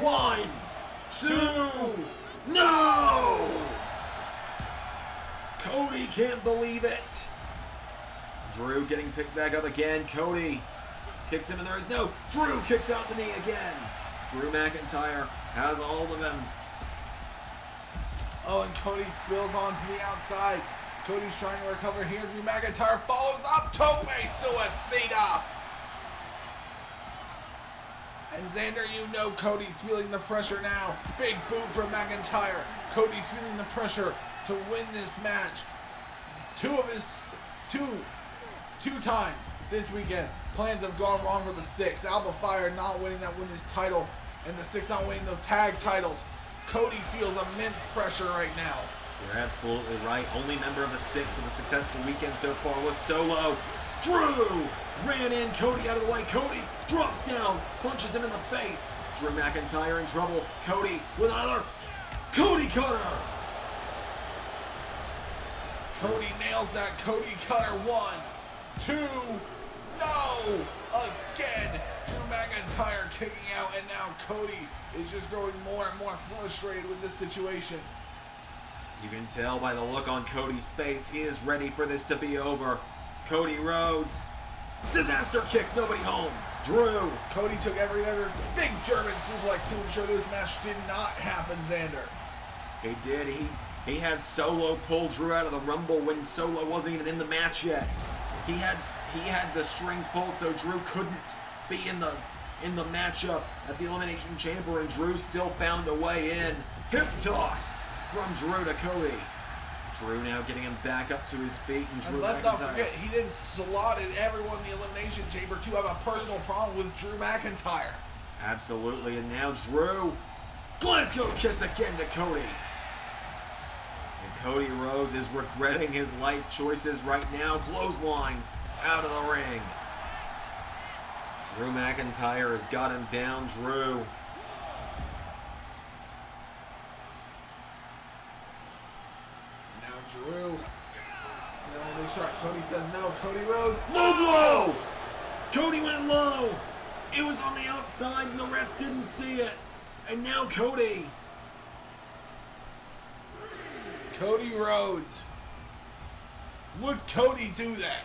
1, 2, no! Cody can't believe it. Drew getting picked back up again. Cody kicks him and there is no. Drew kicks out the knee again. Drew McIntyre has a hold of him. Oh, and Cody spills onto the outside. Cody's trying to recover here. Drew McIntyre follows up. Tope Suicida. And Xander, you know Cody's feeling the pressure now. Big boot from McIntyre. Cody's feeling the pressure to win this match. Two times this weekend, plans have gone wrong for the Six. Alba Fire not winning that women's title, and the Six not winning the tag titles. Cody feels immense pressure right now. You're absolutely right. Only member of the Six with a successful weekend so far was Solo. Drew ran in, Cody out of the way. Cody drops down, punches him in the face. Drew McIntyre in trouble. Cody with another Cody Cutter. Cody nails that Cody Cutter. 1, 2, no! Again! Drew McIntyre kicking out, and now Cody is just growing more and more frustrated with this situation. You can tell by the look on Cody's face, he is ready for this to be over. Cody Rhodes, disaster kick, nobody home. Drew. Cody took every other big German suplex to ensure this match did not happen, Xander. He did. He had Solo pull Drew out of the Rumble when Solo wasn't even in the match yet. He had the strings pulled so Drew couldn't be in the matchup at the Elimination Chamber, and Drew still found a way in. Hip toss from Drew to Cody. Drew now getting him back up to his feet, and Drew And let's McIntyre. not forget, he then slotted everyone in the Elimination Chamber to have a personal problem with Drew McIntyre. Absolutely, and now Drew. Glasgow kiss again to Cody. And Cody Rhodes is regretting his life choices right now. Clothesline out of the ring. Drew McIntyre has got him down. Drew. Now Drew. The only shot. Cody says no. Cody Rhodes. Low blow! Cody went low. It was on the outside and the ref didn't see it. And now Cody. Cody Rhodes. Would Cody do that?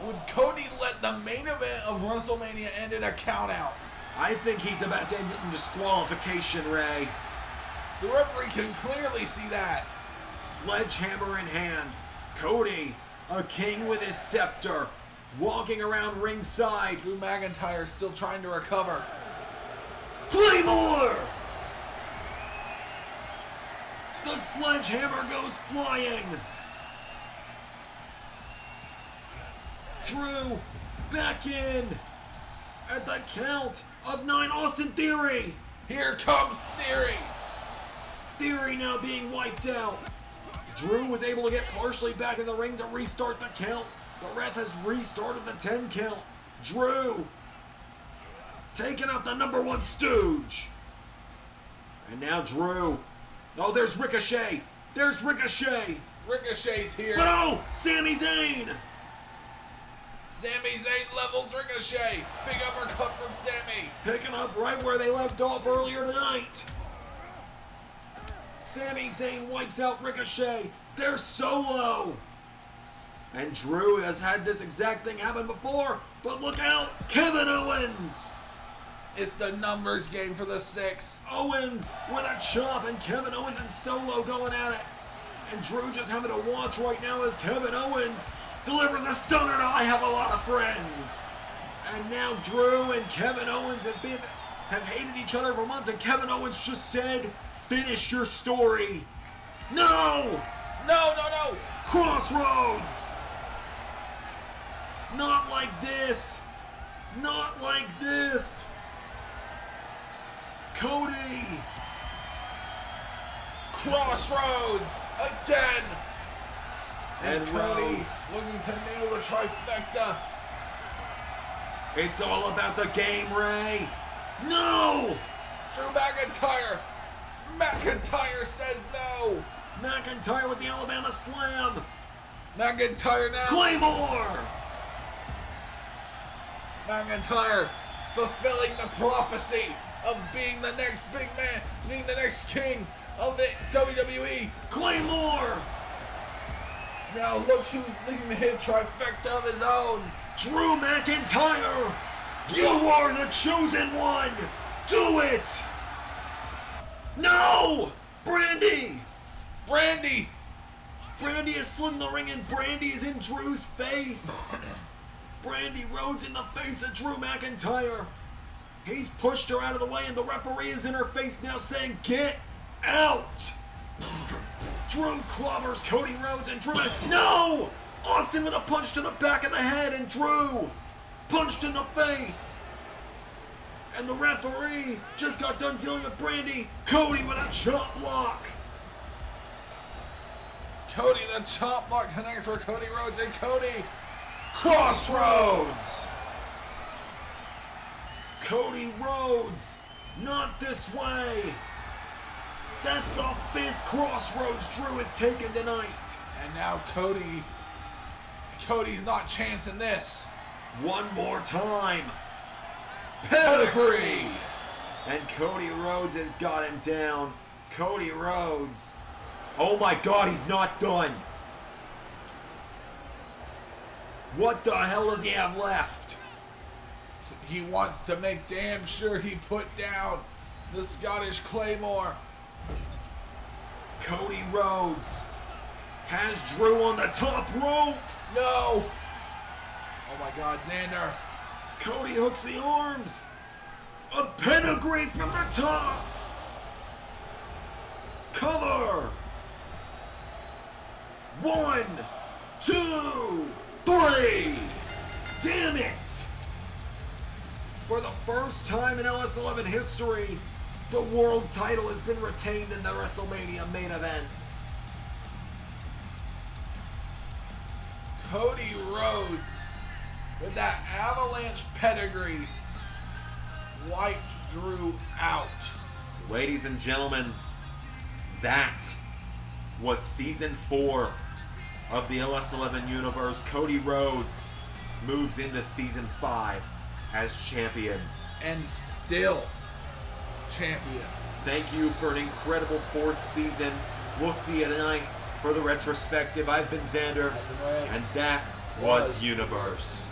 Would Cody let the main event of WrestleMania end in a countout? I think he's about to end it in disqualification, Ray. The referee can clearly see that. Sledgehammer in hand. Cody, a king with his scepter, walking around ringside. Drew McIntyre still trying to recover. Claymore! The sledgehammer goes flying. Drew back in at the count of 9. Austin Theory. Here comes Theory. Theory now being wiped out. Drew was able to get partially back in the ring to restart the count. The ref has restarted the 10 count. Drew taking out the number 1 stooge. And now Drew. Oh, there's Ricochet. There's Ricochet. Ricochet's here. But oh, Sami Zayn. Sami Zayn levels Ricochet. Big uppercut from Sami. Picking up right where they left off earlier tonight. Sami Zayn wipes out Ricochet. They're Solo. And Drew has had this exact thing happen before, but look out, Kevin Owens. It's the numbers game for the Six. Owens with a chop, and Kevin Owens and Solo going at it. And Drew just having to watch right now as Kevin Owens delivers a stunner to I Have a Lot of Friends. And now Drew and Kevin Owens have hated each other for months, and Kevin Owens just said, finish your story. No! No, no, no! Crossroads! Not like this! Not like this! Cody! Crossroads again! And Cody Rhodes. looking to nail the trifecta. It's all about the game, Ray! No! Drew McIntyre! McIntyre says no! McIntyre with the Alabama Slam! McIntyre now! Claymore! McIntyre fulfilling the prophecy of being the next big man, being the next king of the WWE. Claymore! Now look who's looking to hit a trifecta of his own. Drew McIntyre! You are the chosen one! Do it! No! Brandy! Brandy! Brandy is slid in the ring and Brandy is in Drew's face. Brandy Rhodes in the face of Drew McIntyre. He's pushed her out of the way and the referee is in her face now saying, "Get out!" Drew clobbers Cody Rhodes and Drew. No! Austin with a punch to the back of the head and Drew punched in the face. And the referee just got done dealing with Brandy. Cody with a chop block. Cody, the chop block connects for Cody Rhodes, and Cody Crossroads. Cody Rhodes, not this way. That's the 5th Crossroads Drew has taken tonight. And now Cody's not chancing this. One more time. Pedigree. And Cody Rhodes has got him down. Cody Rhodes. Oh my God, he's not done. What the hell does he have left? He wants to make damn sure he put down the Scottish Claymore. Cody Rhodes has Drew on the top rope. No. Oh my God, Xander. Cody hooks the arms. A pedigree from the top. Cover. 1, 2, 3. Damn it. For the first time in LS11 history, the world title has been retained in the WrestleMania main event. Cody Rhodes with that avalanche pedigree wiped Drew out. Ladies and gentlemen, that was Season 4 of the LS11 universe. Cody Rhodes moves into Season 5 as champion. And still champion. Thank you for an incredible 4th season. We'll see you tonight for the retrospective. I've been Xander, and that was Universe.